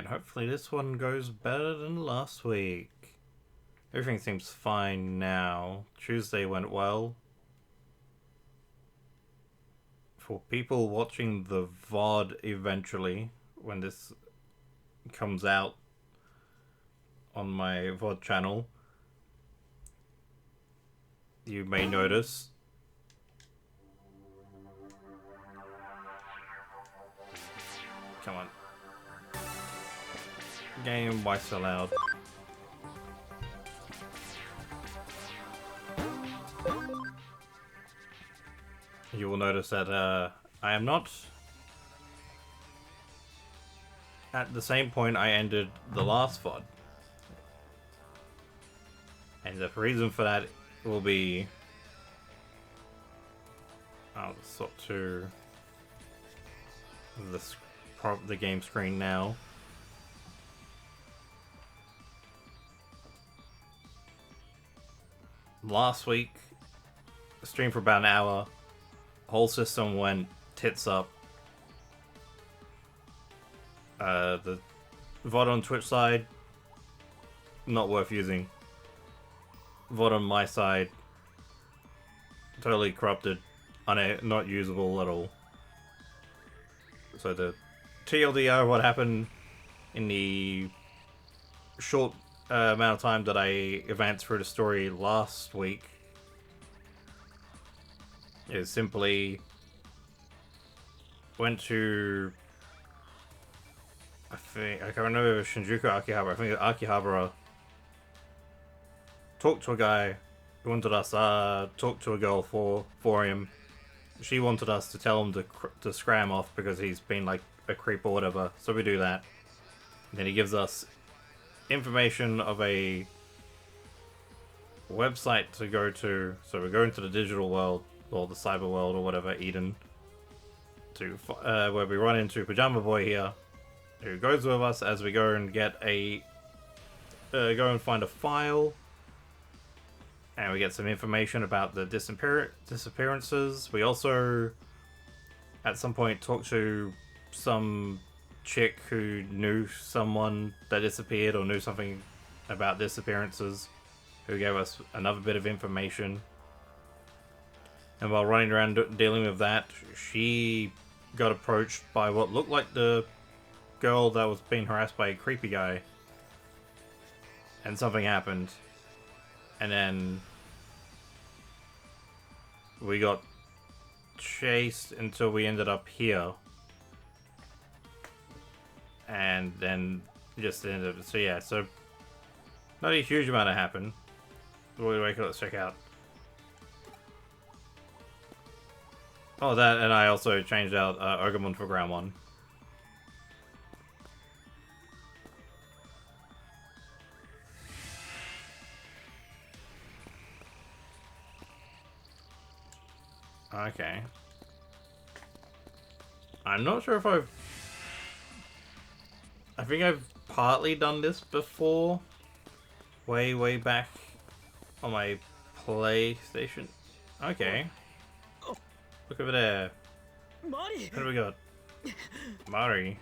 hopefully this one goes better than last week. Everything seems fine now. Tuesday went well. For people watching the VOD eventually, when this comes out on my VOD channel, you may notice come on. Game, why so loud? You will notice that I am not at the same point I ended the last VOD. And the reason for that will be... I'll swap to the game screen now. Last week, streamed for about an hour. Whole system went tits up. The VOD on Twitch side, not worth using. VOD on my side, totally corrupted, not usable at all. So the TLDR, what happened in the short amount of time that I advanced through the story last week is simply went to, I can't remember if it was Shinjuku or Akihabara. I think it was Akihabara. Talked to a guy who wanted us talk to a girl for him. She wanted us to tell him to scram off because he's been like a creep or whatever. So we do that. And then he gives us information of a website to go to. So we go into the digital world, or the cyber world, or whatever, Eden, to where we run into Pajama Boy here, who goes with us as we go and get a go and find a file, and we get some information about the disappearances. We also, at some point, talk to some chick who knew someone that disappeared or knew something about disappearances, who gave us another bit of information. And while running around dealing with that, she got approached by what looked like the girl that was being harassed by a creepy guy. And something happened. And then we got chased until we ended up here. And then just ended up... So yeah, so not a huge amount happened. Let's check out. Oh, that, and I also changed out Ogremon for Groundmon. Okay. I'm not sure if I think I've partly done this before. Way back on my PlayStation. Okay. Look over there. What do we got? Mari.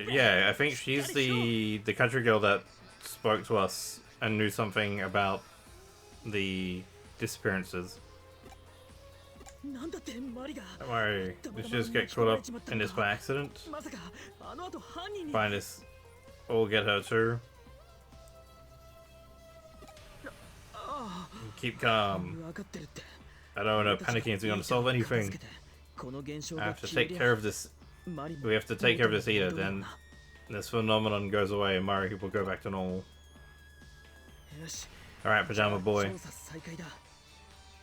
Yeah, I think she's the country girl that spoke to us and knew something about the disappearances. Don't worry, did you just get caught up in this by accident? Find this, or get her too. Keep calm. I don't know, panicking isn't going to solve anything. I have to take care of this. We have to take care of this either, then this phenomenon goes away and Mari will go back to normal. Alright, Pajama Boy.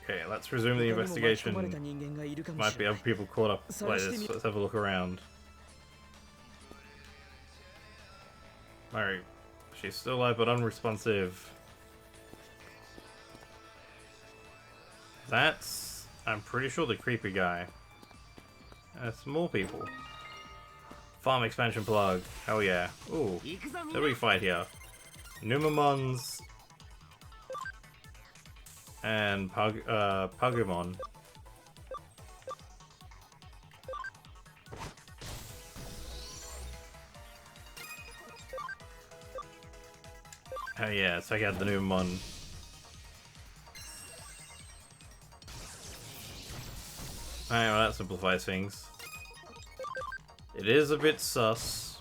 Okay, let's resume the investigation. Might be other people caught up like this. Let's have a look around. Mari, she's still alive but unresponsive. That's, I'm pretty sure, the creepy guy. That's more people. Farm expansion plug. Hell yeah. Ooh. What do we fight here? Numamons and Pagumon. Yeah, check out the new Mon. Alright, well that simplifies things. It is a bit sus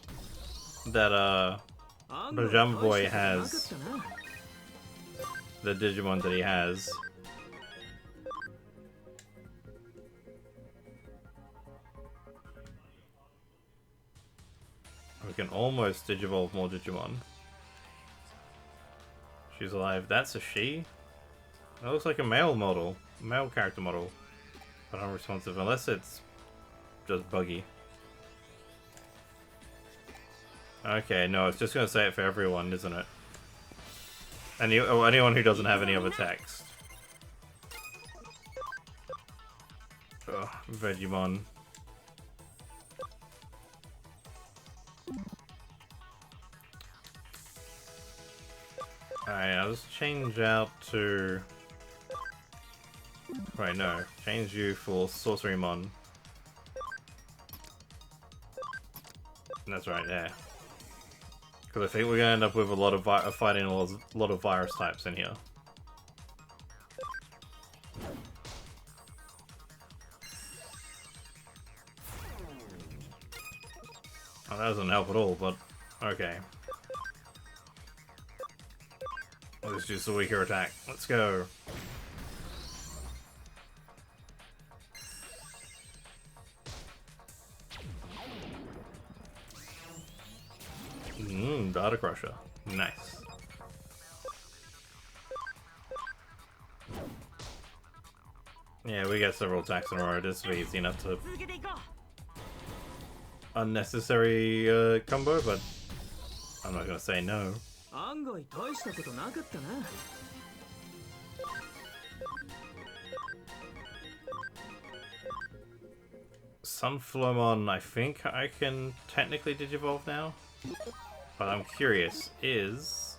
that Pajama Boy has the Digimon that he has. We can almost digivolve more Digimon. She's alive. That's a she? That looks like a male model. Male character model. But unresponsive, unless it's just buggy. Okay, no, it's just gonna say it for everyone, isn't it? Anyone who doesn't have any other text. Ugh, Vegemon. Alright, I'll just change out to... Wait, no. Change you for Sorcerymon. And that's right there. Because I think we're going to end up with a lot of fighting a lot of virus types in here. Oh, that doesn't help at all, but okay. Let's just a weaker attack. Let's go. Data Crusher. Nice. Yeah, we got several attacks in a row. This will be easy enough to... Unnecessary combo, but I'm not gonna say no. Sunflowmon, I think I can technically digivolve now. But I'm curious, is...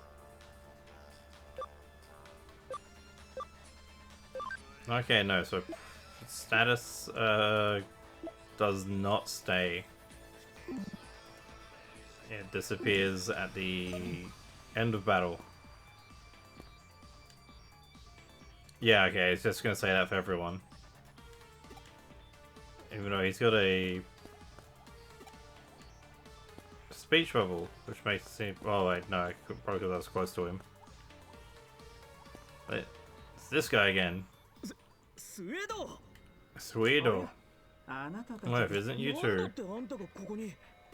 Okay, no, so status does not stay. It disappears at the end of battle. Yeah, okay, it's just gonna say that for everyone. Even though he's got a speech bubble, which makes it seem... Oh wait, no, probably because I was close to him. But it's this guy again. Suedo. Well, if it isn't you two.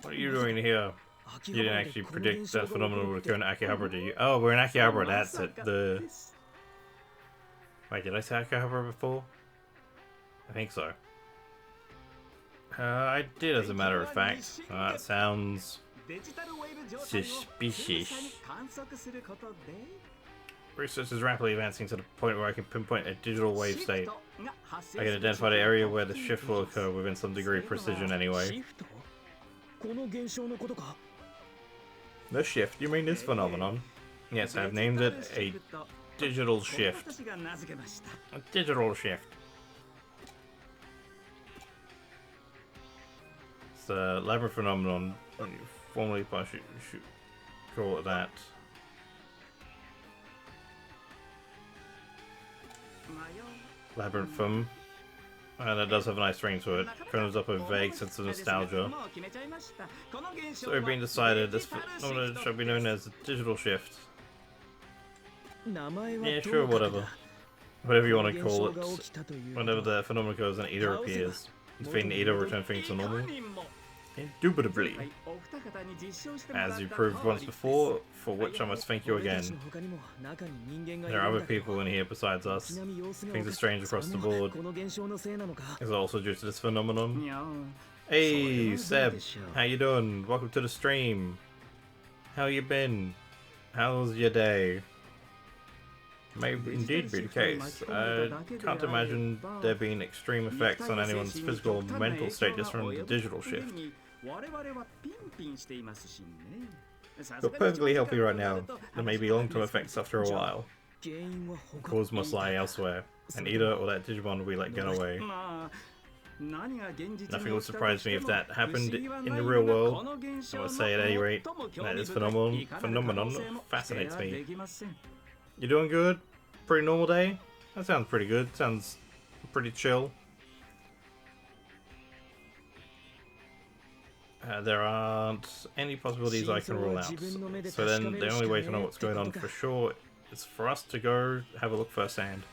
What are you doing here? You didn't actually predict that phenomenon would occur in Akihabara, did you? Oh, we're in Akihabara, that's it. The... Wait, did I say Akihabara before? I think so. I did, as a matter of fact. That sounds... suspicious. Research is rapidly advancing to the point where I can pinpoint a digital wave state. I can identify the area where the shift will occur within some degree of precision anyway. The shift? You mean this phenomenon? Yes, I've named it a digital shift. A digital shift. It's a labyrinth phenomenon. Formerly, I should call it that. Labyrinthum. And it does have a nice ring to it. Comes up with a vague sense of nostalgia. So we've been decided this phenomenon shall be known as a digital shift. Yeah, sure, whatever. Whatever you want to call it. Whenever the phenomenon goes and Ida appears. Defeating Ida will return things to normal. Indubitably. As you proved once before, for which I must thank you again. There are other people in here besides us. Things are strange across the board. Is it also due to this phenomenon? Hey, Seb. How you doing? Welcome to the stream. How you been? How's your day? May indeed be the case. I can't imagine there being extreme effects on anyone's physical or mental state just from the digital shift. You're perfectly healthy right now. There may be long-term effects after a while. The cause must lie elsewhere, and Ida or that Digimon we let get away. Nothing would surprise me if that happened in the real world. I must say, at any rate, that this phenomenon fascinates me. You doing good? Pretty normal day? That sounds pretty good. Sounds pretty chill. There aren't any possibilities I can rule out. So then the only way to know what's going on for sure is for us to go have a look firsthand.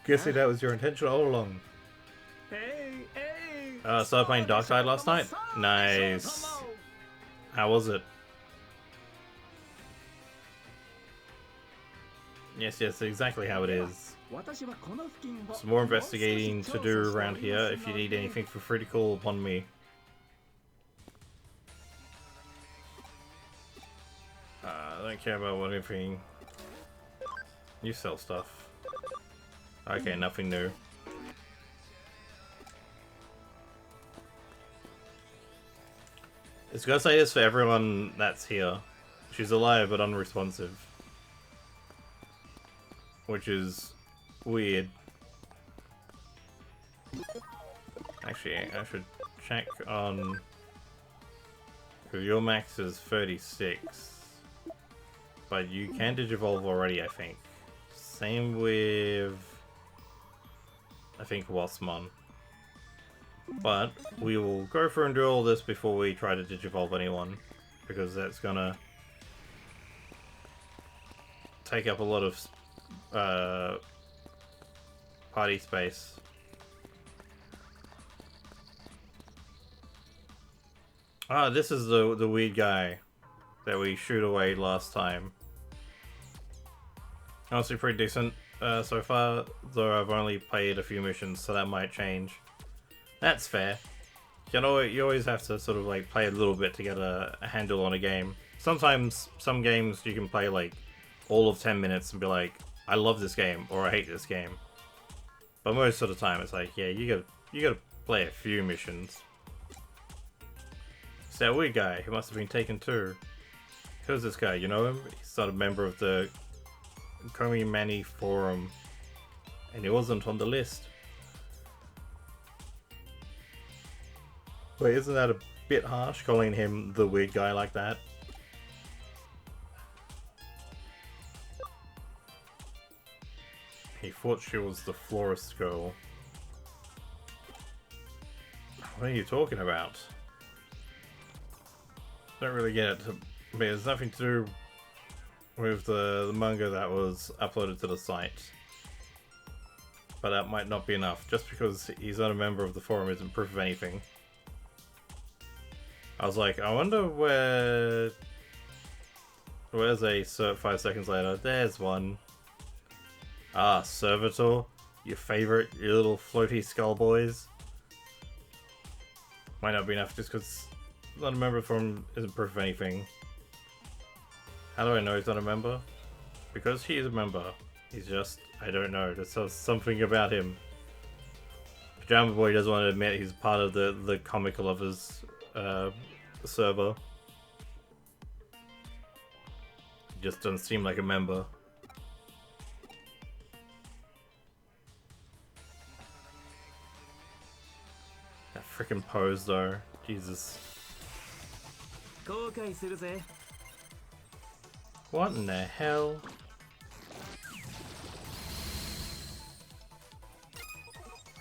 Guessing that was your intention all along. Started playing Dark Side last night? Nice. How was it? Yes, exactly how it is. Some more investigating to do around here. If you need anything, feel free to call upon me. I don't care about anything. You sell stuff. Okay, nothing new. It's gonna say this for everyone that's here. She's alive but unresponsive. Which is weird. Actually, I should check on... Your max is 36. But you can digivolve already, I think. Same with... I think Wasmon. But we will go through and do all this before we try to digivolve anyone. Because that's gonna... take up a lot of... party space. Ah, this is the weird guy that we shoot away last time. Honestly, pretty decent so far, though I've only played a few missions, so that might change. That's fair. You know, you always have to sort of like play a little bit to get a handle on a game. Sometimes, some games you can play like all of 10 minutes and be like, I love this game, or I hate this game. But most of the time, it's like, yeah, you gotta play a few missions. It's that weird guy who must have been taken too. Who's this guy? You know him? He's not a member of the Komi Mani forum, and he wasn't on the list. Wait, isn't that a bit harsh, calling him the weird guy like that? He thought she was the florist girl. What are you talking about? Don't really get it. But there's nothing to do with the manga that was uploaded to the site. But that might not be enough. Just because he's not a member of the forum isn't proof of anything. I was like, I wonder where... Where's a cert 5 seconds later? There's one. Ah, Servitor, your favorite, your little floaty skull boys. Might not be enough just because not a member from isn't proof of anything. How do I know he's not a member? Because he is a member. He's just, I don't know, there's something about him. Pajama Boy doesn't want to admit he's part of the comic lovers server. He just doesn't seem like a member. That freaking pose though, Jesus. What in the hell?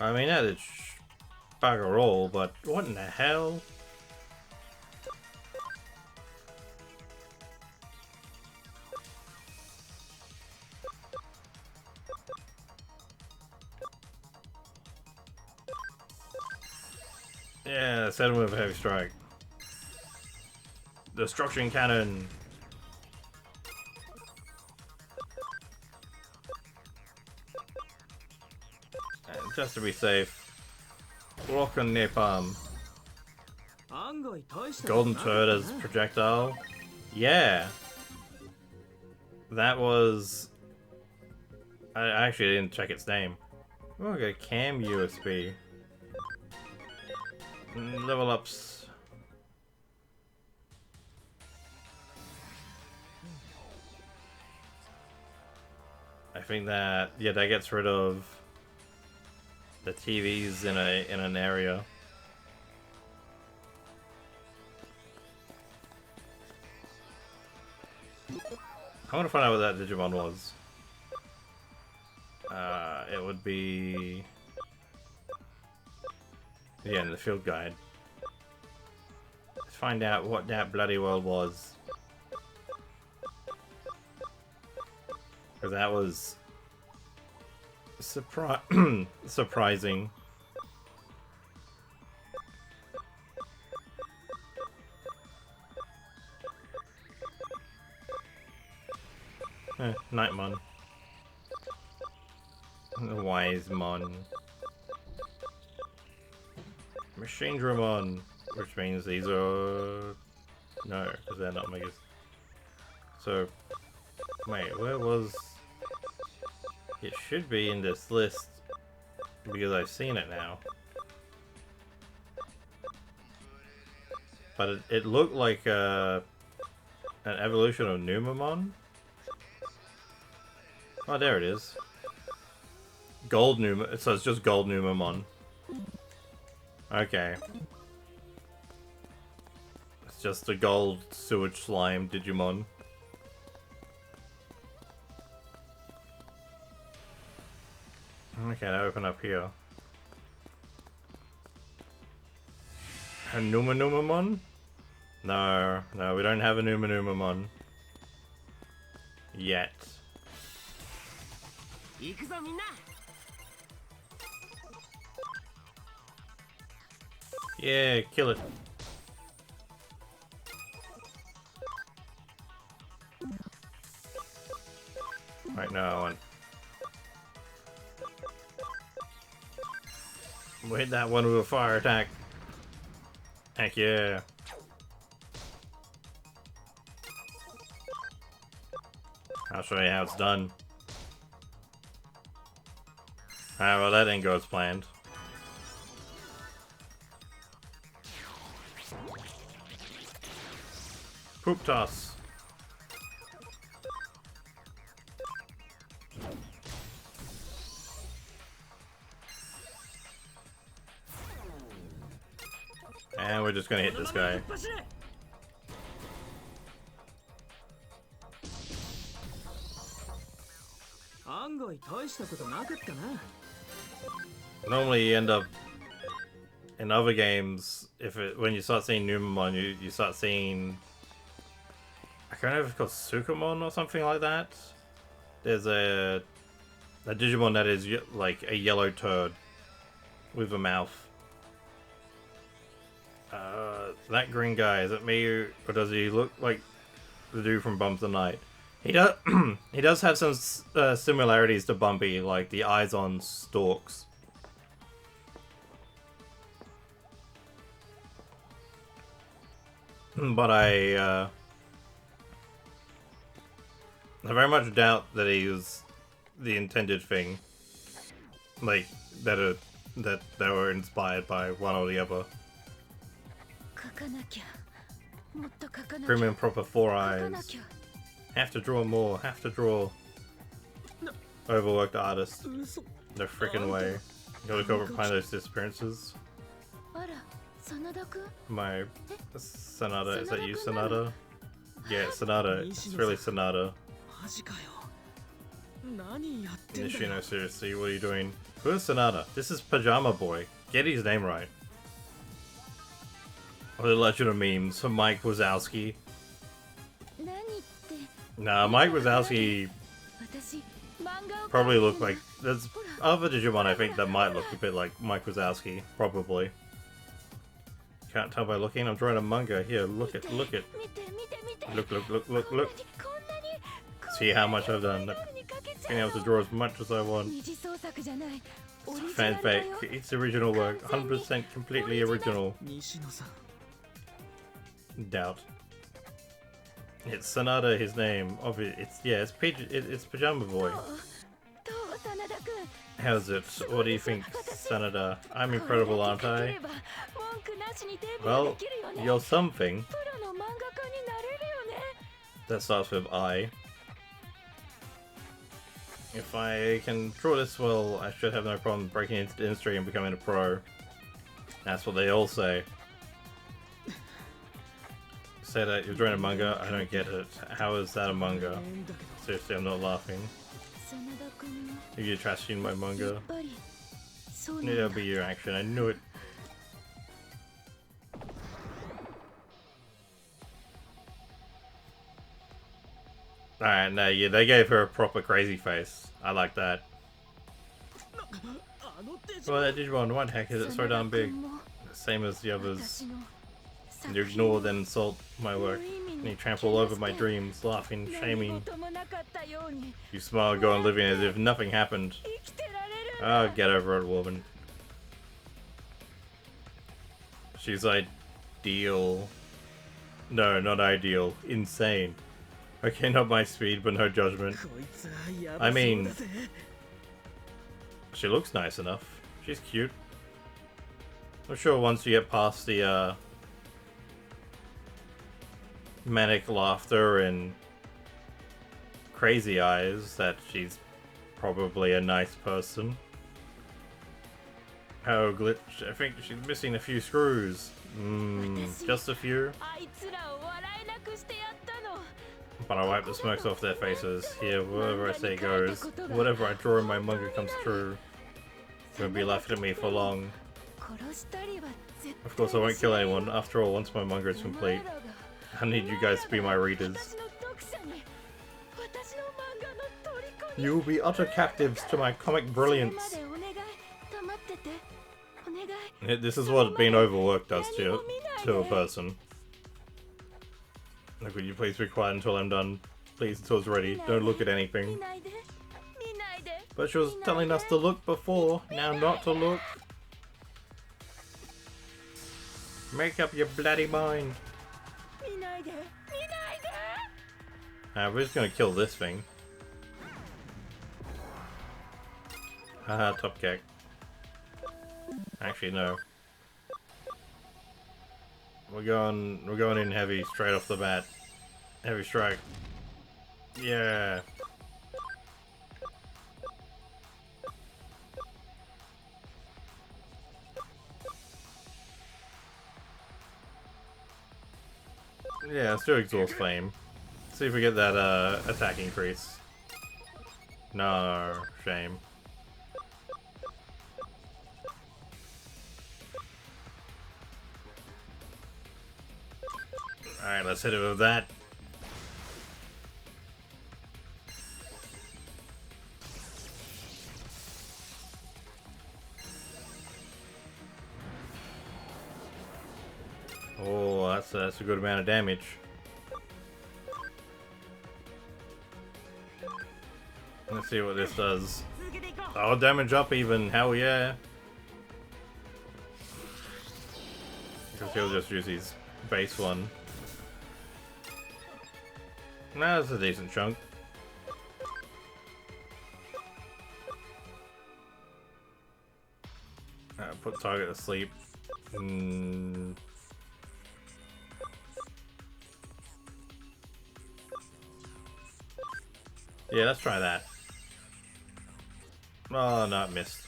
I mean, that is bugger all, but what in the hell? Yeah, set him with a heavy strike. Destruction cannon. And just to be safe, rock on napalm. Golden turd as projectile. Yeah, that was. I actually didn't check its name. Oh, I got a cam USB. Level ups. I think that, yeah, that gets rid of the TV's in an area. I want to find out what that Digimon was. It would be... yeah, in the field guide. Let's find out what that bloody world was. Because that was... surprising. Nightmon. Wisemon. Machinedramon, which means these are... no, because they're not Megas. So, wait, where was... it should be in this list, because I've seen it now. But it looked like an evolution of Numamon. Oh, there it is. Gold Numa. So it's just Gold Numamon. Okay. It's just a gold sewage slime Digimon. Okay, now open up here. A Numamon? No, no, we don't have a Numamon. Yet. Yeah, kill it. Right now, I want... we'll hit that one with a fire attack. Heck yeah. I'll show you how it's done. Alright, well that didn't go as planned. Poop toss. And we're just gonna hit this guy. Normally you end up in other games, when you start seeing Numamon, you start seeing, I can't remember if it's called Sukamon or something like that. There's a Digimon that is like a yellow turd with a mouth. That green guy, is it me or does he look like the dude from Bump the Night? He does. He does have some similarities to Bumpy, like the eyes on stalks. But I very much doubt that he was the intended thing. Like that they were inspired by one or the other. Prim and proper 4 eyes. Have to draw more. Have to draw. Overworked artist. No freaking way. Gotta go find those disappearances. My Sonata, is that you, Sonata? Yeah, it's Sonata. It's really Sonata. Nishino, seriously, what are you doing? Who's Sonata? This is Pajama Boy. Get his name right. Or the Legend of Memes for Mike Wazowski. Nah, Mike Wazowski probably looked like... there's other Digimon I think that might look a bit like Mike Wazowski, probably. Can't tell by looking. I'm drawing a manga. Here, look it, look it. Look, look, look, look, look. See how much I've done. Being able to draw as much as I want. Fanfic. It's original work. 100% completely original. Doubt. It's Sonata, his name. It's Pajama Boy. How's it? What do you think, Sonata? I'm incredible, aren't I? Well, you're something. That starts with I. If I can draw this well, I should have no problem breaking into the industry and becoming a pro. That's what they all say. Say that you're drawing a manga, I don't get it. How is that a manga? Seriously, I'm not laughing. You're trashing my manga. Knew that'll be your action, I knew it. Alright, no, yeah, they gave her a proper crazy face. I like that. Well, that Digimon, what the heck is it so damn big? Same as the others. You ignore then insult my work. And you trample over my dreams, laughing, shaming. You smile, go on living as if nothing happened. Oh, get over it, woman. She's ideal. No, not ideal. Insane. Okay, not my speed, but no judgment. I mean, she looks nice enough. She's cute. I'm sure once you get past the manic laughter and crazy eyes, that she's probably a nice person. Oh, glitch. I think she's missing a few screws. Just a few. But I wipe the smokes off their faces. Here, wherever I say goes. Whatever I draw in my manga comes true. You won't be laughing at me for long. Of course, I won't kill anyone. After all, once my manga is complete, I need you guys to be my readers. You will be utter captives to my comic brilliance. This is what being overworked does to a person. Like, would you please be quiet until I'm done? Please, until it's ready. Don't look at anything. But she was telling us to look before, now not to look. Make up your bloody mind. We're just gonna kill this thing. Haha, top kick. Actually, no. We're going in heavy straight off the bat. Heavy strike. Yeah. Yeah, let's do exhaust flame. See if we get that attack increase. No, shame. Alright, let's hit it with that. Oh, that's a good amount of damage. Let's see what this does. Oh, damage up even, hell yeah. Because he'll just use his base one. Nah, that's a decent chunk. Put target to sleep. Yeah, let's try that. Oh, no, it missed.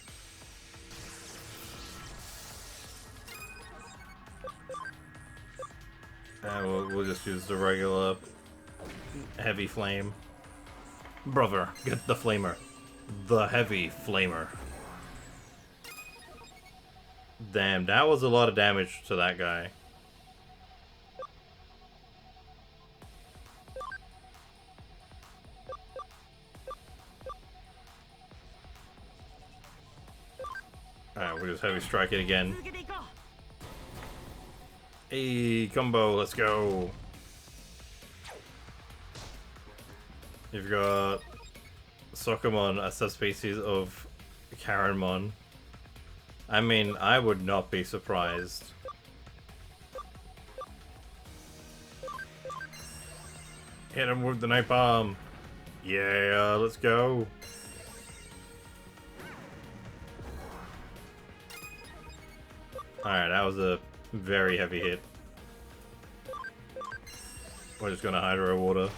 We'll just use the regular heavy flame. Brother, get the flamer. The heavy flamer. Damn, that was a lot of damage to that guy. Alright, we'll just heavy strike it again. Hey, combo, let's go. You've got Sokomon, a subspecies of Karenmon. I mean, I would not be surprised. Hit him with the napalm. Yeah, let's go. Alright, that was a very heavy hit. We're just gonna Hydro Water.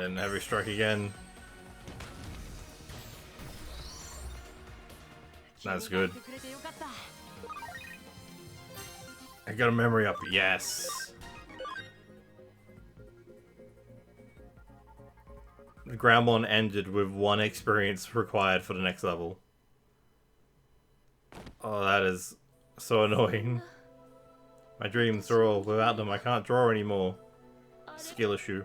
And heavy strike again. That's good. I got a memory up. Yes. The Groundmon ended with 1 experience required for the next level. Oh, that is so annoying. My dreams are all without them. I can't draw anymore. Skill issue.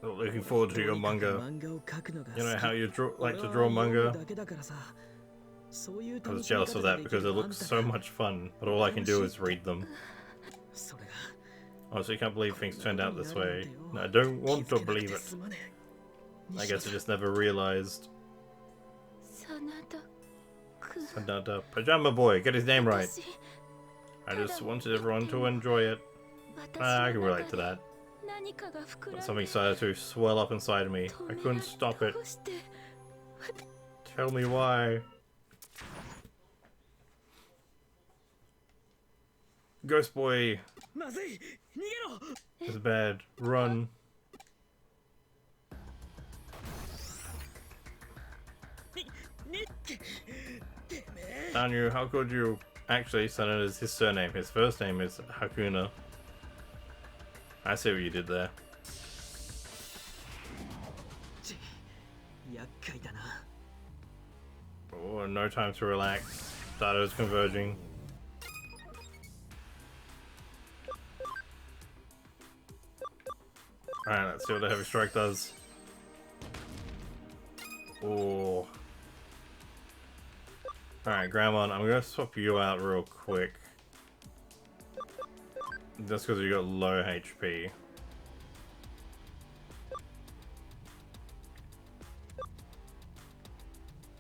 Looking forward to your manga. You know how you like to draw manga? I was jealous of that because it looks so much fun, but all I can do is read them. Oh, so you can't believe things turned out this way. No, I don't want to believe it. I guess I just never realized. Sanada. Pajama Boy, get his name right. I just wanted everyone to enjoy it. I can relate to that. But something started to swell up inside of me. I couldn't stop it. Tell me why. Ghost Boy is bad. Run. Danyu, how could you? Actually, Sana is his surname. His first name is Hakuna. I see what you did there. Oh, no time to relax. Data's converging. Alright, let's see what the heavy strike does. Oh. Alright, Groundmon, I'm gonna swap you out real quick. Just because you got low HP.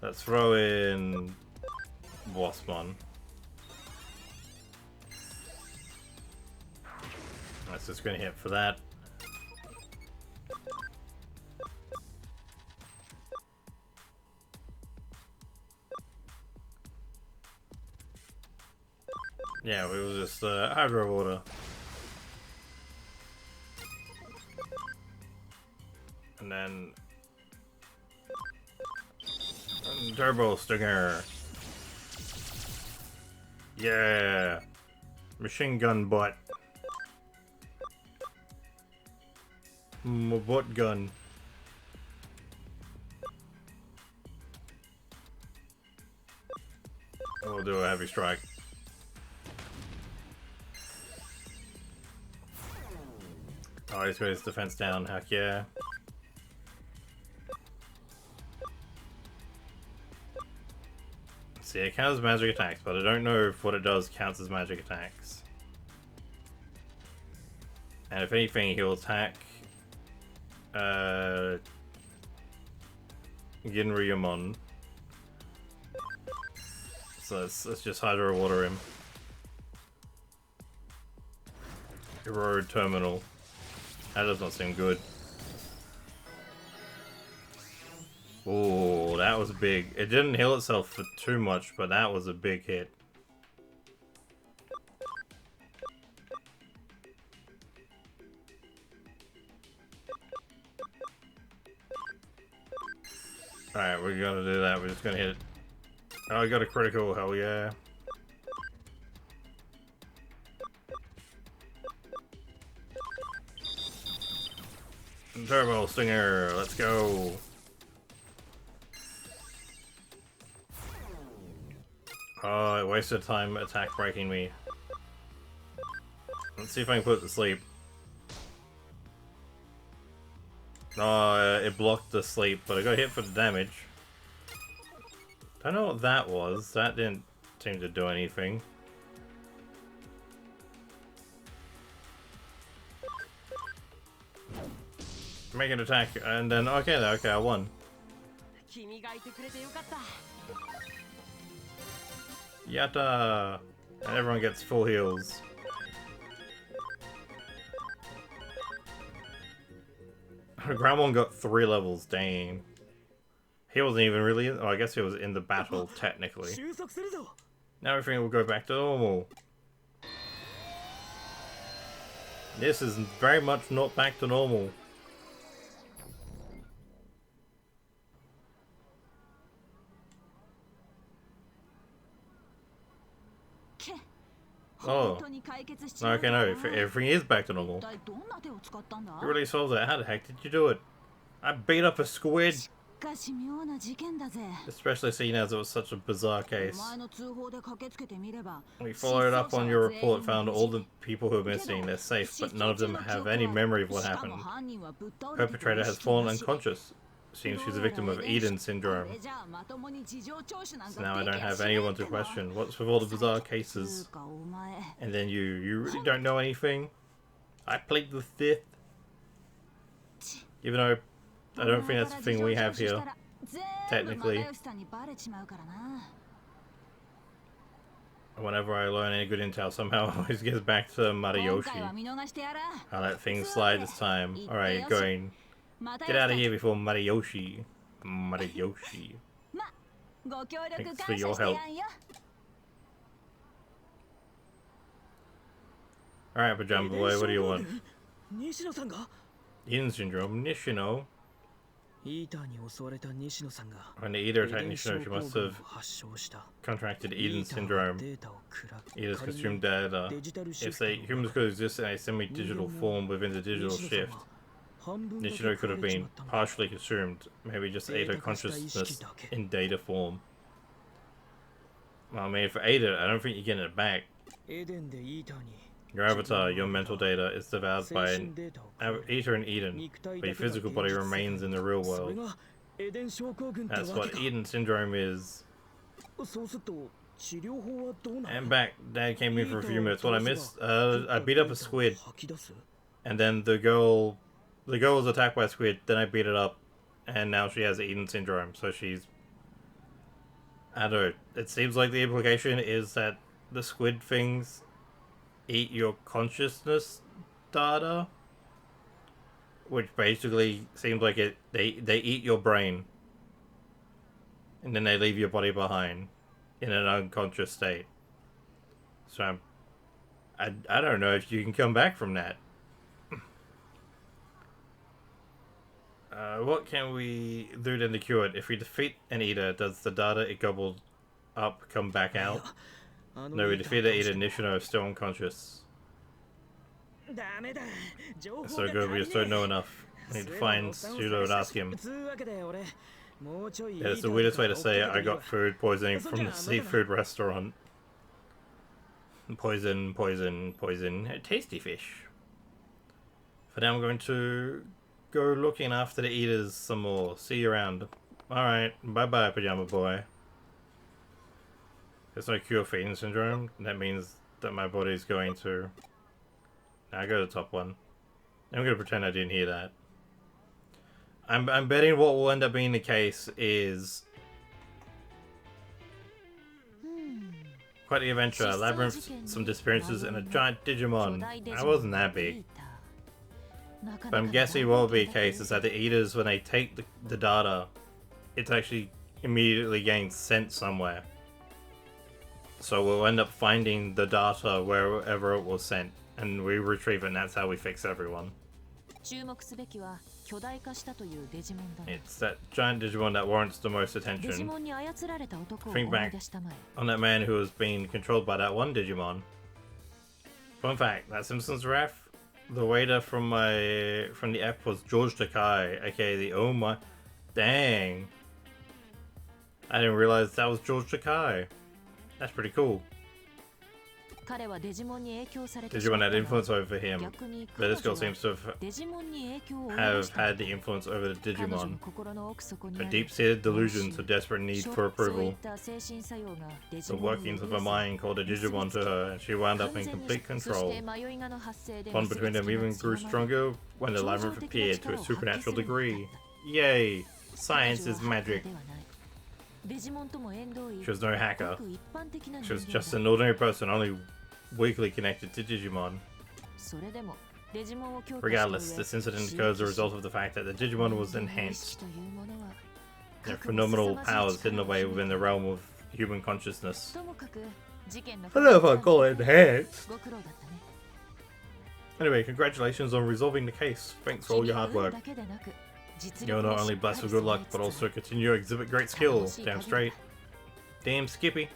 Let's throw in Waspmon. That's just gonna hit for that. Yeah, we will just Hydro Water. And then Turbo Stinger. Yeah. Machine gun butt. Butt gun. We'll do a heavy strike. Oh, he's got his defense down. Heck yeah. See, it counts as magic attacks, but I don't know if what it does counts as magic attacks. And if anything, he'll attack Ginryamon. So let's just Hydro Water him. Erode Terminal. That does not seem good. Oh, that was big. It didn't heal itself for too much, but that was a big hit. Alright, we're gonna do that. We're just gonna hit it. Oh, I got a critical. Hell yeah. Turbo Stinger, let's go. Oh, it wasted time attack breaking me. Let's see if I can put it to sleep. Oh, it blocked the sleep, but I got hit for the damage. Don't know what that was. That didn't seem to do anything. Make an attack, and then okay, I won. Yatta! And everyone gets full heals. Groundmon got 3 levels, dang. He wasn't even really in, oh, I guess he was in the battle, technically. Now everything will go back to normal. This is very much not back to normal. Oh. Okay, no, everything is back to normal. You really solved it. How the heck did you do it? I beat up a squid. Especially seeing as it was such a bizarre case. We followed up on your report, found all the people who are missing. They're safe, but none of them have any memory of what happened. Perpetrator has fallen unconscious. Seems she's a victim of Eden syndrome. So now I don't have anyone to question. What's with all the bizarre cases? And then you really don't know anything? I plead the fifth. Even though I don't think that's the thing we have here, technically. Whenever I learn any good intel, somehow it always gets back to Mariyoshi. I let things slide this time. Alright, going. Get out of here before Mariyoshi. Mariyoshi. Thanks for your help. Alright, Pajama Boy, what do you want? Eden syndrome, Nishino. When the Eater attacked Nishino, she must have contracted Eden syndrome. Eaters consume data. If humans could exist in a semi-digital form within the digital shift, Nishino could have been partially consumed, maybe just ate her consciousness in data form. Well, I mean, for Ada, I don't think you're getting it back. Your avatar, your mental data, is devoured by an Eater in Eden, but your physical body remains in the real world. That's what Eden syndrome is. And back, Dad came in for a few minutes. What I missed? I beat up a squid, and then the girl was attacked by a squid. Then I beat it up, and now she has Eden syndrome. So she's, I don't know. It seems like the implication is that the squid things eat your consciousness data, which basically seems like they eat your brain, and then they leave your body behind in an unconscious state. So I don't know if you can come back from that. What can we do then to cure it? If we defeat an Eater, does the data it gobbled up come back out? No, we defeated Eater. Nishino is still unconscious. That's so good, we just don't know enough. We need to find Pseudo and ask him. Yeah, it's the weirdest way to say it. I got food poisoning from the seafood restaurant. Poison, poison, poison. Tasty fish. For now, I'm going to go looking after the Eaters some more. See you around. Alright, bye-bye, Pajama Boy. There's no cure for Eden syndrome. That means that my body's going to... Now I go to the top one. I'm going to pretend I didn't hear that. I'm betting what will end up being the case is... Quite the adventure. Labyrinth, some disappearances, and a giant Digimon. I wasn't that big. But I'm guessing what will be the case is that the Eaters, when they take the data, it's actually immediately getting sent somewhere. So we'll end up finding the data wherever it was sent, and we retrieve it, and that's how we fix everyone. It's that giant Digimon that warrants the most attention. Think back on that man who was being controlled by that one Digimon. Fun fact, that Simpsons ref, the waiter from the F was George Takei, aka the oh my... Dang. I didn't realize that was George Takei. That's pretty cool. Digimon had influence over him, but this girl seems to have had the influence over the Digimon. Her deep-seated delusions, her desperate need for approval. The workings of her mind called a Digimon to her, and she wound up in complete control. The bond between them even grew stronger when the labyrinth appeared to a supernatural degree. Yay! Science is magic. She was no hacker. She was just an ordinary person, only weakly connected to Digimon. Regardless, this incident occurs as a result of the fact that the Digimon was enhanced. Their phenomenal powers hidden away within the realm of human consciousness. I don't know if I'd call it enhanced. Anyway, congratulations on resolving the case. Thanks for all your hard work. You're not only blessed with good luck, but also continue to exhibit great skill. Damn straight. Damn Skippy.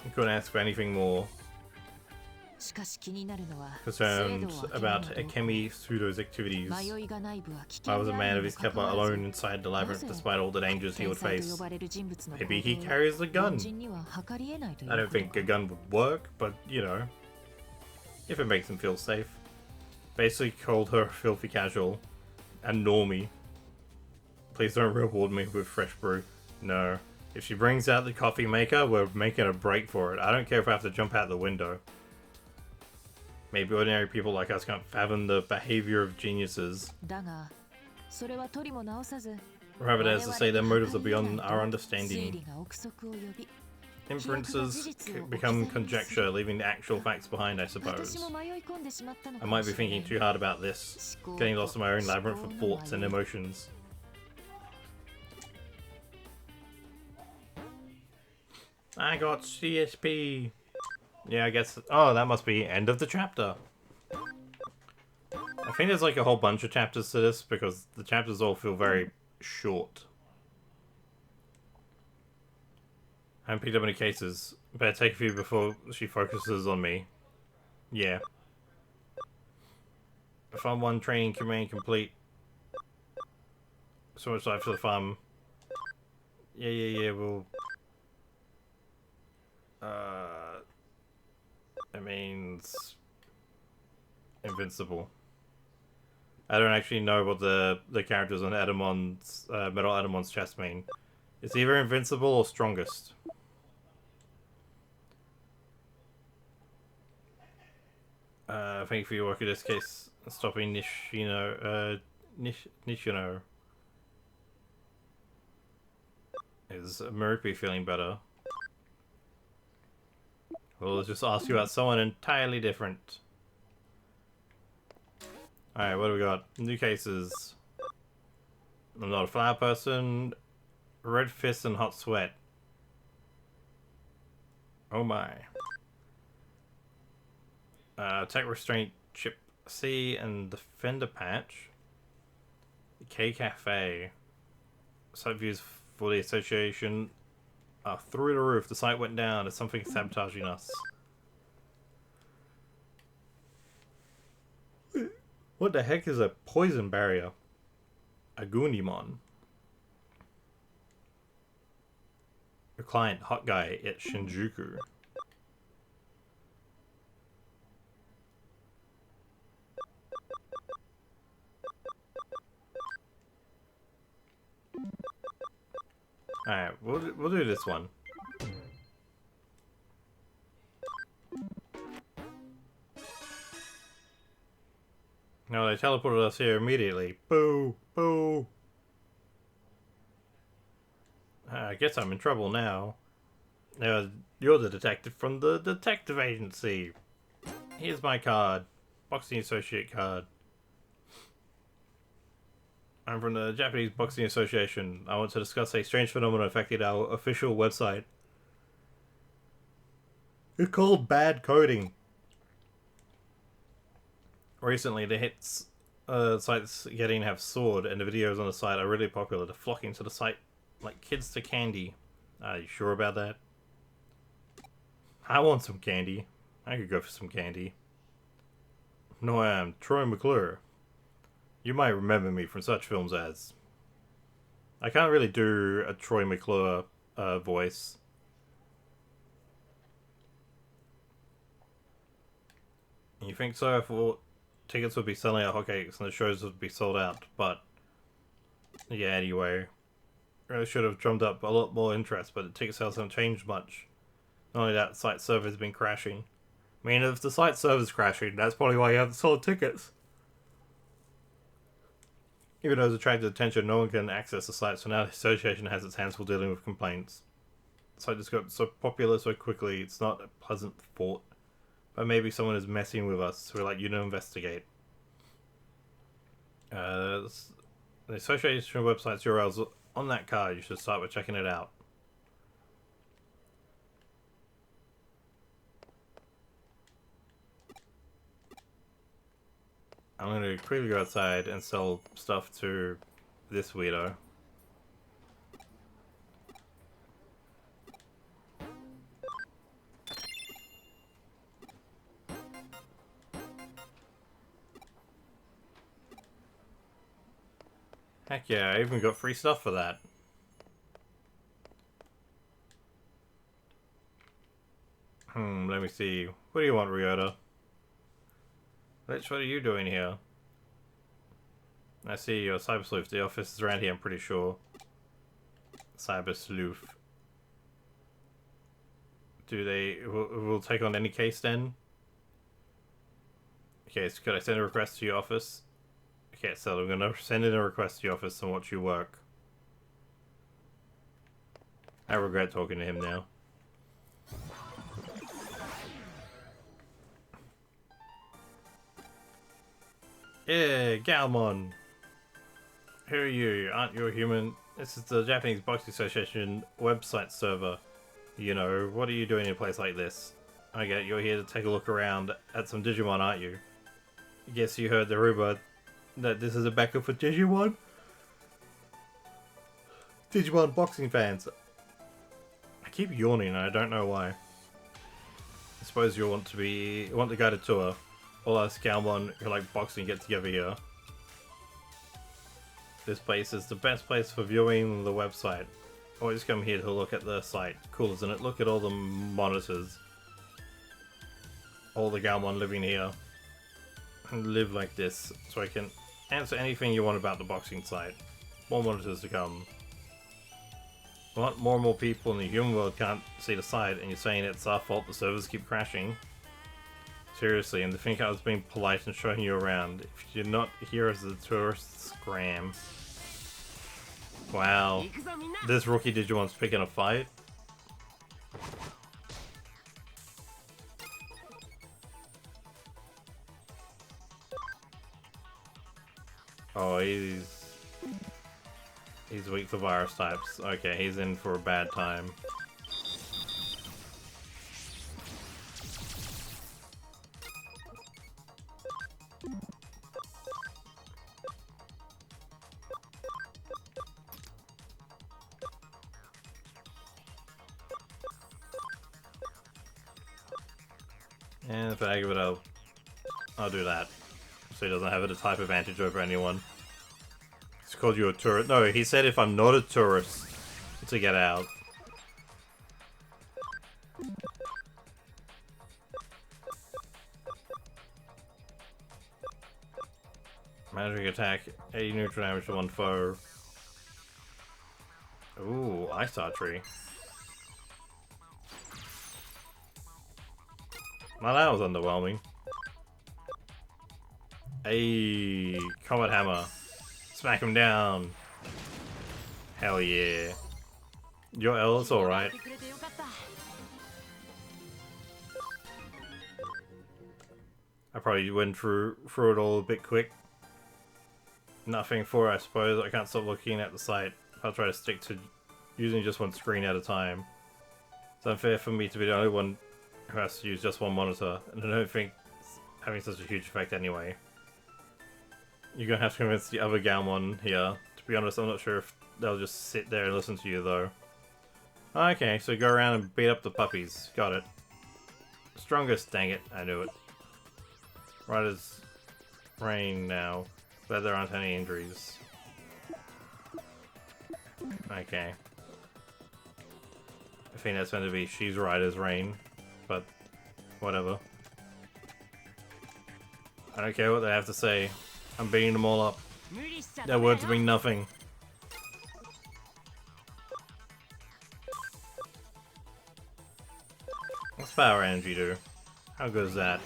You couldn't ask for anything more. Concerned about Akemi Sudo's activities. I was a man of his kappa alone inside the labyrinth despite all the dangers he would face. Maybe he carries a gun. I don't think a gun would work, but you know, if it makes him feel safe. Basically called her filthy casual and normie. Please don't reward me with fresh brew. No. If she brings out the coffee maker, we're making a break for it. I don't care if I have to jump out the window. Maybe ordinary people like us can't fathom the behavior of geniuses. Rather, as to say, their motives are beyond our understanding. Inferences become conjecture, leaving the actual facts behind, I suppose. I might be thinking too hard about this, getting lost in my own labyrinth of thoughts and emotions. I got CSP. Yeah, I guess. Oh, that must be end of the chapter. I think there's like a whole bunch of chapters to this because the chapters all feel very short. I haven't picked up any cases. Better take a few before she focuses on me. Yeah. Farm 1 training command complete. So much life for the farm. Yeah, we'll... It means... invincible. I don't actually know what the characters on Adamon's, Metal Adamon's chest mean. It's either invincible or strongest. Thank you for your work in this case. Stopping Nishino, Nishino. Is Marupi feeling better? Well, let's just ask you about someone entirely different. Alright, what do we got? New cases. I'm not a flower person. Red fist and hot sweat. Oh my. Tech restraint chip C and defender patch. K Cafe. Site views for the association are through the roof. The site went down. There's something sabotaging us. What the heck is a poison barrier? A Digimon. A client, hot guy at Shinjuku. Alright, we'll do this one. No, they teleported us here immediately. Boo! Boo! I guess I'm in trouble now. You're the detective from the detective agency. Here's my card. Boxing Associate card. I'm from the Japanese Boxing Association. I want to discuss a strange phenomenon affecting our official website. It's called bad coding. Recently, the hits sites getting have soared, and the videos on the site are really popular. They're flocking to the site like kids to candy. Are you sure about that? I want some candy. I could go for some candy. No, I am Troy McClure. You might remember me from such films as... I can't really do a Troy McClure voice. You think so? I thought tickets would be selling out hotcakes and the shows would be sold out, but... Yeah, anyway. Really should have drummed up a lot more interest, but the ticket sales haven't changed much. Not only that, the site server's been crashing. I mean, if the site server's crashing, that's probably why you haven't sold tickets. Even though it's attracted attention, no one can access the site, so now the association has its hands full dealing with complaints. The site just got so popular so quickly, it's not a pleasant thought. But maybe someone is messing with us, so we're like, you to investigate. The association website's URL's on that card, you should start with checking it out. I'm gonna quickly go outside and sell stuff to this weirdo. Heck yeah, I even got free stuff for that. Let me see. What do you want, Ryota? Lich, what are you doing here? I see your Cyber Sleuth. The office is around here, I'm pretty sure. Cyber Sleuth. Do they... will take on any case then? Okay, so could I send a request to your office? Okay, so I'm gonna send in a request to your office and watch you work. I regret talking to him now. Yeah, Galmon! Who are you? Aren't you a human? This is the Japanese Boxing Association website server. You know, what are you doing in a place like this? I get you're here to take a look around at some Digimon, aren't you? Guess you heard the rumor that this is a backup for Digimon? Digimon boxing fans. I keep yawning and I don't know why. I suppose you'll want the guided tour. All us Galmon who like boxing get together here. This place is the best place for viewing the website. Always come here to look at the site. Cool, isn't it? Look at all the monitors. All the Galmon living here. And live like this, so I can answer anything you want about the boxing site. More monitors to come. What? More and more people in the human world can't see the site, and you're saying it's our fault the servers keep crashing? Seriously, and to think I was being polite and showing you around. If you're not here as a tourist, scram. Wow. This rookie Digimon's picking a fight? Oh, he's weak to virus types. Okay, he's in for a bad time. And if I give it up, I'll do that. So he doesn't have a type advantage over anyone. He's called you a tourist. No, he said if I'm not a tourist to get out. Magic attack, 80 neutral damage to one foe. Ooh, Ice Archery. Now that was underwhelming. Ayy, Comet Hammer. Smack him down. Hell yeah. Your L is alright. I probably went through it all a bit quick. Nothing for it, I suppose. I can't stop looking at the site. I'll try to stick to using just one screen at a time. It's unfair for me to be the only one who has to use just one monitor, and I don't think it's having such a huge effect anyway. You're gonna have to convince the other Galmon here. To be honest, I'm not sure if they'll just sit there and listen to you though. Okay, so go around and beat up the puppies. Got it. Strongest, dang it, I knew it. Right as rain now. Glad there aren't any injuries. Okay. I think that's meant to be she's right as rain, but whatever. I don't care what they have to say. I'm beating them all up. Their words mean nothing. What's power energy do? How good is that?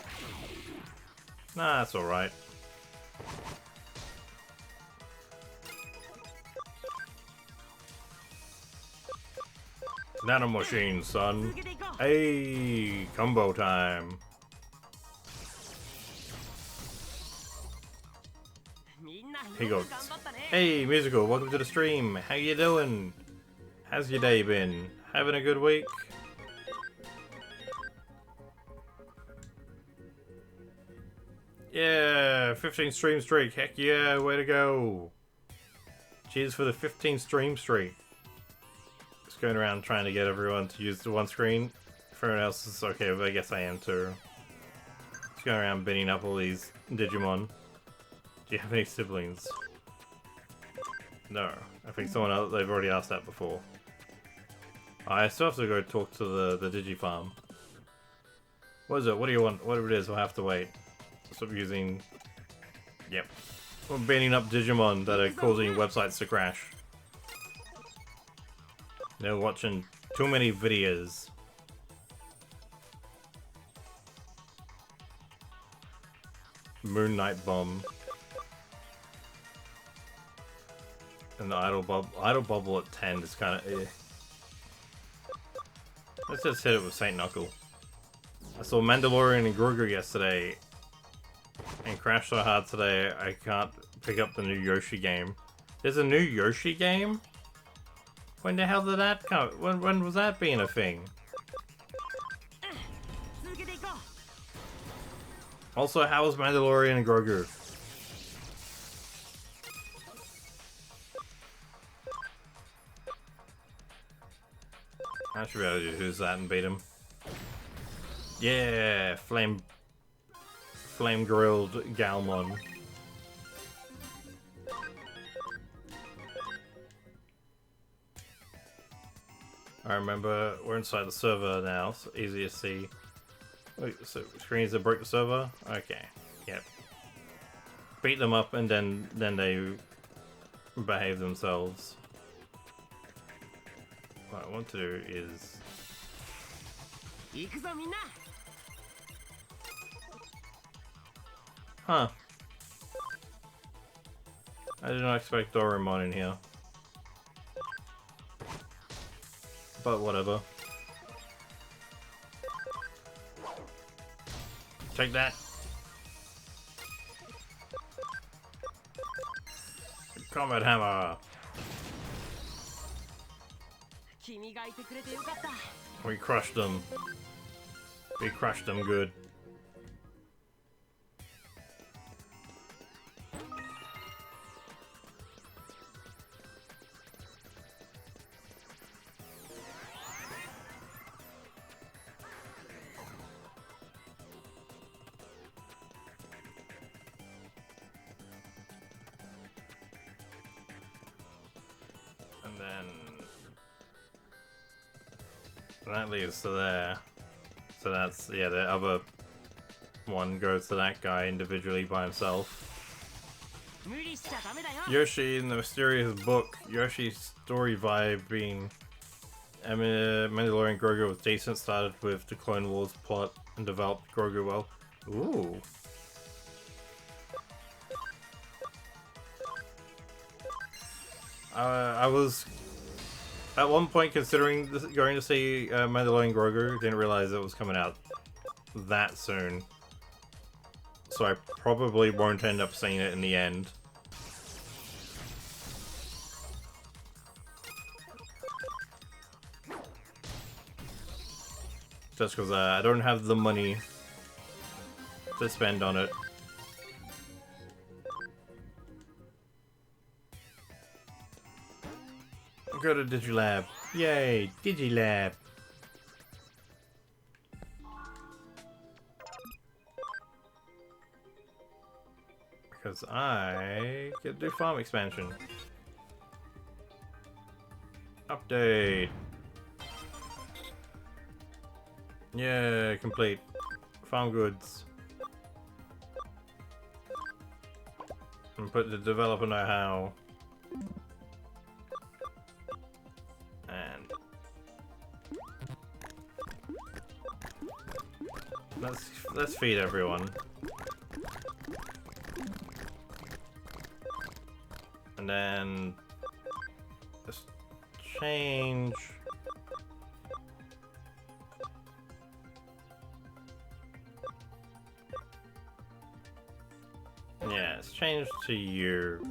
Nah, that's alright. Nano machine, son. Hey, combo time. He goes, hey, Musical, welcome to the stream. How you doing? How's your day been? Having a good week? Yeah, Yeah, 15 stream streak. Heck yeah, way to go. Cheers for the 15 stream streak. Just going around trying to get everyone to use the one screen. If everyone else is okay, but I guess I am too. Just going around beating up all these Digimon. Do you have any siblings? No. I think someone else, they've already asked that before. I still have to go talk to the Digifarm. What is it? What do you want? Whatever it is, we'll have to wait. Stop using... Yep. We're banning up Digimon that are causing websites to crash. They're watching too many videos. Moon Knight Bomb. And the Idle Bubble at 10 is kind of eh. Let's just hit it with Saint Knuckle. I saw Mandalorian and Grogu yesterday and crashed so hard today I can't pick up the new Yoshi game. There's a new Yoshi game? When the hell did that come? When was that being a thing? Also, how was Mandalorian and Grogu? I should be able to do who's that and beat him. Yeah, flame grilled Galmon. I remember we're inside the server now, so easy to see. Wait, so screens that broke the server? Okay, yep. Beat them up and then they behave themselves. What I want to do is... Huh. I did not expect Doraemon in here. But whatever. Take that. Combat hammer. We crushed them. We crushed them good. And then that leads to there. So that's, yeah, the other one goes to that guy individually by himself. Yoshi in the mysterious book. Yoshi's story vibe being Mandalorian Grogu was decent, started with the Clone Wars plot and developed Grogu well. Ooh. I was at one point considering going to see Mandalorian Grogu. Didn't realize it was coming out that soon, so I probably won't end up seeing it in the end. Just because I don't have the money to spend on it. Go to Digilab. Yay, Digilab. Because I get to do farm expansion. Update. Yeah, complete. Farm goods. And put the developer know-how. And let's feed everyone. And then just change. Yeah, it's changed to you.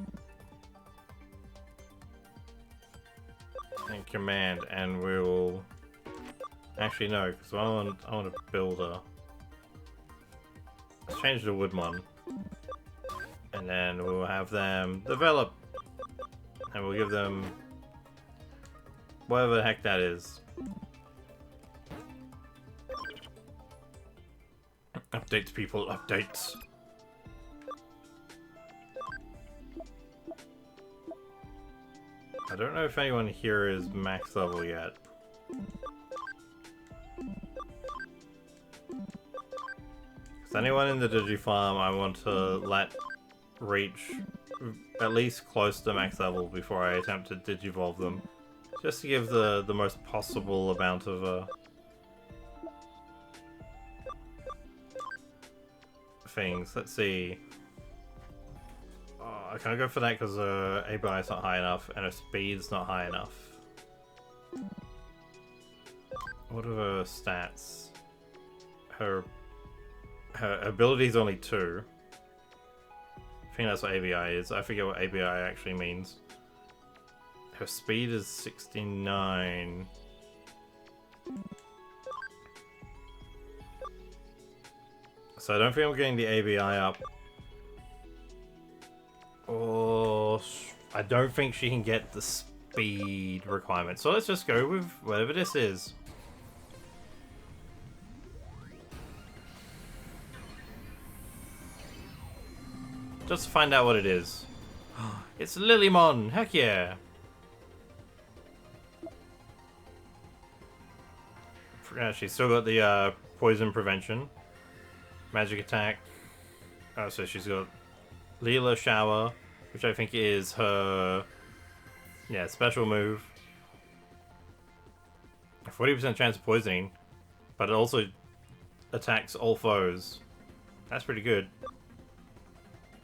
And command, and we'll actually no, because I want to build a. Let's change the Woodmon. And then we'll have them develop. And we'll give them whatever the heck that is. Updates, people, updates. I don't know if anyone here is max level yet. Because anyone in the Digifarm I want to let reach at least close to max level before I attempt to Digivolve them. Just to give the most possible amount of things. Let's see. I can't go for that because ABI is not high enough and her speed's not high enough. What are her stats? Her ability is only 2. I think that's what ABI is. I forget what ABI actually means. Her speed is 69. So I don't think I'm getting the ABI up. Or I don't think she can get the speed requirement. So let's just go with whatever this is. Just to find out what it is. It's Lilymon! Heck yeah! She's still got the poison prevention. Magic attack. Oh, so she's got Leela Shower, which I think is her special move. 40% chance of poisoning, but it also attacks all foes. That's pretty good.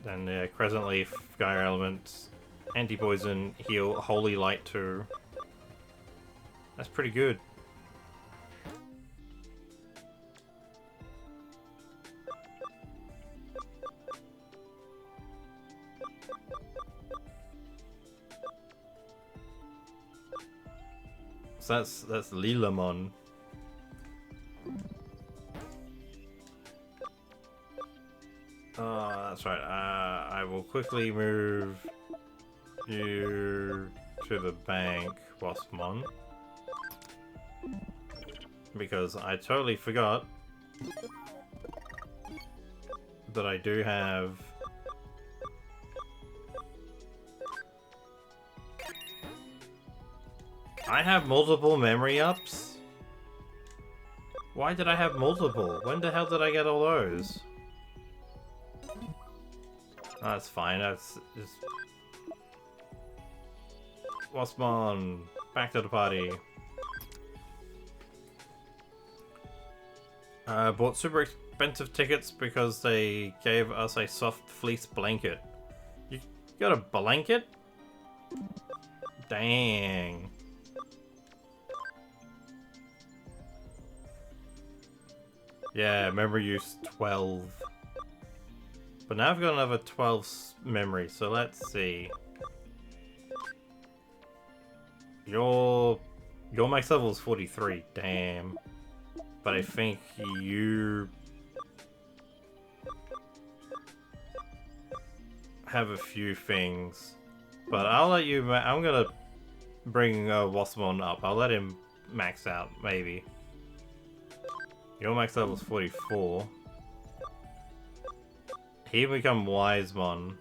Then Crescent Leaf, Gyre Element, Anti-Poison, Heal, Holy Light too. That's pretty good. So that's Lilymon. Oh, that's right. I will quickly move you to the bank, Waspmon. Because I totally forgot that I do have... I have multiple memory ups? Why did I have multiple? When the hell did I get all those? Oh, that's fine, that's just... Waspmon, back to the party. Bought super expensive tickets because they gave us a soft fleece blanket. You got a blanket? Dang. Yeah, memory use 12. But now I've got another 12 memory, so let's see. Your max level is 43, damn. But I think you have a few things. But I'll let you, I'm gonna bring Waspmon up. I'll let him max out, maybe. Your max level is 44. He become Wisemon.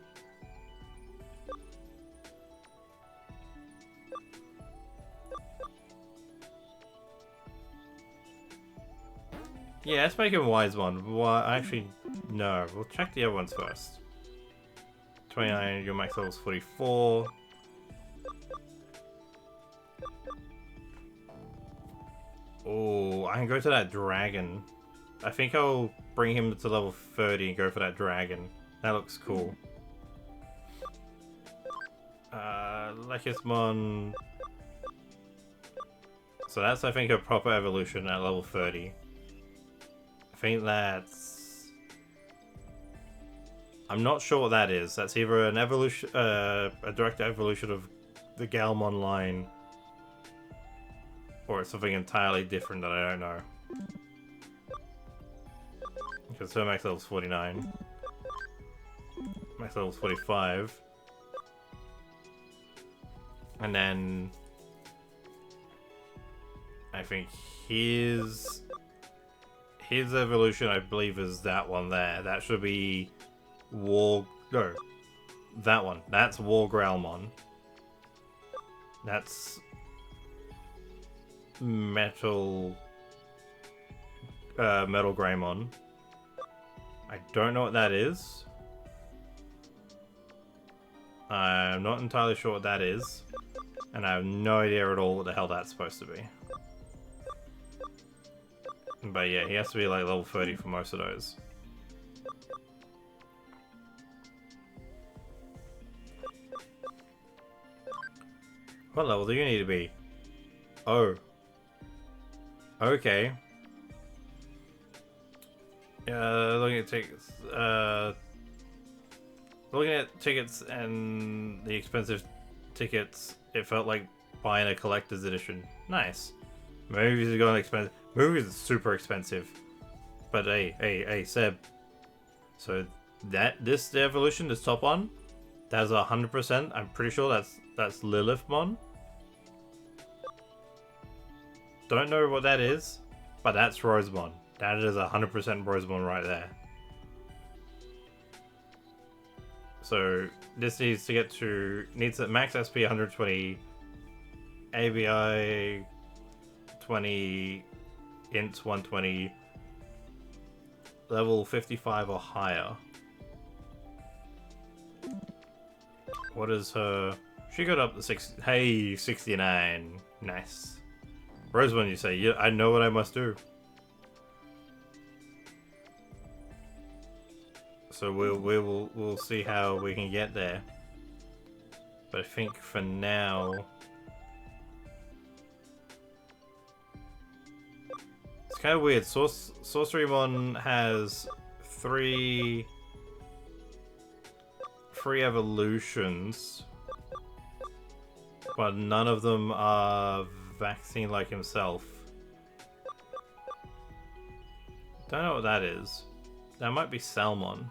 Yeah, let's make him Wisemon. Well, actually, no. We'll check the other ones first. 29, your max level is 44. Oh, I can go to that dragon. I think I'll bring him to level 30 and go for that dragon. That looks cool. Lekismon. So that's, I think, a proper evolution at level 30. I think that's... I'm not sure what that is. That's either an evolution, a direct evolution of the Galmon line, or it's something entirely different that I don't know. Because her max level is 49. Max level 45. And then I think his evolution, I believe, is that one there. That should be War... No. That one. That's War Growlmon. That's Metal Greymon. I don't know what that is. I'm not entirely sure what that is. And I have no idea at all what the hell that's supposed to be. But yeah, he has to be like level 30 for most of those. What level do you need to be? Oh. Okay. Looking at tickets and the expensive tickets, it felt like buying a collector's edition. Nice. Movies are going expensive. Movies are super expensive. But hey, Seb. So this evolution, this top one, that's 100%. I'm pretty sure that's Lilithmon. Don't know what that is, but that's Rosemon. That is 100% Rosemon right there. So this needs a max SP 120, ABI 20, int 120, level 55 or higher. What is her? She got up to 69. Nice. Rosemon, you say? Yeah, I know what I must do. So we'll see how we can get there. But I think for now, it's kind of weird. Sorcerymon has three evolutions, but none of them are vaccine like himself. Don't know what that is. That might be Salmon.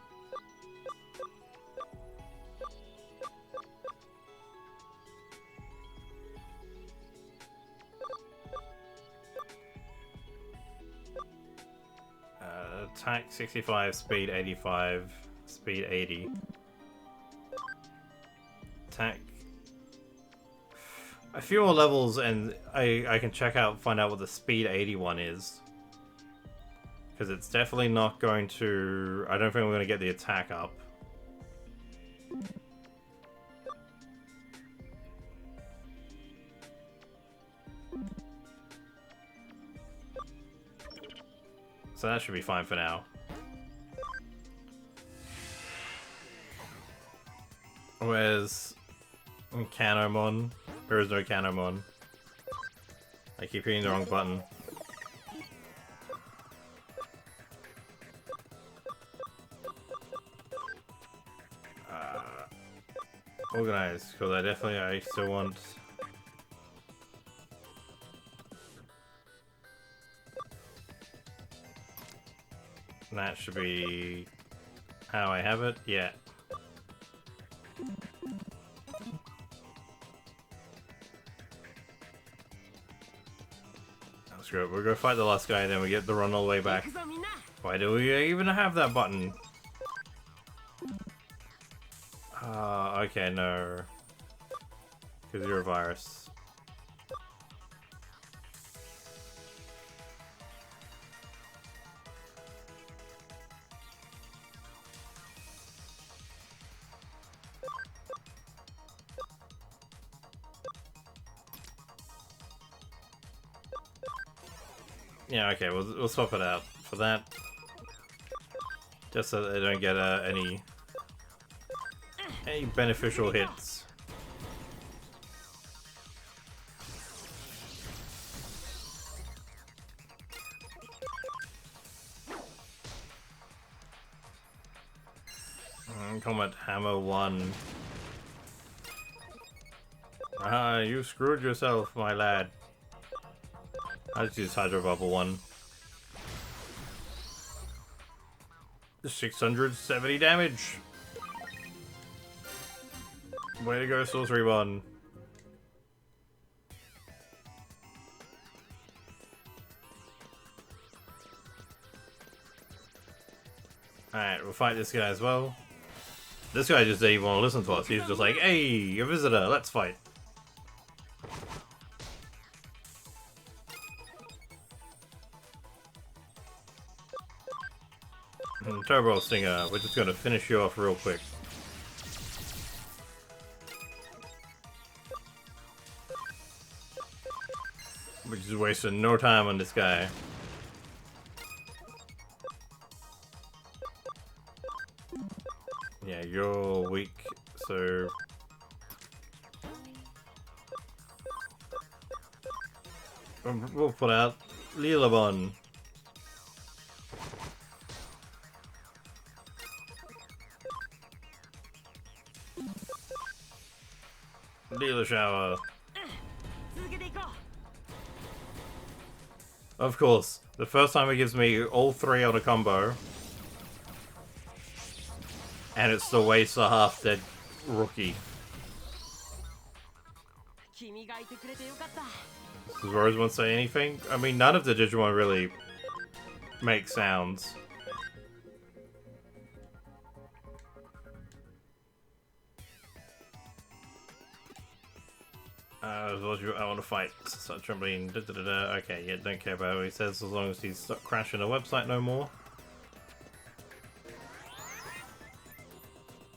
Attack 65, speed 85, speed 80. Attack a few more levels and I can find out what the speed 81 is. Because it's definitely not going to... I don't think we're going to get the attack up. So that should be fine for now. Where's Canomon? There is no Canomon. I keep hitting the wrong button. Organized, because I still want... That should be how I have it, yeah. Screw it, we'll go fight the last guy and then we get the run all the way back. Why do we even have that button? Okay, no. Because you're a virus. Yeah, okay, we'll swap it out for that. Just so that they don't get any beneficial hits. Comet Hammer 1. Ah, you screwed yourself, my lad. I just use Hydro Bubble 1. 670 damage. Way to go, Sorcery One. Alright, we'll fight this guy as well. This guy just didn't even want to listen to us. He was just like, hey, a visitor, let's fight. Turbo Stinger, we're just gonna finish you off real quick. We're just wasting no time on this guy. Yeah, you're weak, so... we'll put out Lilabon. Lila Shower. Of course, the first time it gives me all three on a combo. And it still wastes a half-dead rookie. Does Rosemont say anything? I mean, none of the Digimon really make sounds. I want to fight. Start trembling. Okay, yeah, don't care about what he says as long as he's not crashing the website no more.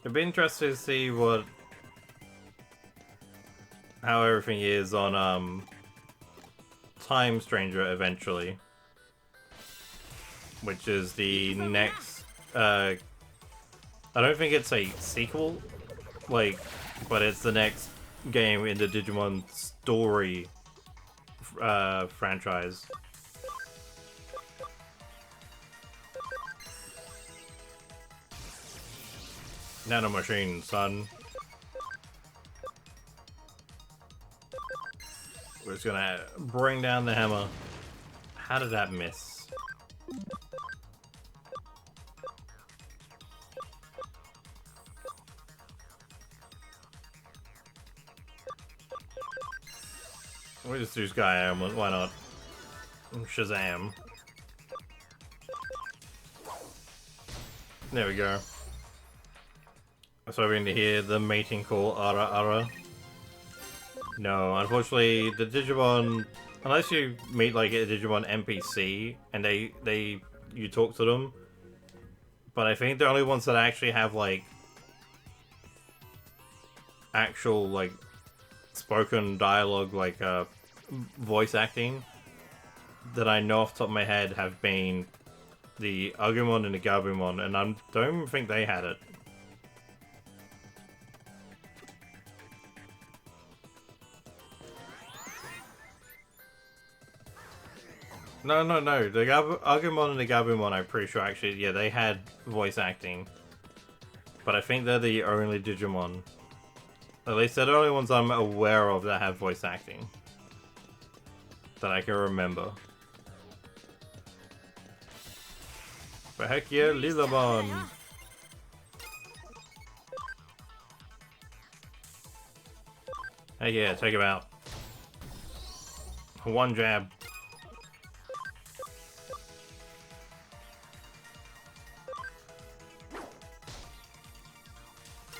It'd be interesting to see how everything is on Time Stranger eventually, which is the next. I don't think it's a sequel, but it's the next game in the Digimon story franchise. Nano Machine, son. We're just gonna bring down the hammer. How did that miss? We'll just do Sky Airman, why not? Shazam. There we go. I was hoping to hear the mating call, Ara Ara. No, unfortunately, the Digimon, unless you meet like a Digimon NPC and you talk to them, but I think the only ones that actually have like actual like spoken dialogue, like voice acting, that I know off the top of my head have been the Agumon and the Gabumon, and I don't even think they had it. No. The Agumon and the Gabumon, I'm pretty sure, actually, yeah, they had voice acting. But I think they're the only Digimon. At least they're the only ones I'm aware of that have voice acting. That I can remember. But heck yeah, Lilabon! Hey yeah, take him out. One jab.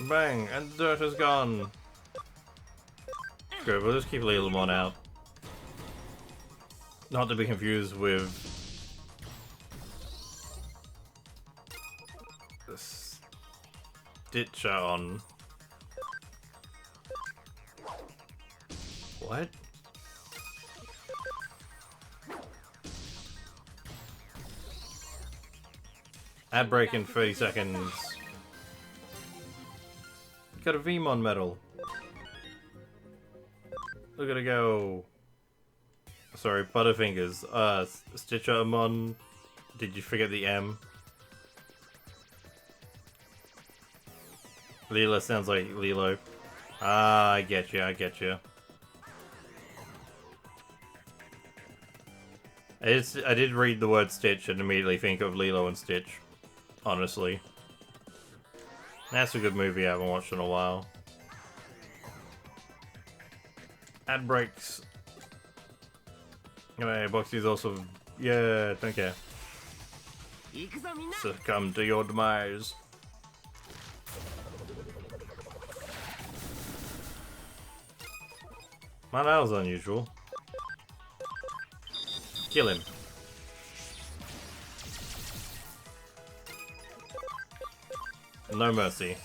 Bang! And the dirt is gone! Good, we'll just keep Lilabon out. Not to be confused with the Stitcher on. What? Ad break in 30 seconds. Got a Vmon medal. Look at it go. Sorry, Butterfingers. Stitchermon. Did you forget the M? Lila sounds like Lilo. Ah, I get you, I get you. I did read the word Stitch and immediately think of Lilo and Stitch. Honestly. That's a good movie I haven't watched in a while. Ad breaks. Hey, Boxy's also... Yeah, don't care. Succumb to your demise. Man, that was unusual. Kill him. No mercy.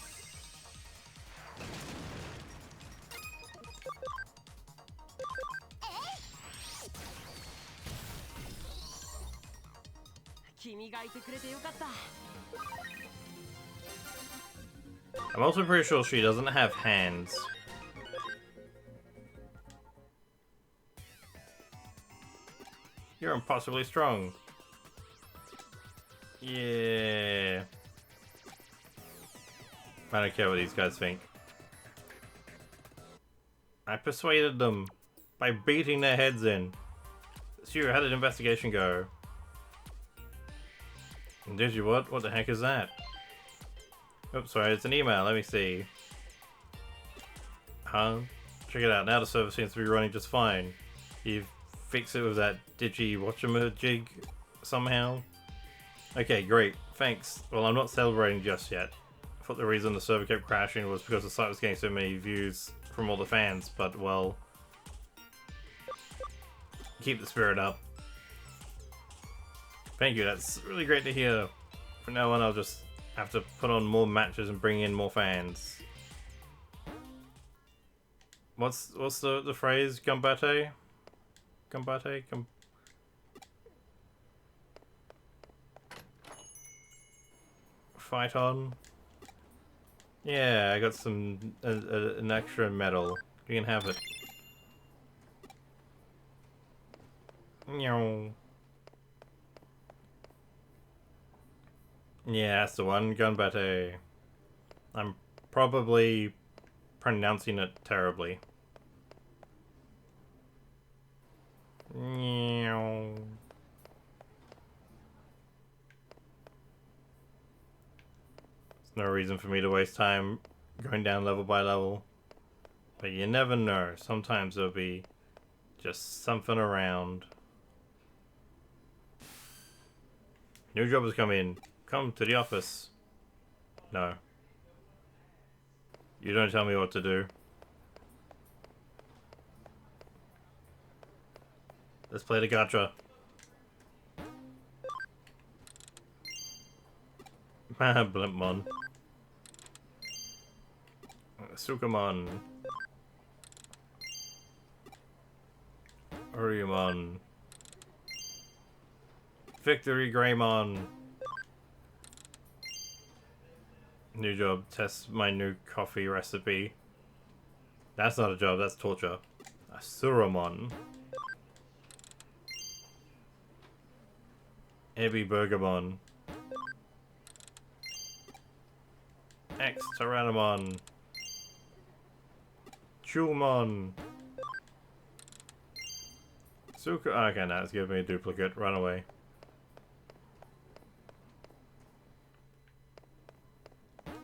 I'm also pretty sure she doesn't have hands. You're impossibly strong. Yeah. I don't care what these guys think. I persuaded them by beating their heads in. Sure, how did investigation go? Did you what? What the heck is that? Oops, sorry, it's an email. Let me see. Huh? Check it out. Now the server seems to be running just fine. You've fixed it with that Digi-Watchamajig somehow? Okay, great. Thanks. Well, I'm not celebrating just yet. I thought the reason the server kept crashing was because the site was getting so many views from all the fans, but, well... Keep the spirit up. Thank you, that's really great to hear. From now on, I'll just have to put on more matches and bring in more fans. What's the phrase? Gambate? Gambate? Fight on? Yeah, I got some an extra medal. You can have it. Meow. Yeah, that's the one. Gunbate. I'm probably pronouncing it terribly. Meow. There's no reason for me to waste time going down level by level. But you never know. Sometimes there'll be just something around. New jobbers come in. Come to the office. No. You don't tell me what to do. Let's play the gacha. Blimpmon. Sukamon. Oriumon. Victory Greymon. New job. Test my new coffee recipe. That's not a job, that's torture. Asuramon. Ebi Bergamon. X Tyrannomon. Chulmon. Suka. Okay, now it's giving me a duplicate. Run away.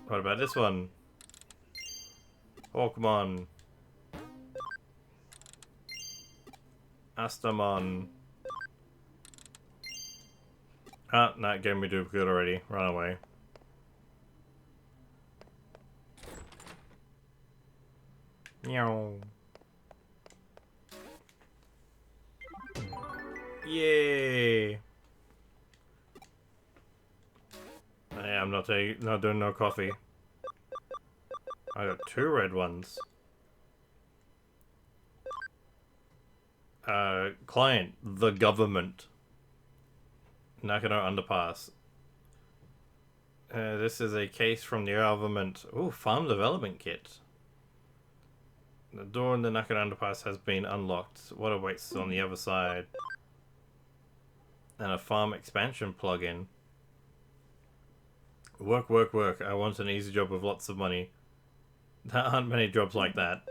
What about this one? Hawkmon. Astamon. Ah, that gave me duplicate already. Run away. Meow. Yay! I'm not doing no coffee. I got 2 red ones. Client, the government. Nakano Underpass. This is a case from the government. Ooh, farm development kit. The door in the Nakano Underpass has been unlocked. What awaits on the other side? And a farm expansion plugin. Work, work, work. I want an easy job with lots of money. There aren't many jobs like that.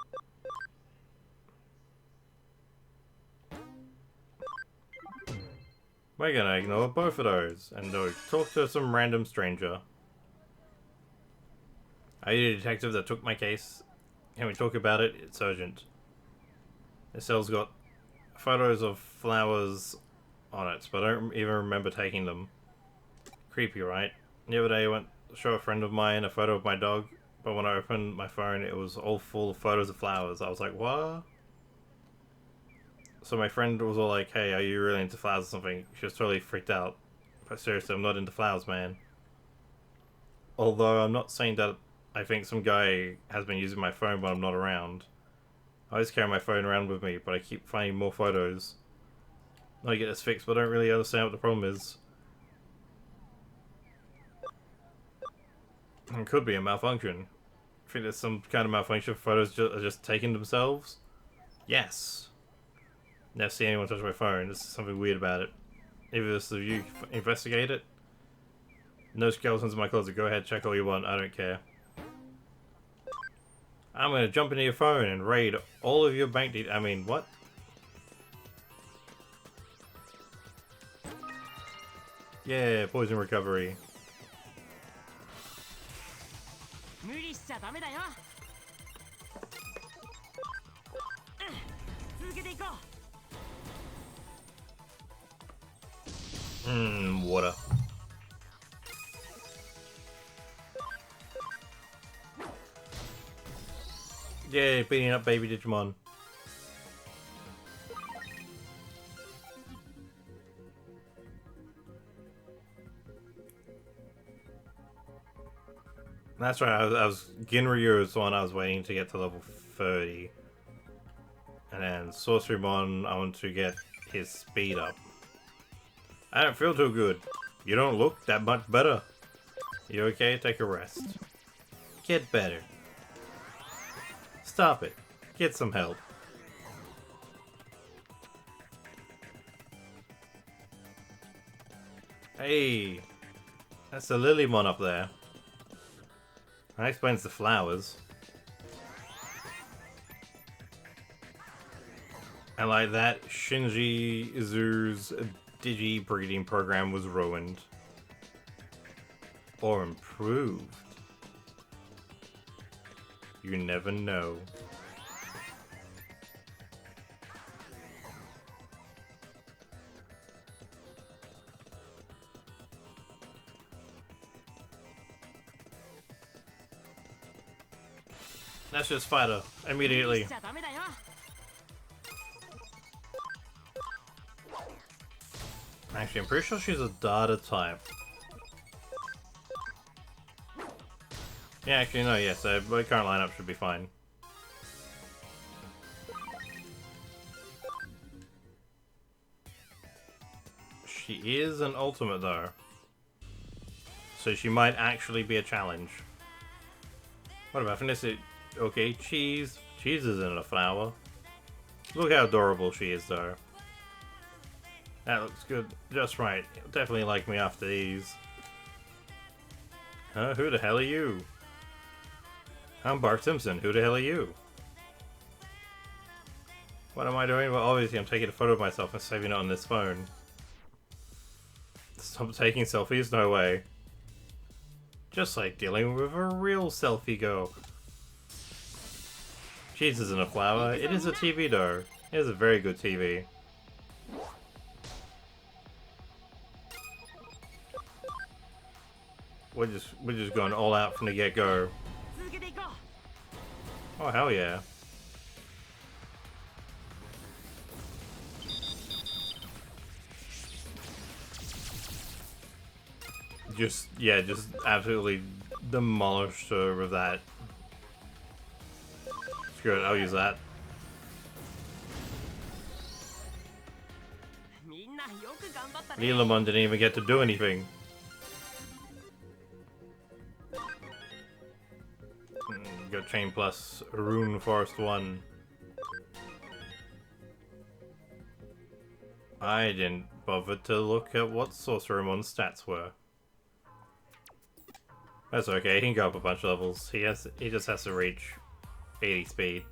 We're gonna ignore both of those and talk to some random stranger. Are you the detective that took my case? Can we talk about it? It's urgent. This cell's got photos of flowers on it, but I don't even remember taking them. Creepy, right? The other day I went to show a friend of mine a photo of my dog, but when I opened my phone it was all full of photos of flowers. I was like, what? So my friend was all like, hey, are you really into flowers or something? She was totally freaked out. But seriously, I'm not into flowers, man. Although I'm not saying that I think some guy has been using my phone when I'm not around. I always carry my phone around with me, but I keep finding more photos. I get this fixed, but I don't really understand what the problem is. It could be a malfunction. I think there's some kind of malfunction. Photos are just taking themselves. Yes. Never seen anyone touch my phone. There's something weird about it. Either this is you investigate it. No skeletons in my closet. Go ahead, check all you want. I don't care. I'm gonna jump into your phone and raid all of your bank details. I mean, what? Yeah, poison recovery. Water. Yeah, beating up baby Digimon. That's right, I was Ginryu is the one I was waiting to get to level 30. And then Sorcerymon, I want to get his speed up. I don't feel too good. You don't look that much better. You okay? Take a rest. Get better. Stop it. Get some help. Hey, that's a Lilymon up there. That explains the flowers. And like that, Shinji Izu's Digi breeding program was ruined. Or improved. You never know. Let's just fight her immediately. Actually, I'm pretty sure she's a data type. Yeah, actually, no, yes, my current lineup should be fine. She is an ultimate, though. So she might actually be a challenge. What about Finicity? Okay, cheese. Cheese isn't a flower. Look how adorable she is, though. That looks good. Just right. You'll definitely like me after these. Huh? Who the hell are you? I'm Bart Simpson. Who the hell are you? What am I doing? Well, obviously I'm taking a photo of myself and saving it on this phone. Stop taking selfies? No way. Just like dealing with a real selfie girl. Cheese isn't a flower. It is a TV, though. It is a very good TV. We're just going all out from the get-go. Oh, hell yeah. Just absolutely demolished her with that. It's good, I'll use that. Neelamon didn't even get to do anything. Got Chain Plus, Rune Forest 1. I didn't bother to look at what Sorcerymon's stats were. That's okay, he can go up a bunch of levels. He just has to reach 80 speed.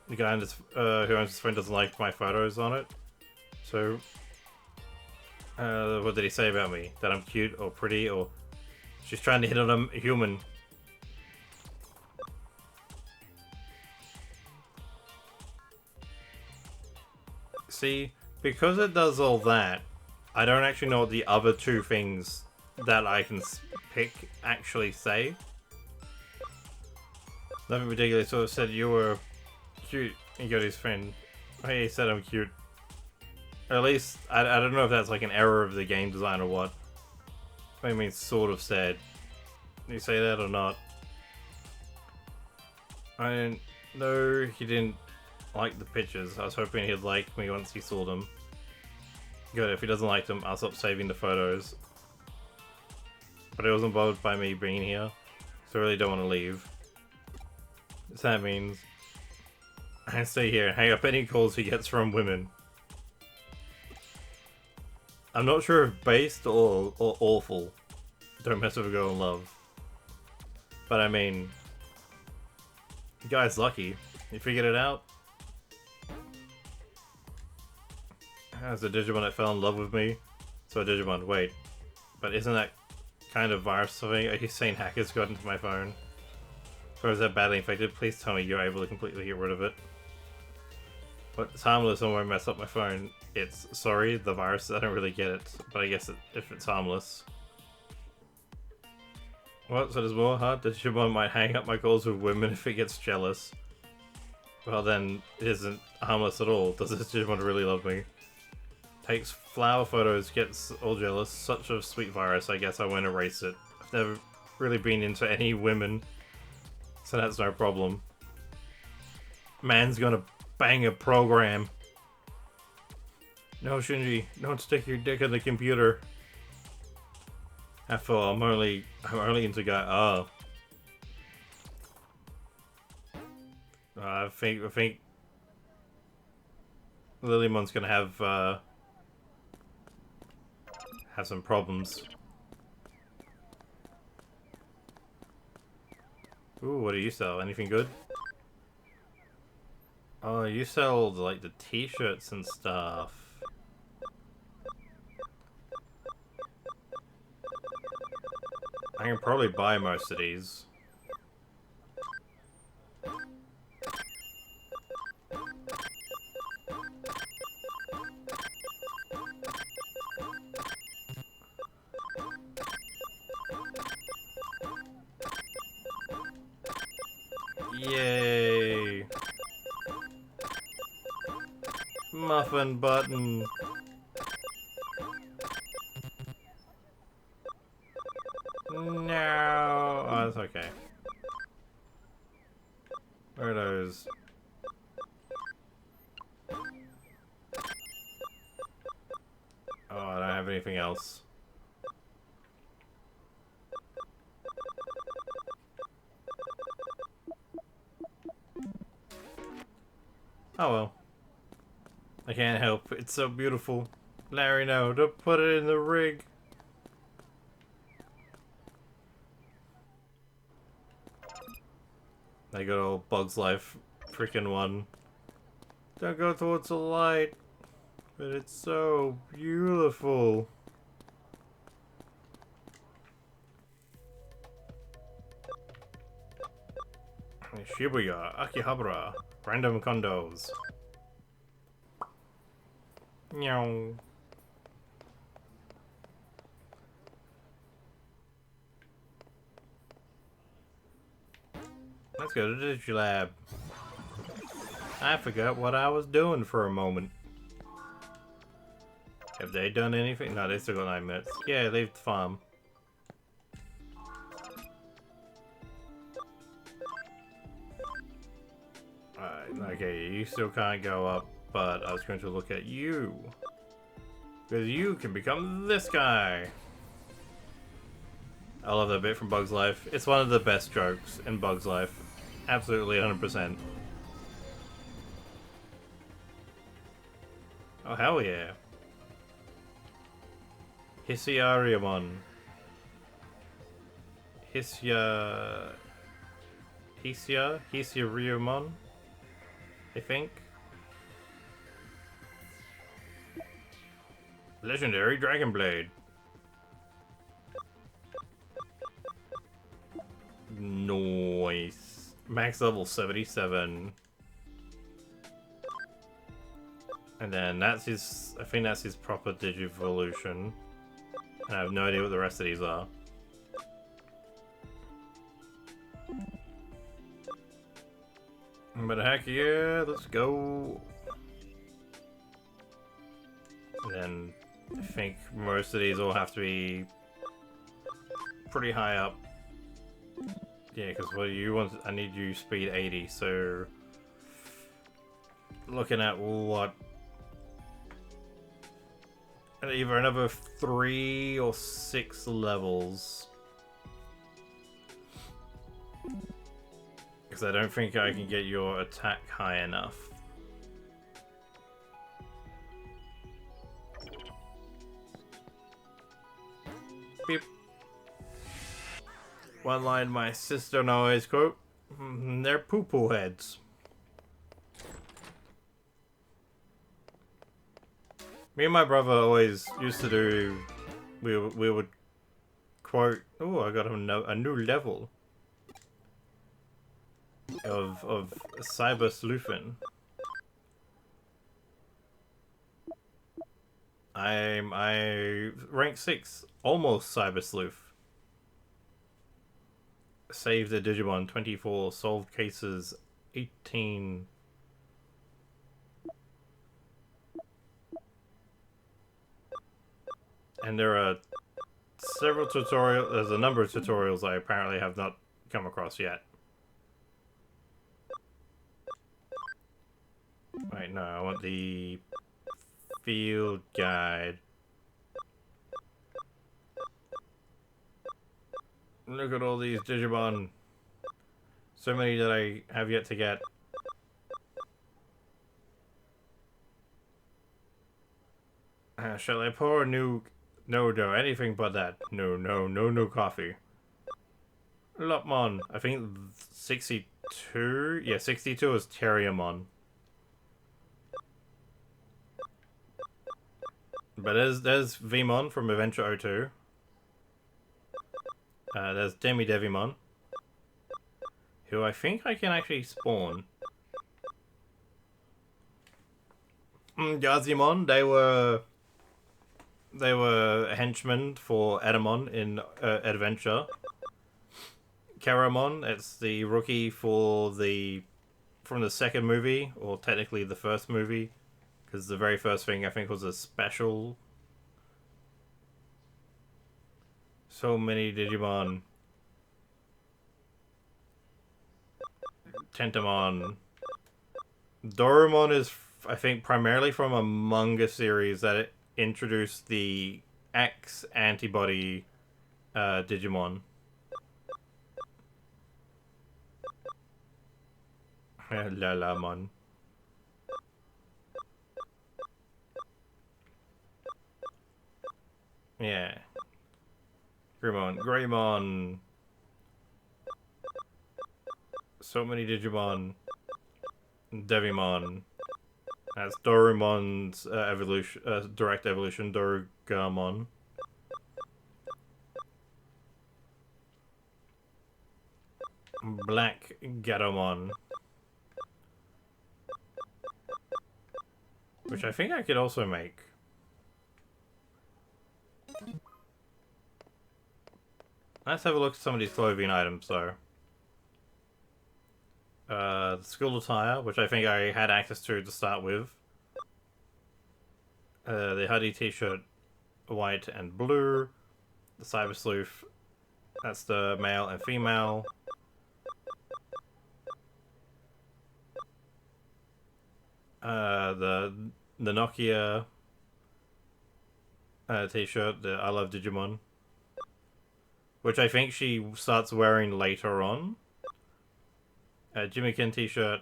The guy who owns his phone doesn't like my photos on it. So, what did he say about me? That I'm cute or pretty or she's trying to hit on a human. See, because it does all that, I don't actually know what the other two things that I can pick actually say. Nothing ridiculous. Sort of said you were cute and got his friend. Hey, he said I'm cute. Or at least, I don't know if that's like an error of the game design or what. I mean, sort of said. Did you say that or not? I didn't know he didn't like the pictures. I was hoping he'd like me once he saw them. Good, if he doesn't like them, I'll stop saving the photos. But he wasn't bothered by me being here, so I really don't want to leave. So that means I can stay here and hang up any calls he gets from women. I'm not sure if based or awful. Don't mess with a girl in love. But I mean, the guy's lucky. He figured it out. As a Digimon that fell in love with me. So a Digimon, wait. But isn't that kind of virus thing? Are you saying hackers got into my phone? Or is that badly infected? Please tell me you're able to completely get rid of it. But it's harmless and won't mess up my phone. It's sorry, the virus, I don't really get it. But I guess if it's harmless. What? So there's more, huh? Digimon might hang up my calls with women if it gets jealous. Well then, it isn't harmless at all. Does this Digimon really love me? Takes flower photos, gets all jealous. Such a sweet virus, I guess I won't erase it. I've never really been into any women, so that's no problem. Man's gonna bang a program. No, Shinji, don't stick your dick in the computer. After all, I'm only into guy. Oh. I think Lilymon's gonna have some problems. Ooh, what do you sell? Anything good? Oh, you sell like the t-shirts and stuff. I can probably buy most of these. Yay! Muffin button. No. Oh, that's okay. Where are those? Oh, I don't have anything else. Oh well. I can't help. It's so beautiful. Larry, no, don't put it in the rig. I got old Bug's Life freaking one. Don't go towards the light. But it's so beautiful. Shibuya, Akihabara, random condos. Meow. Let's go to the Digilab. I forgot what I was doing for a moment. Have they done anything? No, they still got 9 minutes. Yeah, leave the farm. Alright, okay, you still can't go up, but I was going to look at you. Because you can become this guy. I love that bit from Bug's Life. It's one of the best jokes in Bug's Life. Absolutely 100%. Oh, hell yeah. Hisiariamon. Hisiariamon, I think. Legendary Dragon Blade. Nice. Max level 77. And then that's his, I think that's his proper Digivolution. And I have no idea what the rest of these are. But heck yeah, let's go. And then I think most of these all have to be pretty high up. Yeah, because what you want, I need you speed 80, so looking at what, either another 3 or 6 levels. Because I don't think I can get your attack high enough. Beep. One line my sister always quote, they're poo-poo heads. Me and my brother always used to do, we would quote, oh, I got a new level of Cyber Sleuthin'. I rank 6, almost Cyber Sleuth. Saved the Digimon 24, solved cases 18. And there are several tutorials, there's a number of tutorials I apparently have not come across yet. Wait, no, I want the field guide. Look at all these Digimon. So many that I have yet to get. Shall I pour a new... No, anything but that. No coffee. Lopmon. I think 62? Yeah, 62 is Terriermon. But there's Vmon from Adventure 02. There's Devimon, who I think I can actually spawn. Yazimon, they were henchmen for Adamon in Adventure. Karamon, it's the rookie from the second movie, or technically the first movie, because the very first thing I think was a special. So many Digimon. Tentamon. Dorumon is, I think, primarily from a manga series that it introduced the X antibody Digimon. Lalamon. Yeah. Greymon. So many Digimon. Devimon. That's Dorumon's evolution, direct evolution, Dorugamon. Black Gatomon. Which I think I could also make. Let's have a look at some of these clothing items, though. The school attire, which I think I had access to start with. The hoodie t-shirt, white and blue. The Cyber Sleuth, that's the male and female. The Nokia t-shirt, the I Love Digimon, which I think she starts wearing later on. Jimmykin t-shirt,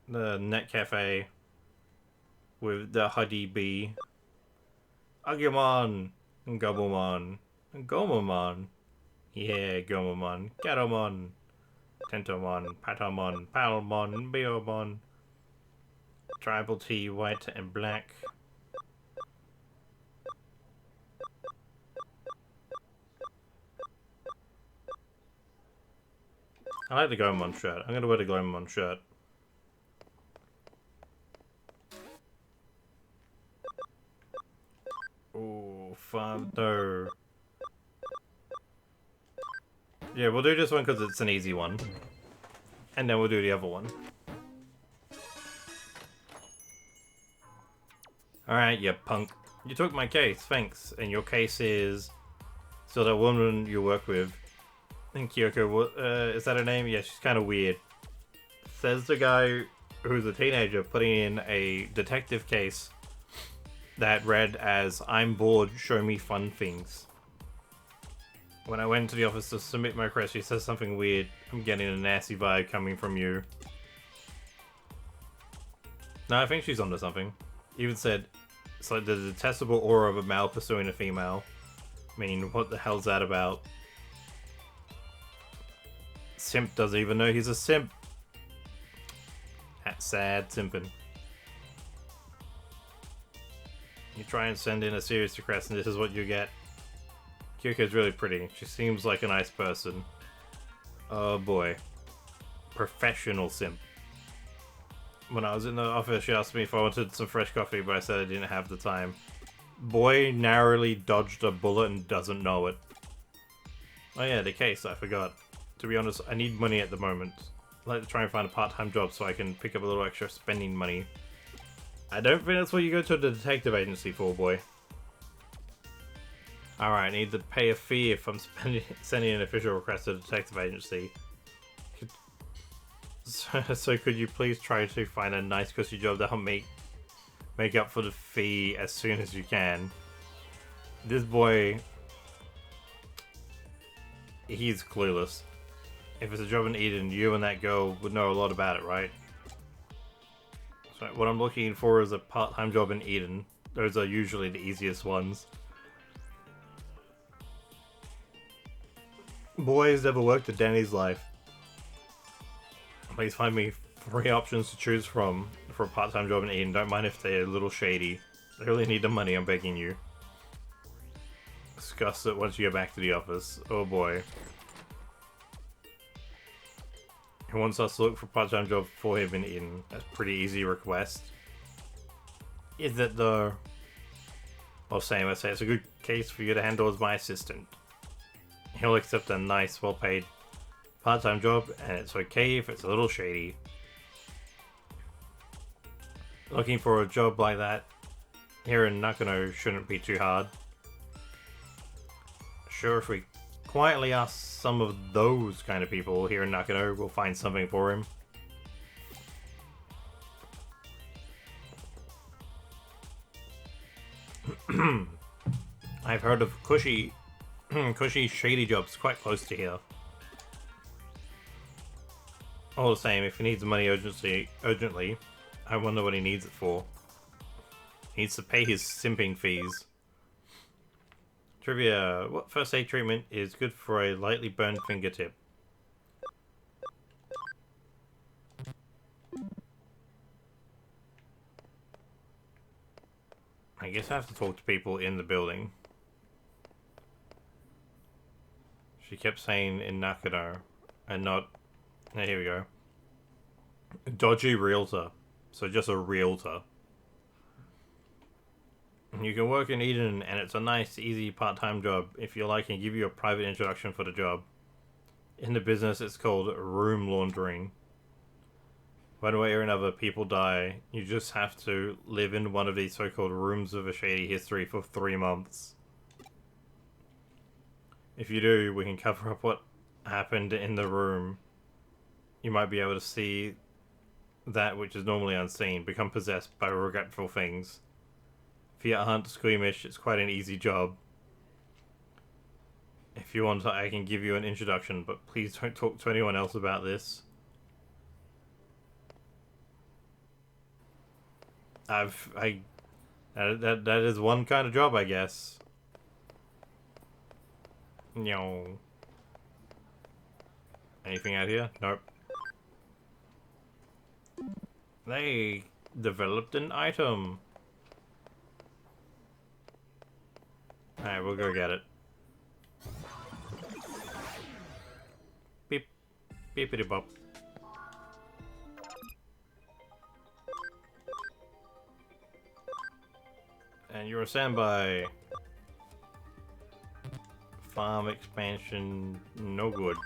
the Net Cafe with the Huddy B, Agumon, Gobomon, Gomamon, yeah, Gomamon, Gatomon, Tentomon, Patamon, Palmon, Biomon, Tribal T, white and black. I like the Gomamon shirt. I'm gonna wear the Gomamon shirt. farm. No. Yeah, we'll do this one because it's an easy one. And then we'll do the other one. Alright, you punk. You took my case, thanks. And your case is... So that woman you work with... And Kyoko, is that her name? Yeah, she's kind of weird. Says the guy who's a teenager putting in a detective case that read as, I'm bored, show me fun things. When I went to the office to submit my request, she says something weird. I'm getting a nasty vibe coming from you. No, I think she's onto something. Even said, it's like the detestable aura of a male pursuing a female. I mean, what the hell's that about? Simp doesn't even know he's a simp. That's sad simping. You try and send in a serious request and this is what you get. Kyoko's really pretty. She seems like a nice person. Oh boy. Professional simp. When I was in the office, she asked me if I wanted some fresh coffee, but I said I didn't have the time. Boy narrowly dodged a bullet and doesn't know it. Oh yeah, the case, I forgot. To be honest, I need money at the moment. I'd like to try and find a part-time job so I can pick up a little extra spending money. I don't think that's what you go to the detective agency for, boy. Alright, I need to pay a fee if I'm sending an official request to the detective agency. So could you please try to find a nice cushy job that'll make up for the fee as soon as you can. This boy, he's clueless. If it's a job in Eden, you and that girl would know a lot about it, right? So what I'm looking for is a part-time job in Eden. Those are usually the easiest ones. Boys never worked a Danny's life. Please find me 3 options to choose from for a part-time job in Eden. Don't mind if they're a little shady. I really need the money, I'm begging you. Discuss it once you get back to the office. Oh boy. He wants us to look for a part-time job for him in Eden. That's a pretty easy request. Is it though? Well, same, I say it's a good case for you to handle as my assistant. He'll accept a nice, well-paid part-time job, and it's okay if it's a little shady. Looking for a job like that here in Nakano shouldn't be too hard. Sure, if we quietly ask some of those kind of people here in Nakano, we'll find something for him. I've heard of cushy shady jobs quite close to here. All the same, if he needs money urgently, I wonder what he needs it for. He needs to pay his simping fees. Trivia, what first aid treatment is good for a lightly burned fingertip? I guess I have to talk to people in the building. She kept saying in Nakano, and not... Here we go. Dodgy realtor. So just a realtor. You can work in Eden, and it's a nice, easy part-time job. If you like, I can give you a private introduction for the job. In the business, it's called room laundering. One way or another, people die. You just have to live in one of these so-called rooms with a shady history for 3 months. If you do, we can cover up what happened in the room. You might be able to see that which is normally unseen, become possessed by regretful things. If you aren't squeamish, it's quite an easy job. If you want, I can give you an introduction, but please don't talk to anyone else about this. That is one kind of job, I guess. No. Anything out here? Nope. They developed an item. Alright, we'll go get it. Beep. Beepity bop. And you're on standby. Farm expansion, no good.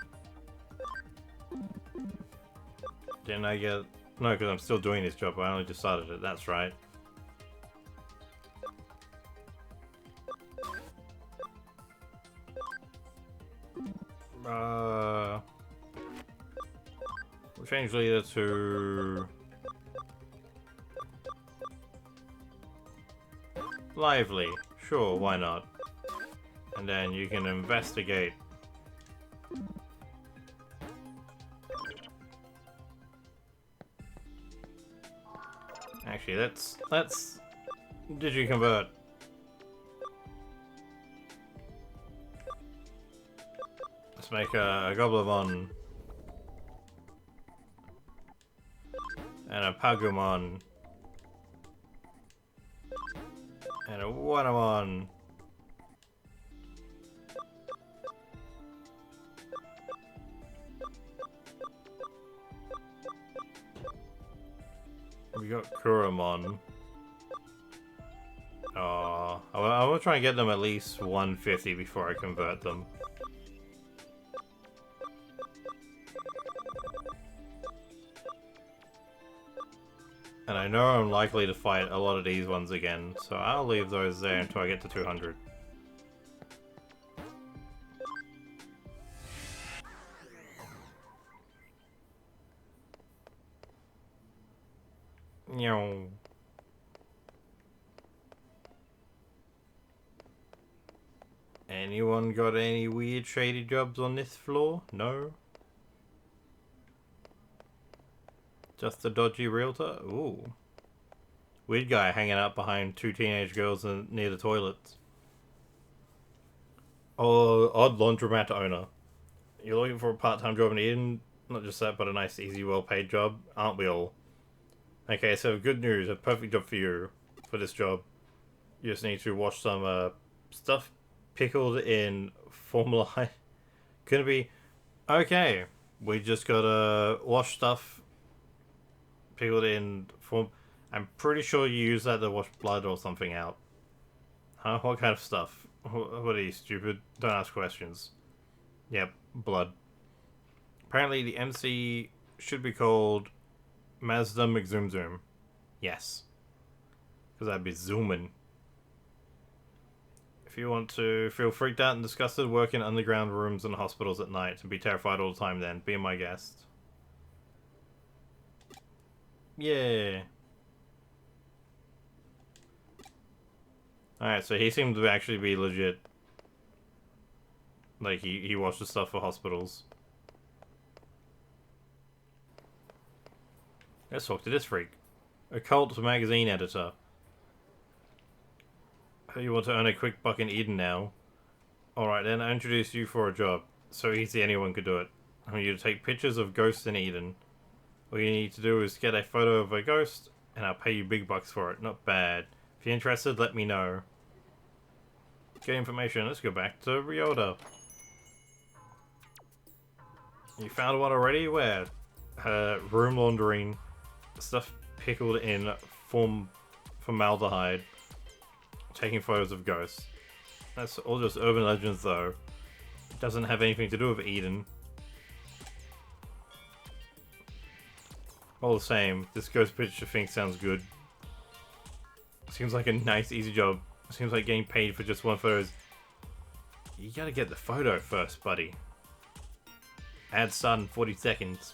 Didn't I get... No, because I'm still doing this job. I only just started it. That's right. We'll change leader to... Lively. Sure, why not? And then you can investigate. Actually, let's Digi-convert. Let's make a Gobblemon and a Pagumon and a Wanamon. We got Kuramon. Oh, I will try and get them at least 150 before I convert them. And I know I'm likely to fight a lot of these ones again, so I'll leave those there until I get to 200. Meow. Anyone got any weird shady jobs on this floor? No? Just a dodgy realtor? Ooh. Weird guy hanging out behind two teenage girls near the toilets. Oh, odd laundromat owner. You're looking for a part-time job in Eden? Not just that, but a nice, easy, well-paid job? Aren't we all? Okay, so good news. A perfect job for you. For this job. You just need to wash some stuff pickled in formaldehyde. Could it be... Okay. We just gotta wash stuff pickled in form. I'm pretty sure you use that to wash blood or something out. Huh? What kind of stuff? What are you, stupid? Don't ask questions. Yep, blood. Apparently the MC should be called Mazda McZoom. Yes. Because I'd be zooming. If you want to feel freaked out and disgusted, work in underground rooms and hospitals at night and be terrified all the time, then be my guest. Yeah. Alright, so he seemed to actually be legit. Like, he washes stuff for hospitals. Let's talk to this freak. Occult magazine editor. You want to earn a quick buck in Eden now? Alright then, I introduce you for a job. So easy anyone could do it. I want you to take pictures of ghosts in Eden. All you need to do is get a photo of a ghost, and I'll pay you big bucks for it. Not bad. If you're interested, let me know. Get information. Let's go back to Ryota. You found one already? Where? Room laundering. Stuff pickled in formaldehyde. Taking photos of ghosts. That's all just urban legends though. It doesn't have anything to do with Eden. All the same, this ghost picture thing sounds good. Seems like a nice, easy job. Seems like getting paid for just one photo is... You gotta get the photo first, buddy. Ad start in 40 seconds.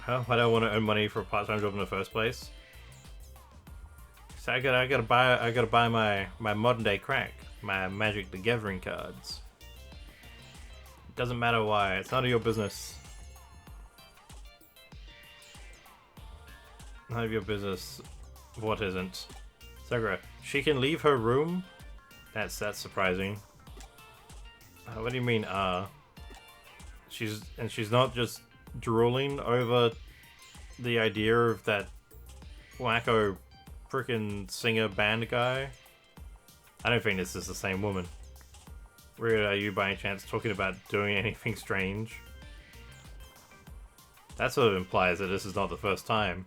Huh? Why do I want to earn money for a part-time job in the first place? So I gotta buy my modern day crack. My Magic the Gathering cards. It doesn't matter why, it's none of your business. None of your business. What isn't? Sakura, she can leave her room? That's surprising. What do you mean, She's not just drooling over the idea of that wacko frickin' singer band guy? I don't think this is the same woman. Really, are you by any chance talking about doing anything strange? That sort of implies that this is not the first time.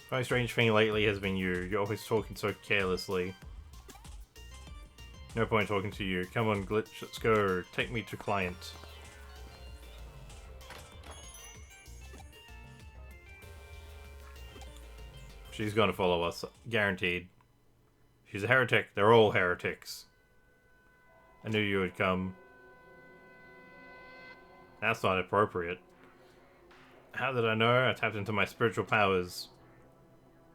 The only strange thing lately has been you. You're always talking so carelessly. No point talking to you. Come on, Glitch, let's go. Take me to client. She's gonna follow us, guaranteed. She's a heretic. They're all heretics. I knew you would come. That's not appropriate. How did I know? I tapped into my spiritual powers.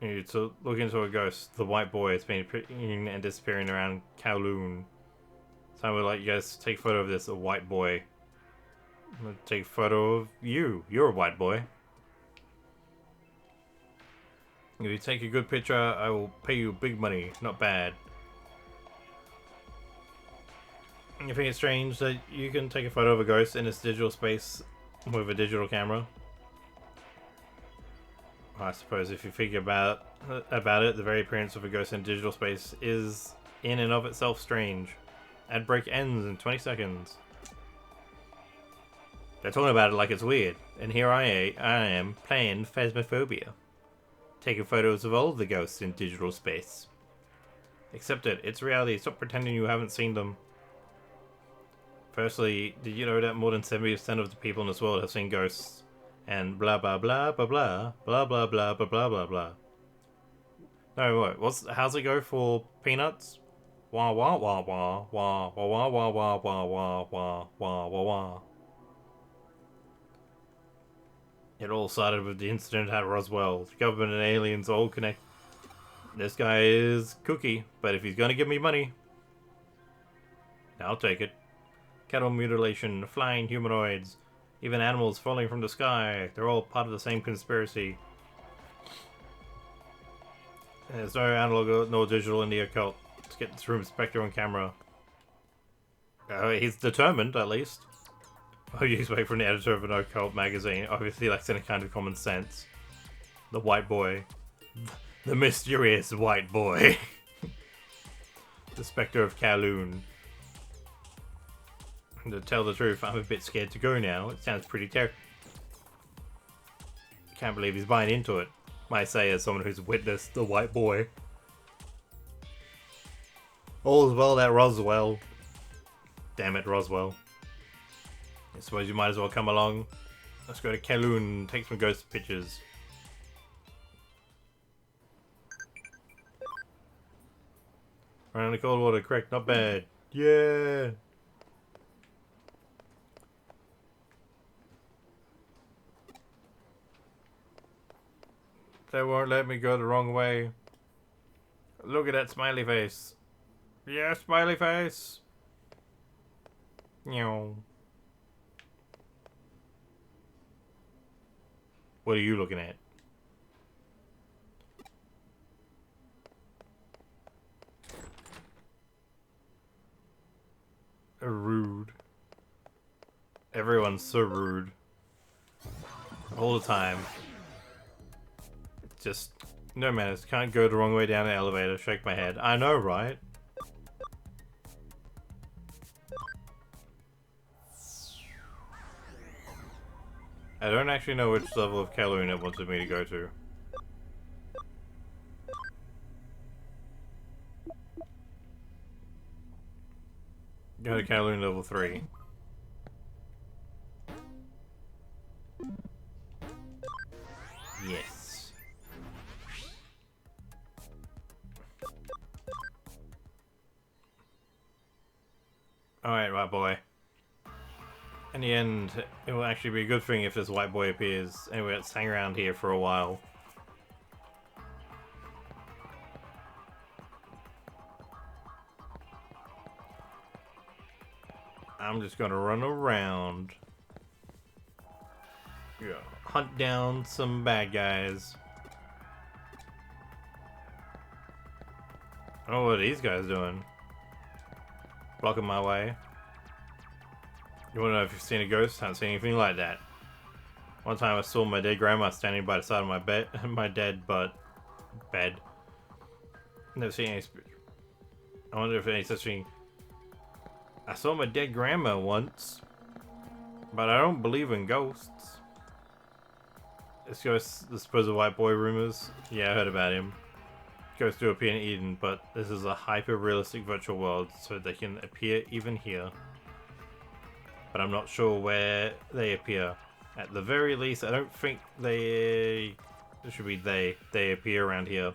You need to look into a ghost. The white boy has been appearing and disappearing around Kowloon. So I would like you guys to take a photo of this, a white boy. I'm gonna take a photo of you. You're a white boy. If you take a good picture, I will pay you big money. Not bad. You think it's strange that you can take a photo of a ghost in this digital space with a digital camera? I suppose if you figure about it, the very appearance of a ghost in digital space is in and of itself strange. Ad break ends in 20 seconds. They're talking about it like it's weird, and here I am playing Phasmophobia, taking photos of all the ghosts in digital space. Accept it, it's reality, stop pretending you haven't seen them. Firstly, did you know that more than 70% of the people in this world have seen ghosts? And blah blah blah blah blah blah blah blah blah blah blah blah. No, what? How's it go for peanuts? Wah wah wah wah wah wah wah wah wah wah wah wah wah wah wah. It all started with the incident at Roswell. The government and aliens all connect. This guy is Cookie, but if he's gonna give me money, I'll take it. Cattle mutilation, flying humanoids, even animals falling from the sky. They're all part of the same conspiracy. And there's no analog nor digital in the occult. Let's get this room Spectre on camera. He's determined, at least. What do you expect from the editor of an occult magazine? Obviously lacks any kind of common sense. The white boy. The mysterious white boy. The Spectre of Kowloon. To tell the truth, I'm a bit scared to go now. It sounds pretty terrible. Can't believe he's buying into it. Might say as someone who's witnessed the white boy. All's well at Roswell. Damn it, Roswell. I suppose you might as well come along. Let's go to Kowloon and take some ghost pictures. Around the cold water, correct, not bad. Yeah! They won't let me go the wrong way. Look at that smiley face. Yeah, smiley face. Meow. What are you looking at? Rude. Everyone's so rude. All the time. Just no manners. Can't go the wrong way down the elevator. Shake my head. I know, right? I don't actually know which level of Kowloon it wanted me to go to. Go to Kowloon level 3. Yes. Alright, white boy. In the end, it will actually be a good thing if this white boy appears. Anyway, let's hang around here for a while. I'm just gonna run around. Yeah, hunt down some bad guys. Oh, what are these guys doing? Blocking my way. You wanna know if you've seen a ghost? I haven't seen anything like that. One time I saw my dead grandma standing by the side of my bed, my dead bed. Never seen any spirit. I wonder if any such thing. I saw my dead grandma once, but I don't believe in ghosts. This ghost, the supposed white boy rumors. Yeah, I heard about him. ghosts do appear in Eden, but this is a hyper-realistic virtual world, so they can appear even here. But I'm not sure where they appear. At the very least, I don't think they... It should be they appear around here.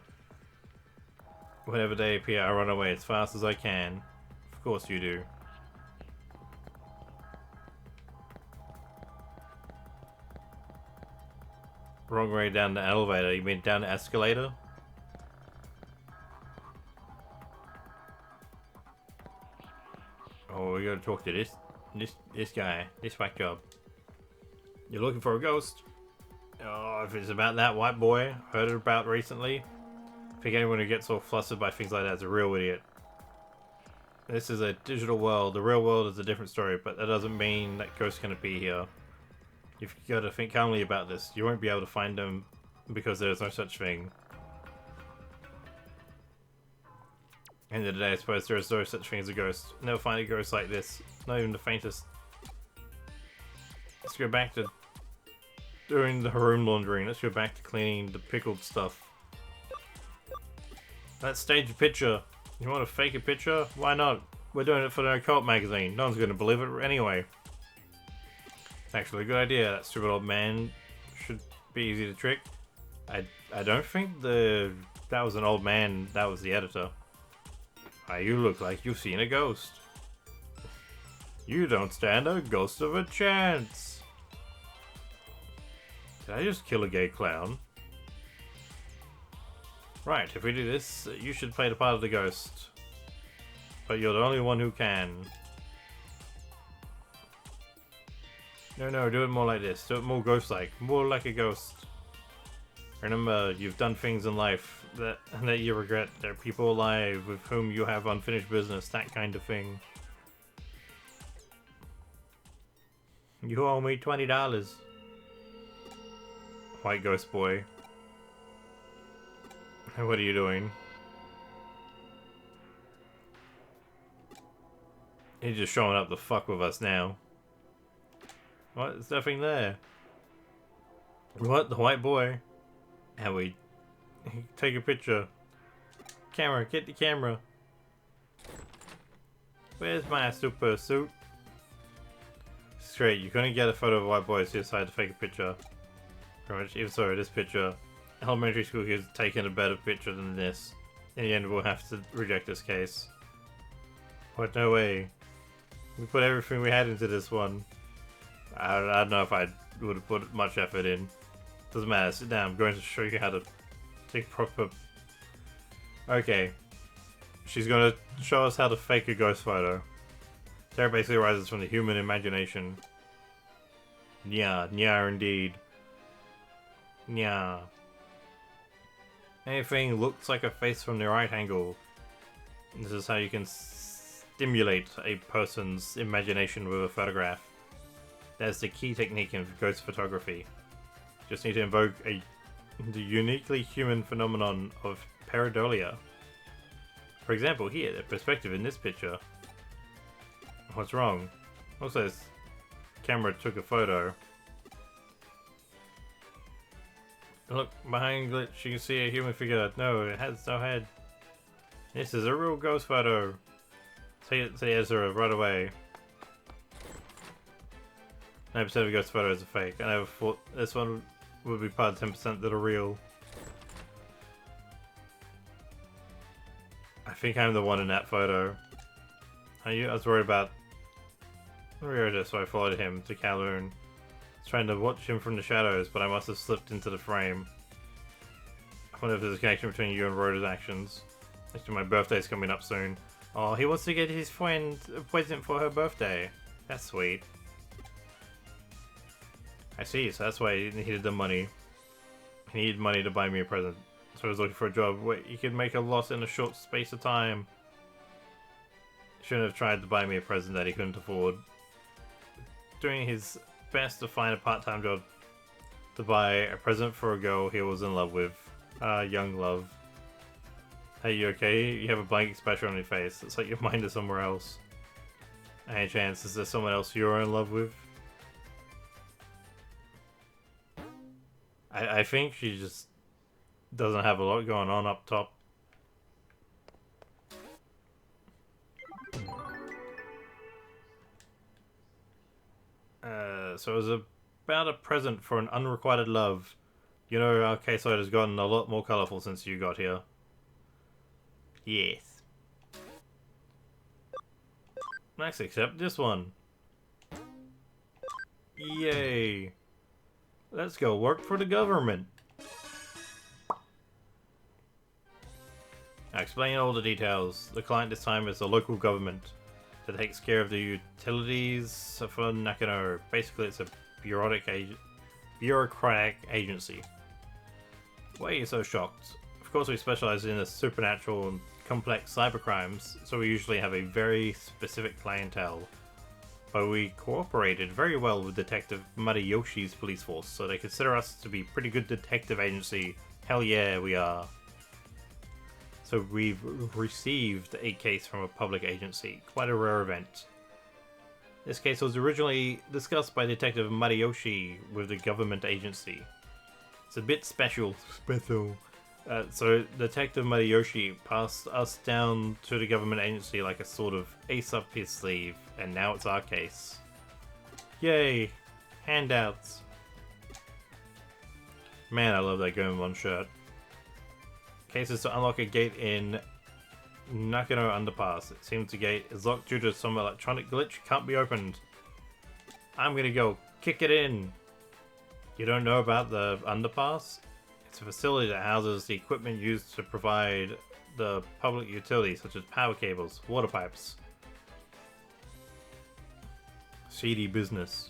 Whenever they appear, I run away as fast as I can. Of course you do. Wrong way down the elevator. You mean down the escalator? Oh, we gotta talk to this guy, this whack job. You're looking for a ghost? Oh, if it's about that white boy, heard it about recently. I think anyone who gets all flustered by things like that is a real idiot. This is a digital world. The real world is a different story, but that doesn't mean that ghosts can appear here. You've got to think calmly about this. You won't be able to find them because there's no such thing. End of the day, I suppose there is no such thing as a ghost. Never find a ghost like this. Not even the faintest. Let's go back to doing the room laundering. Let's go back to cleaning the pickled stuff. Let's stage a picture. You want to fake a picture? Why not? We're doing it for the occult magazine. No one's going to believe it anyway. It's actually a good idea. That stupid old man should be easy to trick. I don't think that was an old man. That was the editor. You look like you've seen a ghost. You don't stand a ghost of a chance. Did I just kill a gay clown? Right, if we do this, you should play the part of the ghost. But you're the only one who can. No, do it more like this. Do it more ghost-like. More like a ghost. Remember, you've done things in life that you regret. There are people alive with whom you have unfinished business. That kind of thing. You owe me $20. White ghost boy. What are you doing? He's just showing up to fuck with us now. What? There's nothing there. What? The white boy? And we take a picture. Camera, get the camera. Where's my super suit? Straight, you couldn't get a photo of a white boy, so you decided to fake a picture. Pretty much, even so, this picture. Elementary school kids taking a better picture than this. In the end, we'll have to reject this case. What? No way. We put everything we had into this one. I don't know if I would have put much effort in. Doesn't matter. Sit down. I'm going to show you how to take proper... Okay. She's going to show us how to fake a ghost photo. Terror basically arises from the human imagination. Yeah, indeed. Yeah. Anything looks like a face from the right angle. This is how you can stimulate a person's imagination with a photograph. That's the key technique in ghost photography. Just need to invoke the uniquely human phenomenon of pareidolia. For example, here, the perspective in this picture. What's wrong? Also, this camera took a photo. Look, behind glitch, you can see a human figure. No, it has no head. This is a real ghost photo. Say Ezra right away. 9% of ghost photos are fake. I never thought this one would be part of 10% that are real. I think I'm the one in that photo. I was worried about Ryoda, so I followed him to Kowloon. I was trying to watch him from the shadows, but I must have slipped into the frame. I wonder if there's a connection between you and Rhoda's actions. Actually, my birthday's coming up soon. Oh, he wants to get his friend a present for her birthday. That's sweet. I see, so that's why he needed the money. He needed money to buy me a present. So I was looking for a job where he could make a lot in a short space of time. Shouldn't have tried to buy me a present that he couldn't afford. Doing his best to find a part-time job to buy a present for a girl he was in love with. Young love. Hey, you okay? You have a blank expression on your face. It's like your mind is somewhere else. Any chance, is there someone else you're in love with? I think she just doesn't have a lot going on up top. So it was about a present for an unrequited love. You know, our caseload has gotten a lot more colourful since you got here. Yes. Let's accept this one. Yay. Let's go work for the government. Now explain all the details. The client this time is the local government that takes care of the utilities for Nakano. Basically, it's a bureaucratic agency. Why are you so shocked? Of course, we specialize in the supernatural and complex cybercrimes, so we usually have a very specific clientele. But we cooperated very well with Detective Madayoshi's police force, so they consider us to be pretty good detective agency. Hell yeah, we are. So we've received a case from a public agency. Quite a rare event. This case was originally discussed by Detective Madayoshi with the government agency. It's a bit special. So Detective Madayoshi passed us down to the government agency like a sort of ace up his sleeve, and now it's our case. Yay! Handouts. Man, I love that Gomamon shirt. Case is to unlock a gate in Nakano Underpass. It seems the gate is locked due to some electronic glitch. Can't be opened. I'm gonna go kick it in. You don't know about the underpass? It's a facility that houses the equipment used to provide the public utilities such as power cables, water pipes. Seedy business.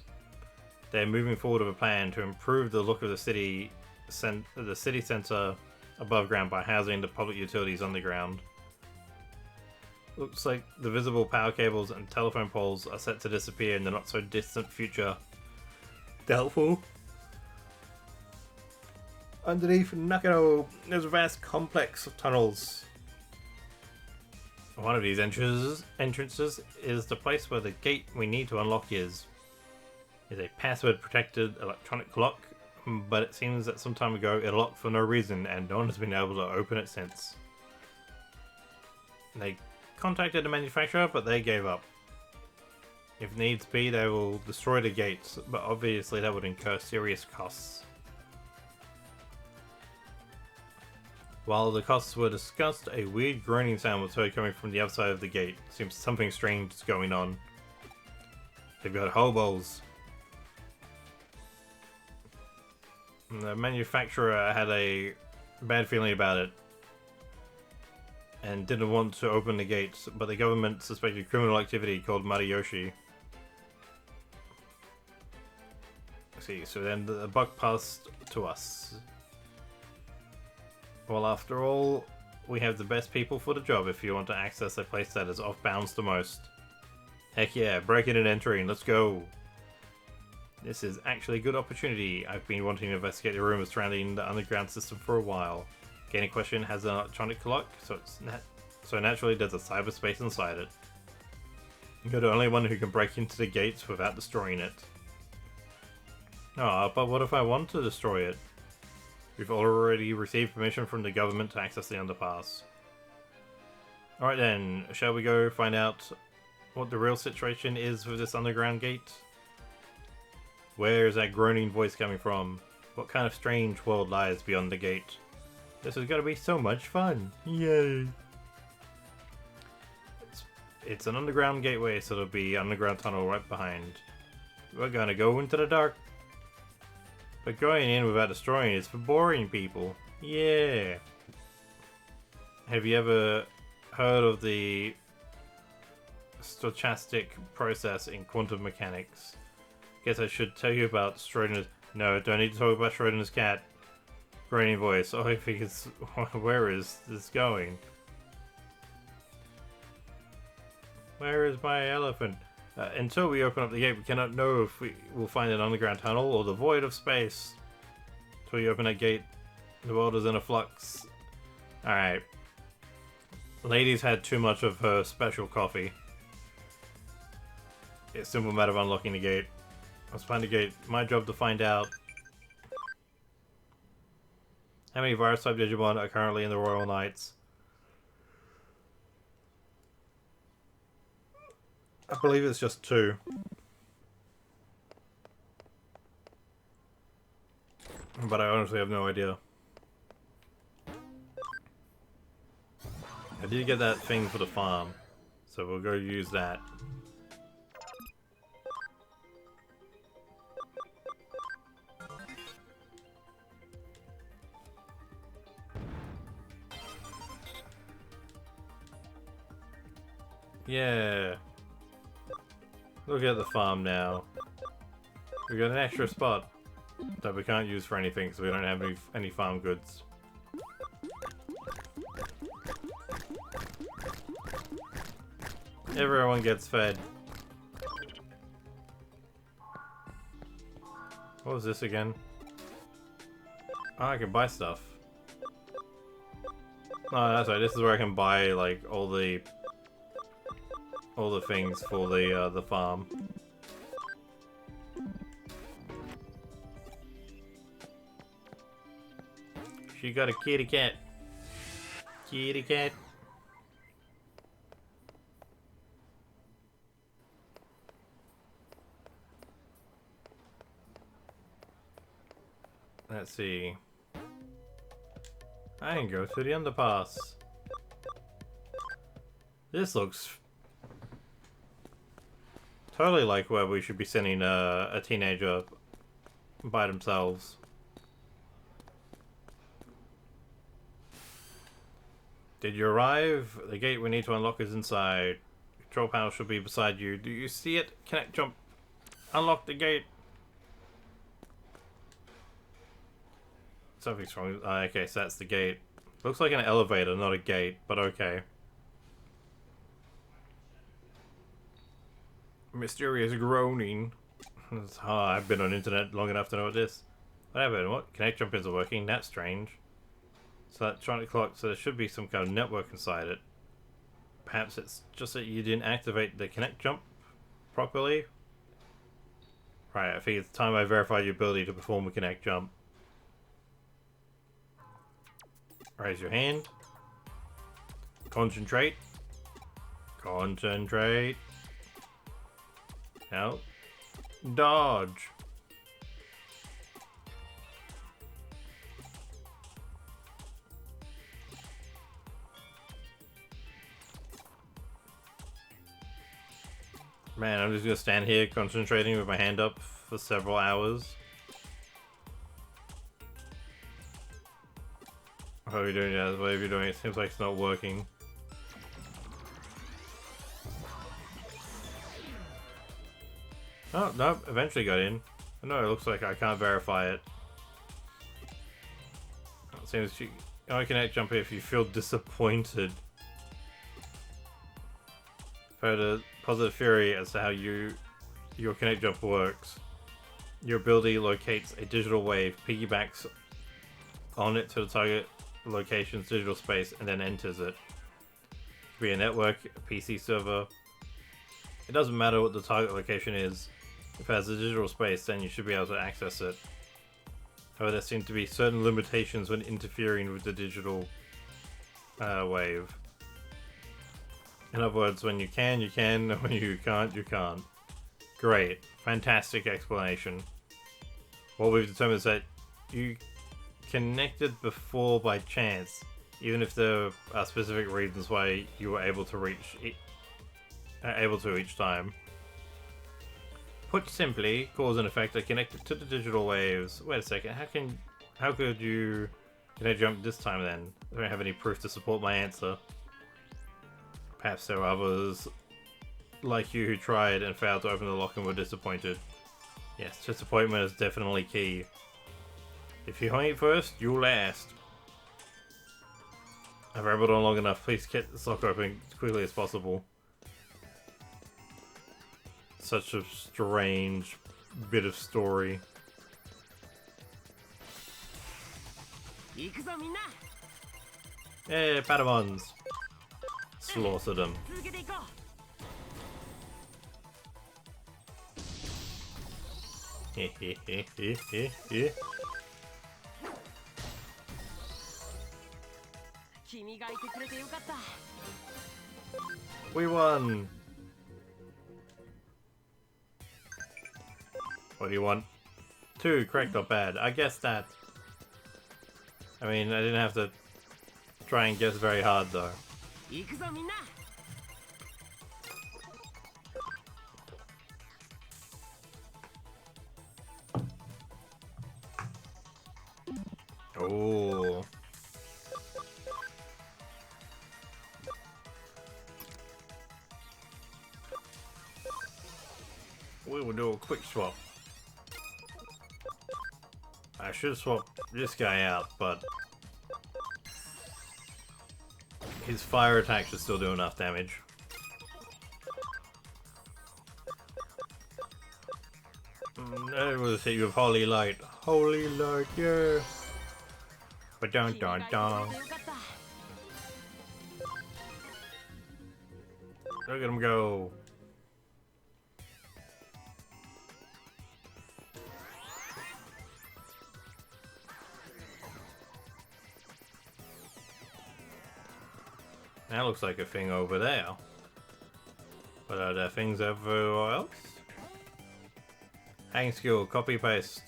They're moving forward with a plan to improve the look of the city center above ground by housing the public utilities underground. Looks like the visible power cables and telephone poles are set to disappear in the not so distant future. Doubtful. Underneath Nakano, there's a vast complex of tunnels. One of these entrances is the place where the gate we need to unlock is. It's a password-protected electronic lock, but it seems that some time ago it locked for no reason and no one has been able to open it since. They contacted the manufacturer, but they gave up. If needs be, they will destroy the gates, but obviously that would incur serious costs. While the costs were discussed, a weird groaning sound was heard coming from the outside of the gate. Seems something strange is going on. They've got hobos. The manufacturer had a bad feeling about it and didn't want to open the gates, but the government suspected criminal activity called Madayoshi. See, so then the buck passed to us. Well, after all, we have the best people for the job if you want to access a place that is off bounds to most. Heck yeah, breaking and entering, let's go! This is actually a good opportunity. I've been wanting to investigate the rumors surrounding the underground system for a while. Gaining question has an electronic lock, so naturally there's a cyberspace inside it. You're the only one who can break into the gates without destroying it. Oh, but what if I want to destroy it? We've already received permission from the government to access the underpass. Alright then, shall we go find out what the real situation is with this underground gate? Where is that groaning voice coming from? What kind of strange world lies beyond the gate? This is gonna be so much fun! Yay! It's an underground gateway, so there'll be an underground tunnel right behind. We're gonna go into the dark. But going in without destroying is for boring people. Yeah! Have you ever heard of the stochastic process in quantum mechanics? Guess I should tell you about Schrodinger's... No, don't need to talk about Schrodinger's cat. Groaning voice. Oh, I think it's... Where is this going? Where is my elephant? Until we open up the gate, we cannot know if we will find an underground tunnel or the void of space. Until you open that gate, the world is in a flux. Alright. Lady's had too much of her special coffee. It's a simple matter of unlocking the gate. Let's find the gate. My job to find out how many virus type Digimon are currently in the Royal Knights. I believe it's just 2. But I honestly have no idea. I did get that thing for the farm, so we'll go use that. Yeah. Look at the farm now. We got an extra spot that we can't use for anything because we don't have any farm goods. Everyone gets fed. What was this again? Oh, I can buy stuff. Oh, that's right. This is where I can buy like all the things for the farm. She got a kitty cat. Kitty cat. Let's see. I can go through the underpass. This looks totally like where we should be sending a teenager by themselves. Did you arrive? The gate we need to unlock is inside. Control panel should be beside you. Do you see it? Connect jump. Unlock the gate. Something's wrong. Okay, so that's the gate. Looks like an elevator, not a gate, but okay. Mysterious groaning. I've been on internet long enough to know what this. Whatever, what? Connect jump isn't working. That's strange. So electronic clock, so there should be some kind of network inside it. Perhaps it's just that you didn't activate the connect jump properly. Right, I think it's time I verify your ability to perform a connect jump. Raise your hand. Concentrate. Concentrate. Now, dodge. Man, I'm just gonna stand here concentrating with my hand up for several hours. What are you doing, guys? What are you doing? It seems like it's not working. Oh, nope, eventually got in. No, it looks like I can't verify it. It seems you only connect jump if you feel disappointed. Further positive theory as to how your connect jump works. Your ability locates a digital wave, piggybacks on it to the target location's digital space, and then enters it. It could be a network, a PC server. It doesn't matter what the target location is. If it has a digital space, then you should be able to access it. However, there seem to be certain limitations when interfering with the digital wave. In other words, when you can, and when you can't, you can't. Great. Fantastic explanation. What we've determined is that you connected before by chance, even if there are specific reasons why you were able to each time. Put simply, cause and effect are connected to the digital waves. Wait a second, how could you connect jump this time then? I don't have any proof to support my answer. Perhaps there are others like you who tried and failed to open the lock and were disappointed. Yes, disappointment is definitely key. If you ain't first, you'll last. I've rambled on long enough. Please get this lock open as quickly as possible. Such a strange bit of story. Hey, Padawans! Slaughter them. We won! What do you want? 2, correct or bad? I guess that I mean, I didn't have to try and guess very hard though. Oh. We will do a quick swap. I should swap this guy out, but his fire attack should still do enough damage. It was hit you with Holy Light. Holy Light, yeah. But dun dun dun. Look at him go. That looks like a thing over there. But are there things everywhere else? Hang skill, copy paste.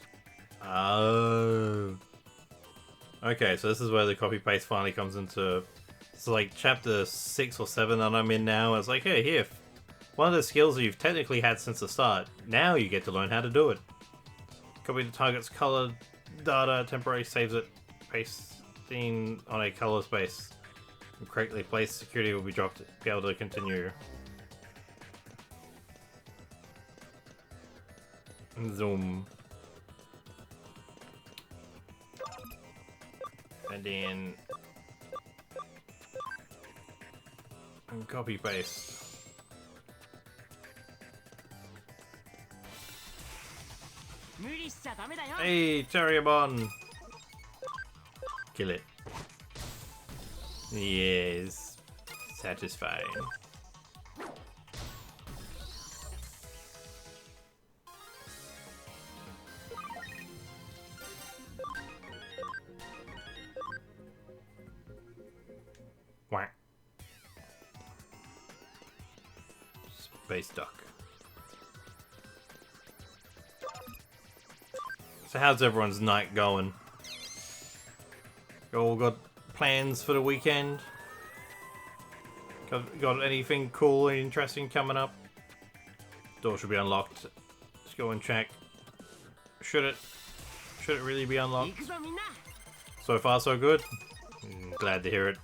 Oh. Okay, so this is where the copy paste finally comes into. It's like chapter 6 or 7 that I'm in now. It's like, hey, here. One of the skills that you've technically had since the start. Now you get to learn how to do it. Copy the target's color data, temporarily saves it. Pasting on a color space. Correctly placed, security will be dropped to be able to continue. Zoom. And then and copy paste. Hey, Terriermon! Kill it. Yes, satisfying. Whack. Space duck. So how's everyone's night going? You all got plans for the weekend? Got anything cool and interesting coming up? Door should be unlocked. Let's go and check. Should it really be unlocked? So far so good. Glad to hear it.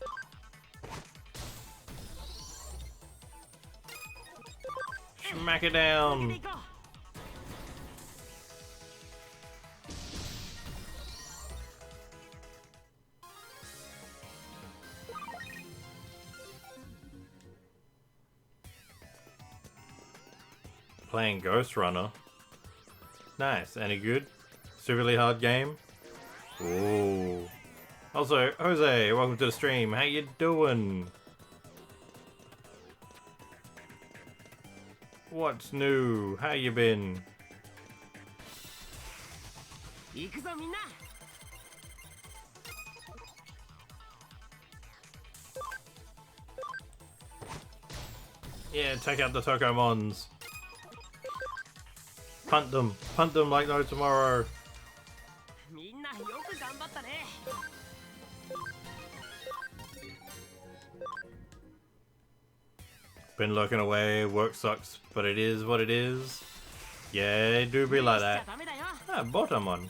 Smack it down. Playing Ghost Runner. Nice. Any good? Superly hard game? Ooh. Also, Jose, welcome to the stream. How you doing? What's new? How you been? Yeah, check out the Tokomons. Punt them like no tomorrow. Been lurking away, work sucks, but it is what it is. Yeah, it do be like that. Ah, Botamon.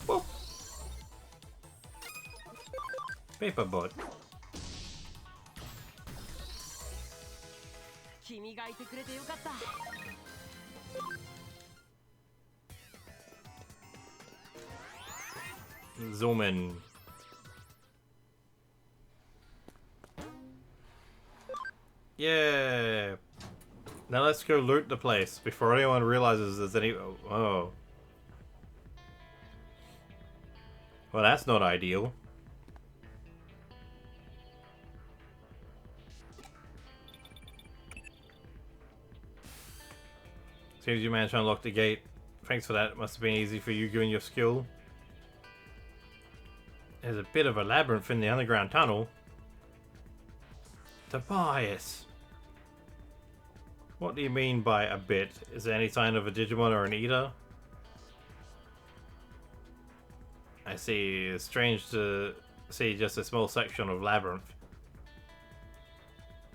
Whoop. Paperbot. Zoom in. Yeah. Now let's go loot the place before anyone realizes there's any. Oh. Well, that's not ideal. Seems you managed to unlock the gate. Thanks for that. It must have been easy for you given your skill. There's a bit of a labyrinth in the underground tunnel. Tobias. What do you mean by a bit? Is there any sign of a Digimon or an Eater? I see. It's strange to see just a small section of labyrinth.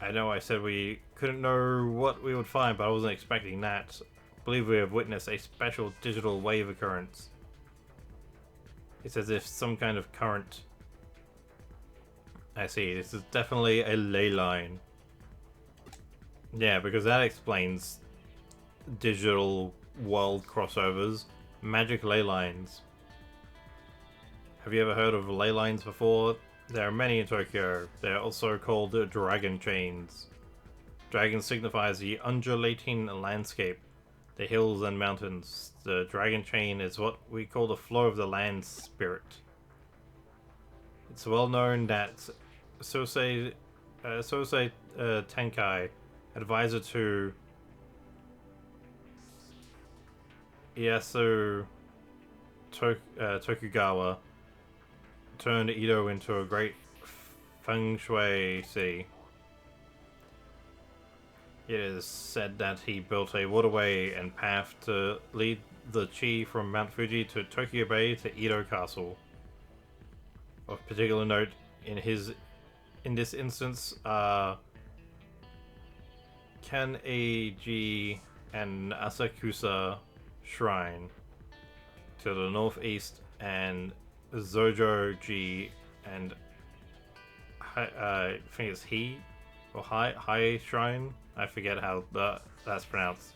I know I said we couldn't know what we would find, but I wasn't expecting that. I believe we have witnessed a special digital wave occurrence. It's as if some kind of current. I see. This is definitely a ley line. Yeah, because that explains digital world crossovers. Magic ley lines. Have you ever heard of ley lines before? There are many in Tokyo. They are also called dragon chains. Dragon signifies the undulating landscape, the hills and mountains. The dragon chain is what we call the flow of the land spirit. It's well known that Sosei Tenkai, advisor to Ieyasu Tokugawa, turned Edo into a great feng shui city. It is said that he built a waterway and path to lead the chi from Mount Fuji to Tokyo Bay to Edo Castle. Of particular note in this instance are Kaneiji and Asakusa Shrine to the northeast, and Zojo-ji and I think it's Hai Shrine. I forget how that's pronounced.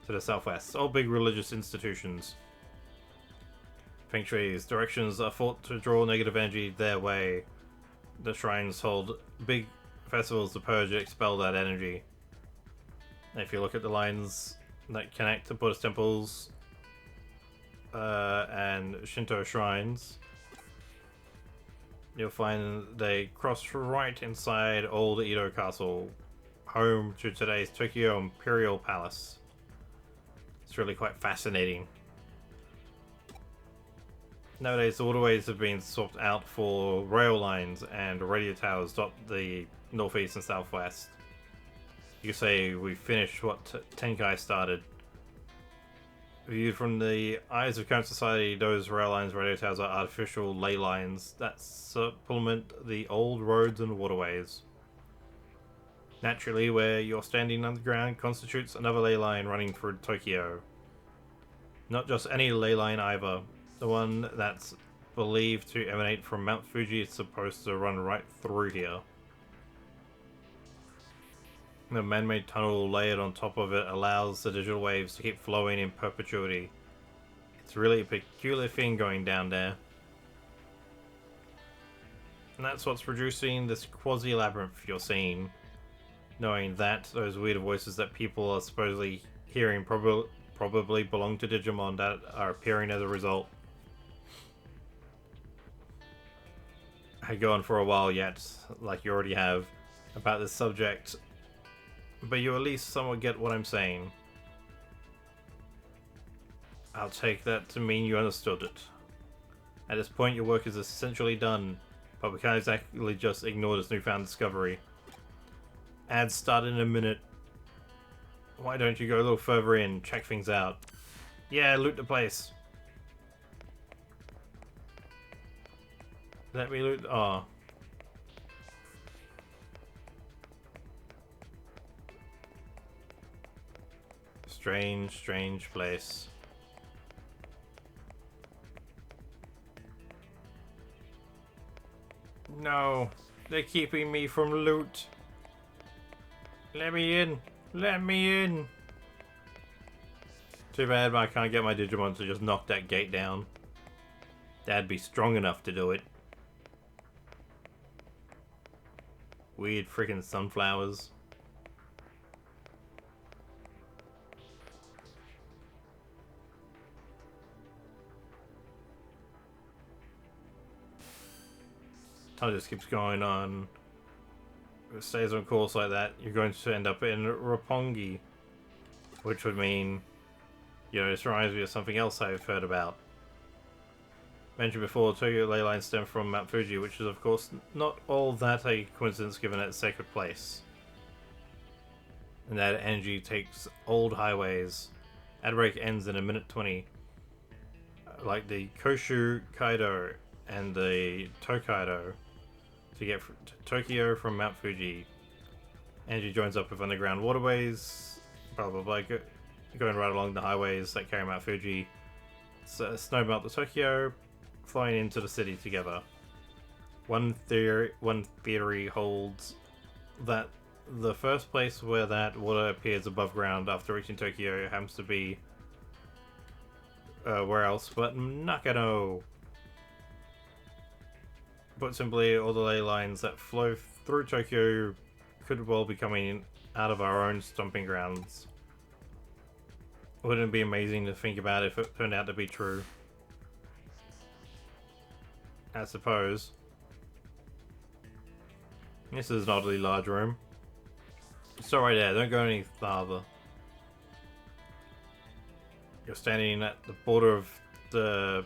To the southwest, all big religious institutions. Feng Shui's directions are thought to draw negative energy their way. The shrines hold big festivals to purge and expel that energy. If you look at the lines that connect to Buddhist temples and Shinto shrines, you'll find they cross right inside Old Edo Castle, home to today's Tokyo Imperial Palace. It's really quite fascinating. Nowadays, the waterways have been swapped out for rail lines and radio towers dot the northeast and southwest. You could say we finished what Tenkai started. Viewed from the eyes of current society, those rail lines, radio towers are artificial ley lines that supplement the old roads and waterways. Naturally, where you're standing underground constitutes another ley line running through Tokyo. Not just any ley line either. The one that's believed to emanate from Mount Fuji is supposed to run right through here. The man-made tunnel layered on top of it allows the digital waves to keep flowing in perpetuity. It's really a peculiar thing going down there. And that's what's producing this quasi-labyrinth you're seeing. Knowing that those weird voices that people are supposedly hearing probably belong to Digimon that are appearing as a result. I go on for a while yet, like you already have, about this subject, but you at least somewhat get what I'm saying. I'll take that to mean you understood it. At this point, your work is essentially done, but we can't exactly just ignore this newfound discovery. Ads start in a minute. Why don't you go a little further in, check things out? Yeah, loot the place. Let me loot. Oh. Strange, strange place. No, they're keeping me from loot. Let me in. Let me in. Too bad I can't get my Digimon to just knock that gate down. That'd be strong enough to do it. Weird freaking sunflowers. Time just keeps going on. If it stays on course like that, you're going to end up in Roppongi. Which would mean, you know, this reminds me of something else I've heard about. Mentioned before, Tokyo ley lines stem from Mount Fuji, which is of course not all that a coincidence given its sacred place. And that energy takes old highways. Ad break ends in a minute 20. Like the Koshu Kaido and the Tokaido to get to Tokyo from Mount Fuji. Angie joins up with underground waterways, blah blah blah, going right along the highways that carry Mount Fuji. Snowmelt to Tokyo, flying into the city together. One theory holds that the first place where that water appears above ground after reaching Tokyo happens to be where else but Nakano. Put simply, all the ley lines that flow through Tokyo could well be coming out of our own stomping grounds. Wouldn't it be amazing to think about if it turned out to be true? I suppose. This is an oddly large room. Stop right there, don't go any farther. You're standing at the border of the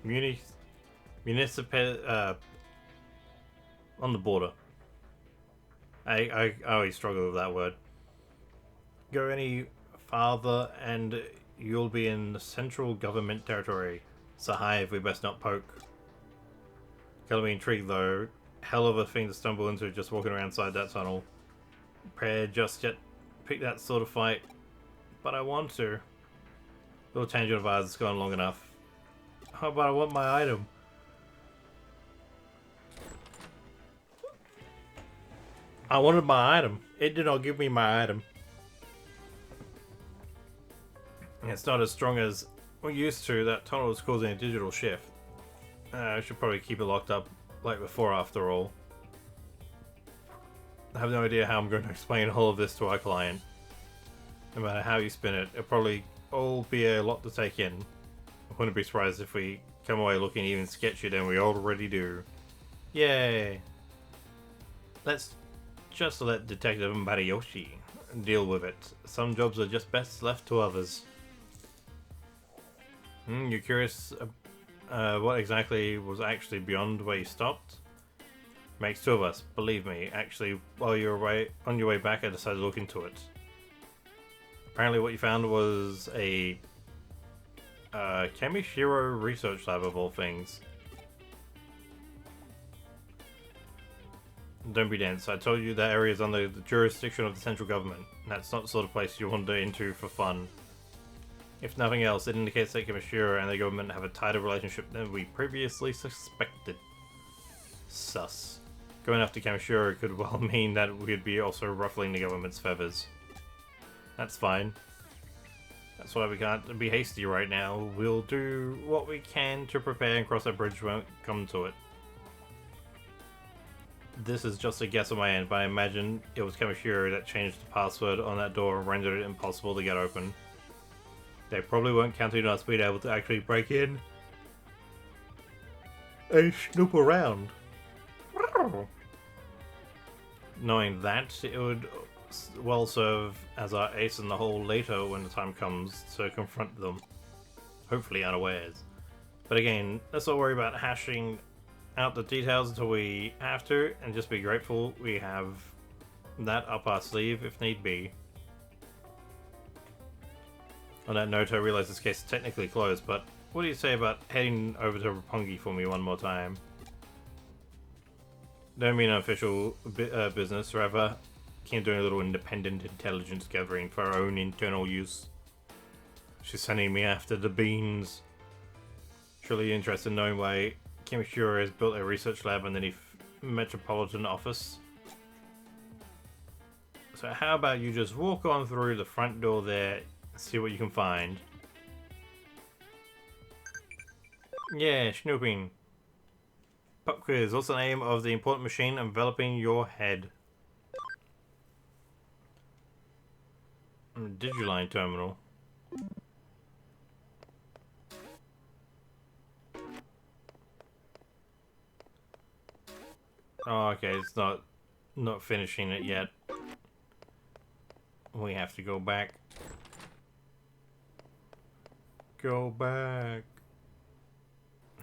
municipal on the border. I always struggle with that word. Go any farther and you'll be in the central government territory. It's a hive we best not poke. Got me intrigued though. Hell of a thing to stumble into just walking around inside that tunnel. Prayer just yet pick that sort of fight, but I want to. Little tangent of ours has gone long enough. How about I want my item? I wanted my item. It did not give me my item. It's not as strong as we're used to. That tunnel is causing a digital shift. I should probably keep it locked up like before after all. I have no idea how I'm going to explain all of this to our client. No matter how you spin it, it'll probably all be a lot to take in. I wouldn't be surprised if we come away looking even sketchier than we already do. Yay! Let's just let Detective Mariyoshi deal with it. Some jobs are just best left to others. You're curious what exactly was actually beyond where you stopped? Makes two of us, believe me. Actually, while you were on your way back, I decided to look into it. Apparently what you found was a Kamishiro research lab of all things. Don't be dense. I told you that area is under the jurisdiction of the central government. That's not the sort of place you wander into for fun. If nothing else, it indicates that Kamishiro and the government have a tighter relationship than we previously suspected. Sus. Going after Kamishiro could well mean that we'd be also ruffling the government's feathers. That's fine. That's why we can't be hasty right now. We'll do what we can to prepare and cross that bridge when we come to it. This is just a guess on my end, but I imagine it was Kamishiro that changed the password on that door and rendered it impossible to get open. They probably weren't counting on us being able to actually break in and snoop around. Knowing that, it would well serve as our ace in the hole later when the time comes to confront them. Hopefully unawares. But again, let's not worry about hashing out the details until we have to, and just be grateful we have that up our sleeve if need be. On that note, I realize this case is technically closed, but what do you say about heading over to Roppongi for me one more time? Don't mean official business, rather keen doing a little independent intelligence gathering for our own internal use. She's sending me after the beans. Surely interested in knowing why Kimishiro has built a research lab underneath Metropolitan Office. So how about you just walk on through the front door there and see what you can find. Yeah, snooping. Pop quiz. What's the name of the important machine enveloping your head? Digiline terminal. Oh, okay, it's not finishing it yet. We have to go back. Go back.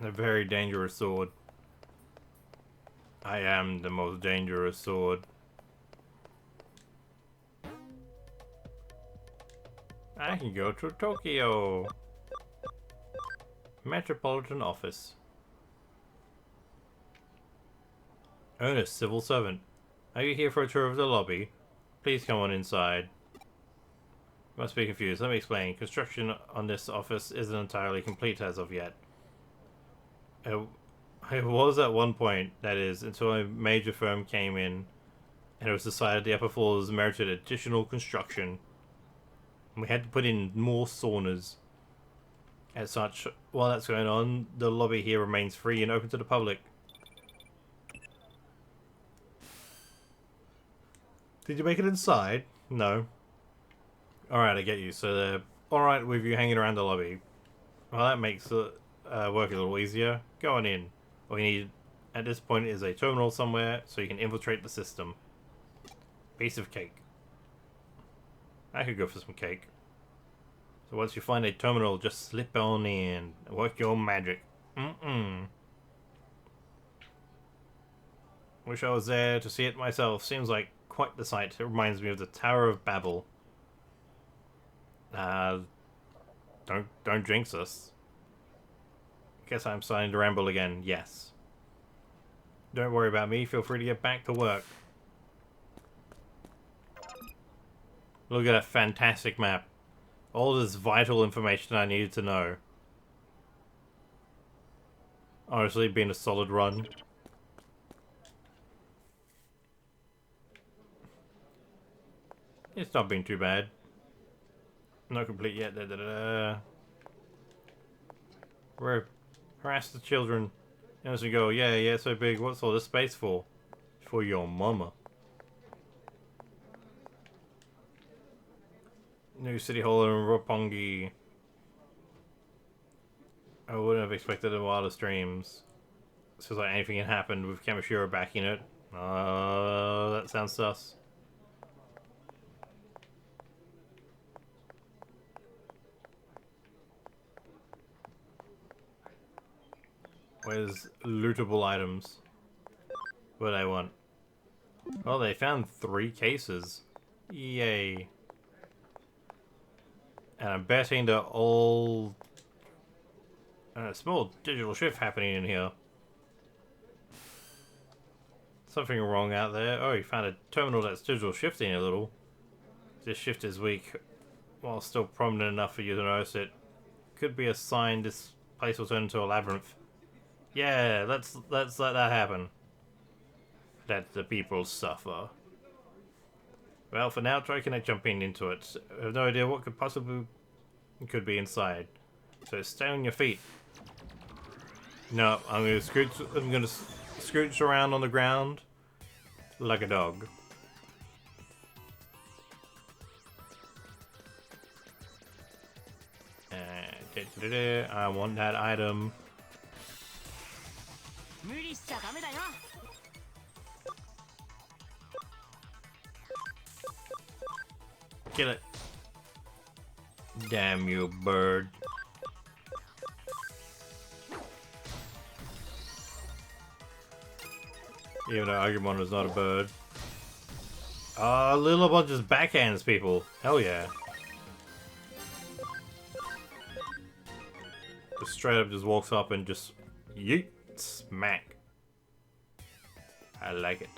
A very dangerous sword. I am the most dangerous sword. I can go to Tokyo. Metropolitan Office. Ernest, civil servant. Are you here for a tour of the lobby? Please come on inside. You must be confused. Let me explain. Construction on this office isn't entirely complete as of yet. It was at one point, that is, until a major firm came in and it was decided the upper floors merited additional construction. And we had to put in more saunas. As such, while that's going on, the lobby here remains free and open to the public. Did you make it inside? No. Alright, I get you. So they're alright with you hanging around the lobby. Well, that makes it work a little easier. Go on in. All you need at this point is a terminal somewhere so you can infiltrate the system. Piece of cake. I could go for some cake. So once you find a terminal, just slip on in and work your magic. Wish I was there to see it myself. Seems like quite the sight. It reminds me of the Tower of Babel. Don't jinx us. Guess I'm starting to ramble again. Yes. Don't worry about me. Feel free to get back to work. Look at that fantastic map. All this vital information I needed to know. Honestly, been a solid run. It's not been too bad. Not complete yet. Harass the children. And as we go, yeah, so big. What's all this space for? For your mama. New City Hall in Roppongi. I wouldn't have expected the wildest dreams. Feels like anything can happen with Kamishiro backing it. That sounds sus. Where's lootable items? What do I want? Well, they found 3 cases. Yay. And I'm betting they're all... a small digital shift happening in here. Something wrong out there. Oh, you found a terminal that's digital shifting a little. This shift is weak, while still prominent enough for you to notice it. Could be a sign this place will turn into a labyrinth. Yeah, let's let that happen. Let the people suffer. Well, for now, try jumping into it. I have no idea what could be inside. So stay on your feet. No, I'm gonna scooch around on the ground like a dog. I want that item. Kill it. Damn you, bird. Even though Agumon is not a bird. Little bunch just backhands people. Hell yeah. Just straight up just walks up and just yeet, smack. I like it.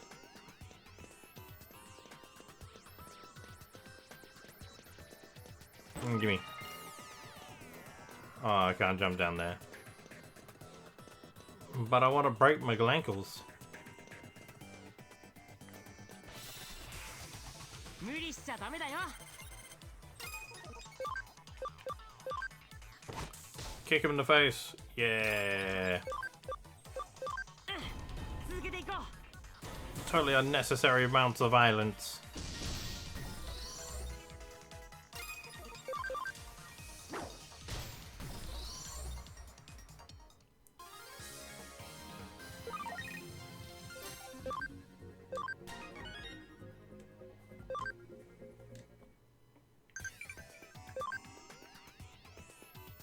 Gimme. Oh, I can't jump down there. But I want to break my ankles. Kick him in the face. Yeah. Totally unnecessary amounts of violence.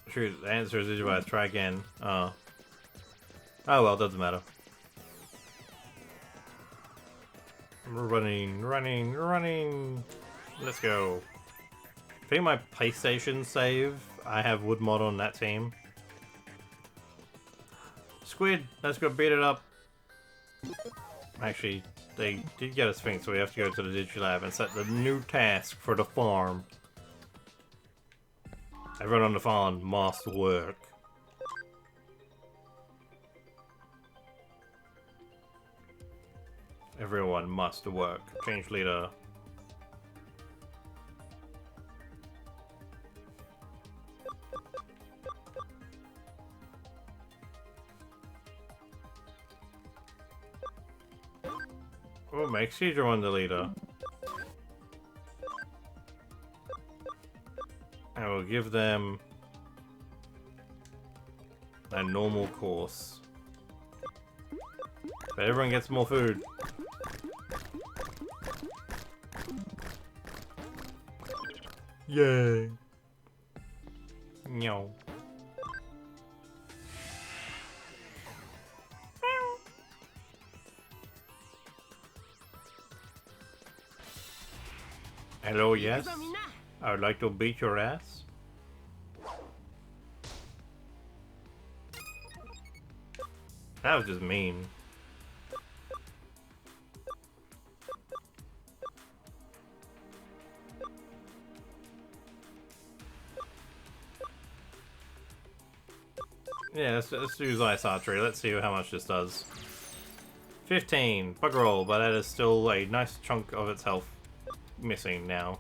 Shoot, the answer is Digimon. Try again. Oh. Oh well, doesn't matter. Running. Let's go. I think my PlayStation save, I have Woodmod on that team. Squid, let's go beat it up. Actually, they did get a Sphinx, so we have to go to the Digilab and set the new task for the farm. Everyone on the farm must work. Everyone must work. Change leader. Oh, make Cedar one the leader. I will give them a normal course. But everyone gets more food. Yay! No. Hello, yes? I would like to beat your ass. That was just mean. Yeah, let's use ice archery. Let's see how much this does. 15. Bug roll, but that is still a nice chunk of its health missing now.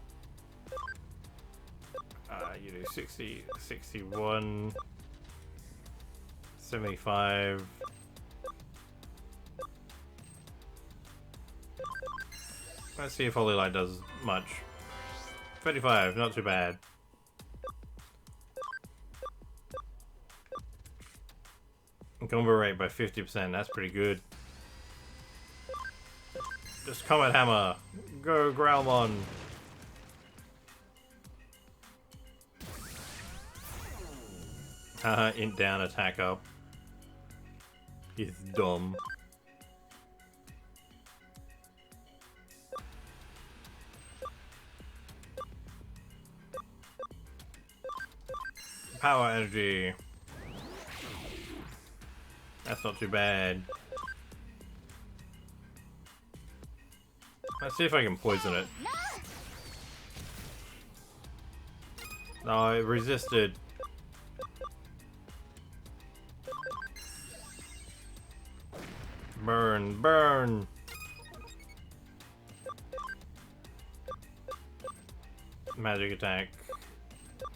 You do 60, 61, 75. Let's see if Holy Light does much. 35, not too bad. Combo rate by 50%, that's pretty good. Just Comet Hammer! Go Growlmon! Haha, int down, attack up. He's dumb. Power energy. That's not too bad. Let's see if I can poison it. No, it resisted. Burn, burn! Magic attack.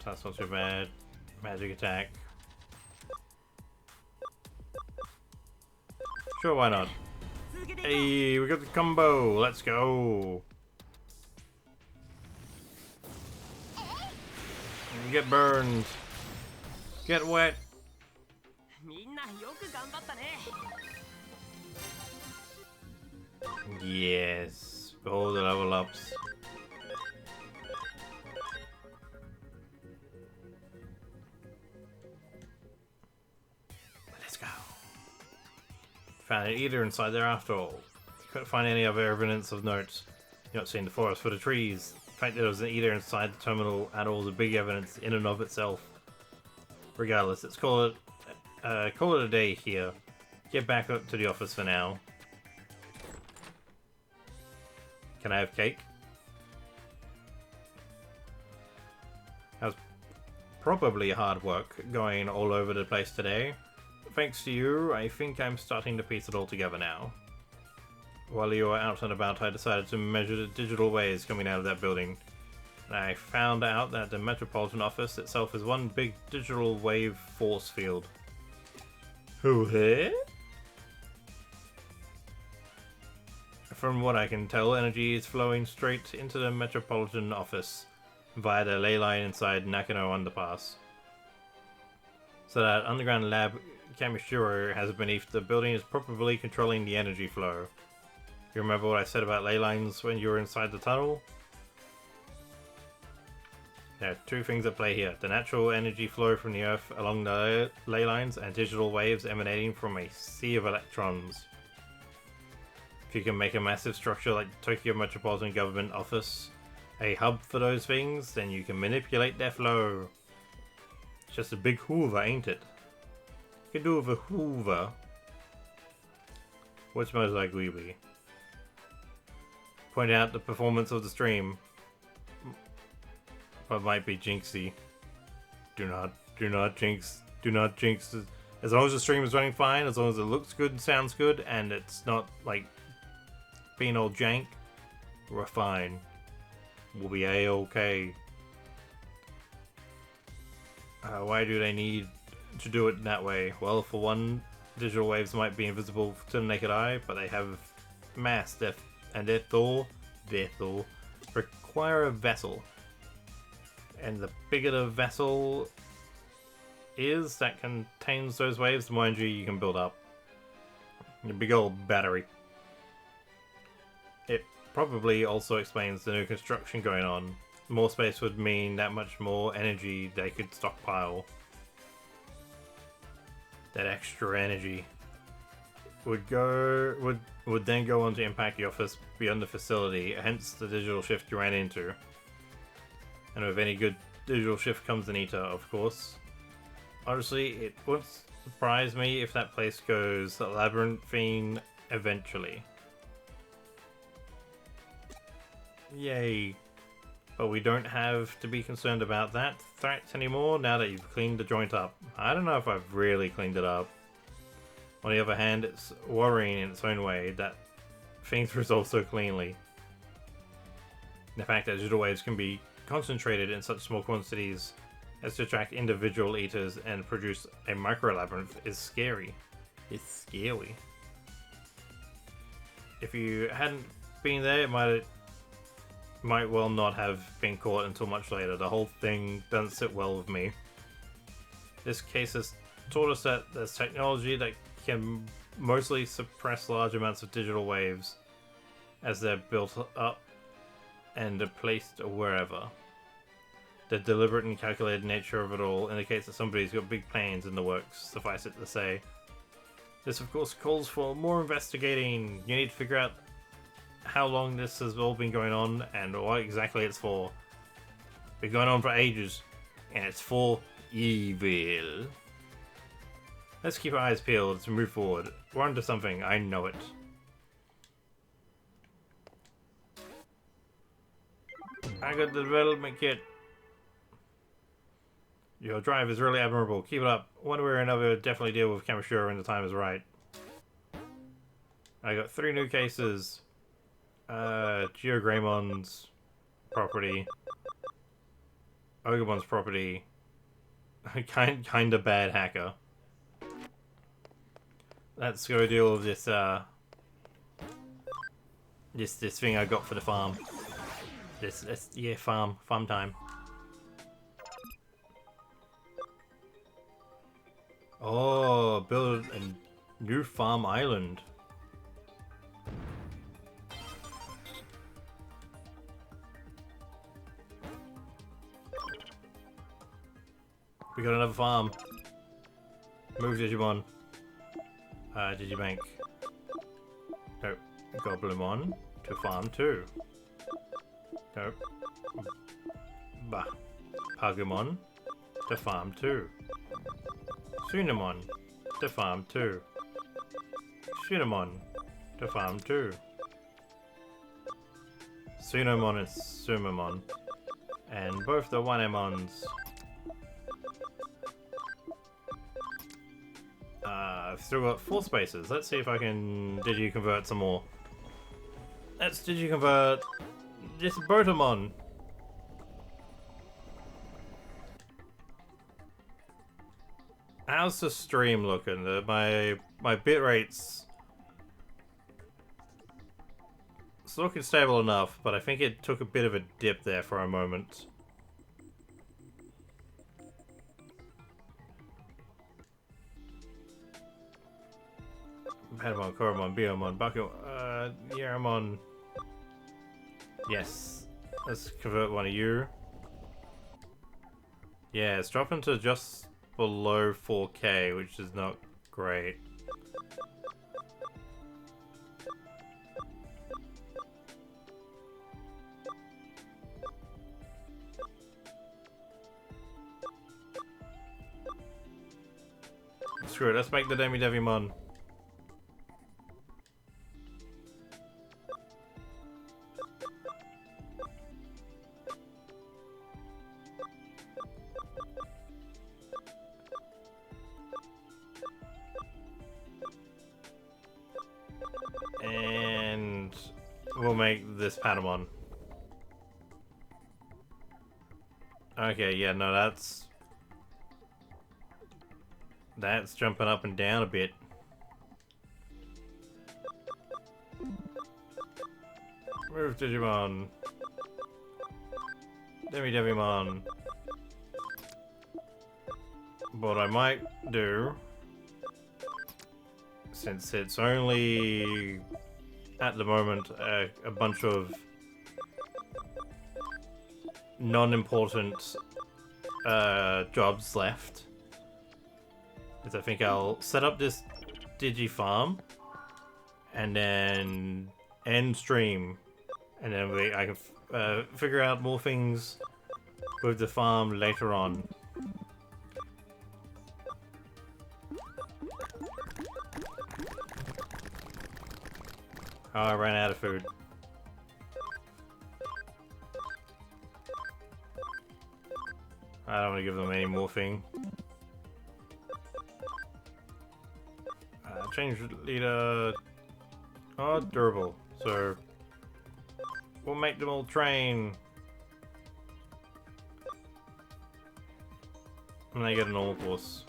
That's not too bad. Magic attack. Sure, why not? Hey, we got the combo! Let's go! Get burned! Get wet! Yes! All the level ups. Let's go! Found an eater inside there after all. Couldn't find any other evidence of note. You're not seeing the forest for the trees. The fact that there was an eater inside the terminal at all is a big evidence in and of itself. Regardless, let's call it a day here. Get back up to the office for now. Can I have cake? That was probably hard work going all over the place today. Thanks to you, I think I'm starting to piece it all together now. While you were out and about, I decided to measure the digital waves coming out of that building. And I found out that the Metropolitan Office itself is one big digital wave force field. Who here? From what I can tell, energy is flowing straight into the Metropolitan Office via the ley line inside Nakano Underpass. So that underground lab Kamishiro has beneath the building is probably controlling the energy flow. You remember what I said about ley lines when you were inside the tunnel? There are two things at play here. The natural energy flow from the Earth along the ley lines and digital waves emanating from a sea of electrons. If you can make a massive structure like the Tokyo Metropolitan Government Office a hub for those things, then you can manipulate their flow. It's just a big hoover, ain't it? You can do with a hoover. What's most likely be? point out the performance of the stream. But might be jinxy. Do not jinx. Do not jinx. As long as the stream is running fine, as long as it looks good and sounds good, and it's not like being all jank, we're fine. We'll be a-okay. Why do they need to do it that way? Well, for one, digital waves might be invisible to the naked eye, but they have mass, and therefore require a vessel. And the bigger the vessel is that contains those waves, the more energy you can build up. A big old battery. It probably also explains the new construction going on. More space would mean that much more energy they could stockpile. That extra energy would then go on to impact the office beyond the facility, hence the digital shift you ran into. And with any good digital shift comes an eater, of course. Honestly, it wouldn't surprise me if that place goes labyrinthine eventually. Yay. But we don't have to be concerned about that threat anymore now that you've cleaned the joint up. I don't know if I've really cleaned it up. On the other hand, it's worrying in its own way that things resolve so cleanly. The fact that digital waves can be concentrated in such small quantities as to attract individual eaters and produce a micro-labyrinth is scary. It's scary. If you hadn't been there, it might well not have been caught until much later. The whole thing doesn't sit well with me. This case has taught us that there's technology that can mostly suppress large amounts of digital waves as they're built up and are placed wherever. The deliberate and calculated nature of it all indicates that somebody's got big plans in the works, suffice it to say. This of course calls for more investigating. You need to figure out how long this has all been going on and what exactly it's for. Been going on for ages, and it's for evil. Let's keep our eyes peeled as we move forward. We're onto something, I know it. I got the development kit. Your drive is really admirable. Keep it up. One way or another, definitely deal with Kamishura when the time is right. I got 3 new cases. Geogremon's property. Ogamon's property. Kinda bad hacker. Let's go deal with this, this thing I got for the farm. Yeah, farm time. Oh, build a new farm island. We got another farm. Move Digimon. Digibank. Nope. Goblimon to farm 2. Nope. Bah. Pagumon to farm 2. Sunamon to farm 2. Sunamon to farm 2. Sunamon and Sumamon. And both the 1Mons. I've still got 4 spaces. Let's see if I can digi-convert some more. Let's digi-convert this Botamon. How's the stream looking? My bit rates. It's looking stable enough, but I think it took a bit of a dip there for a moment. Patamon, Koromon, Biomon, Baku, Yaramon. Yes. Let's convert one of you. Yeah, it's dropping to just below 4K, which is not great. Screw it, let's make the Devimon. we'll make this Patamon. Okay, yeah, no, that's jumping up and down a bit. Move Digimon. Digimon. What I might do, since it's only at the moment a bunch of non-important jobs left, is I think I'll set up this Digi Farm and then end stream, and then I can figure out more things with the farm later on. Oh, I ran out of food. I don't want to give them any morphing. Change leader. Oh, durable. So we'll make them all train. And they get an all course.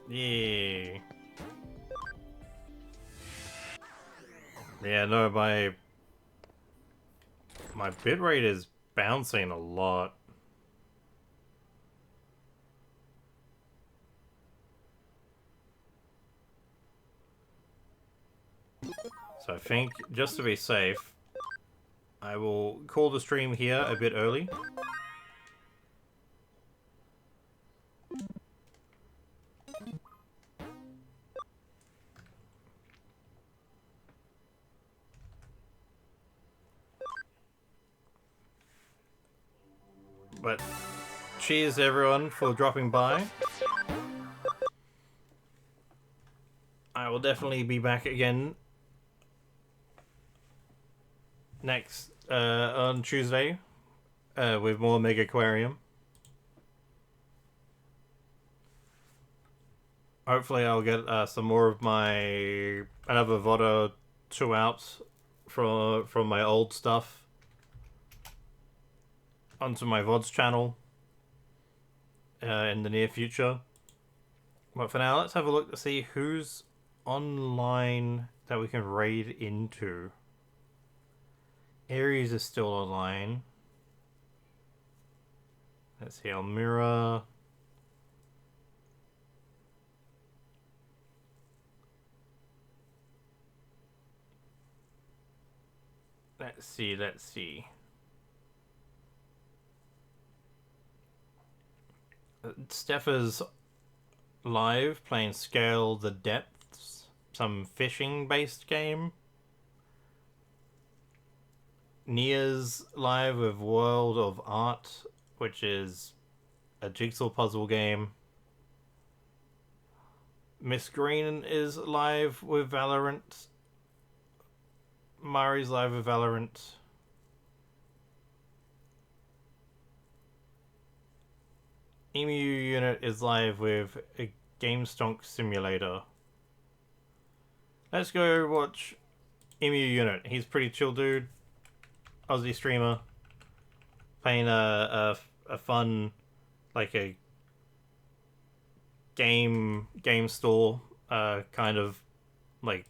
Yeah. Yeah, no, my bitrate is bouncing a lot. So I think, just to be safe, I will call the stream here a bit early. But cheers everyone for dropping by. I will definitely be back again next on Tuesday with more Mega Aquarium. Hopefully I'll get some more of another VOD 2 out from my old stuff onto my VODs channel in the near future. But for now, let's have a look to see who's online that we can raid into. Aries is still online. Let's see, Almira. Let's see. Steph is live playing Scale the Depths, some fishing based game. Nia's live with World of Art, which is a jigsaw puzzle game. Miss Green is live with Valorant. Mari's live with Valorant. Emu Unit is live with a Game Stonk Simulator. Let's go watch Emu Unit. He's a pretty chill dude. Aussie streamer. Playing a fun, like a game store, kind of like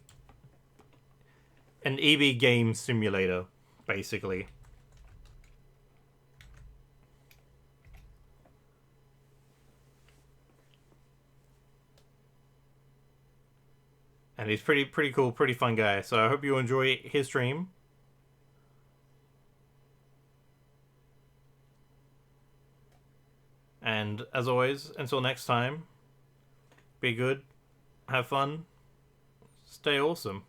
an EB game simulator, basically. And he's pretty cool, pretty fun guy. So I hope you enjoy his stream. And as always, until next time, be good, have fun, stay awesome.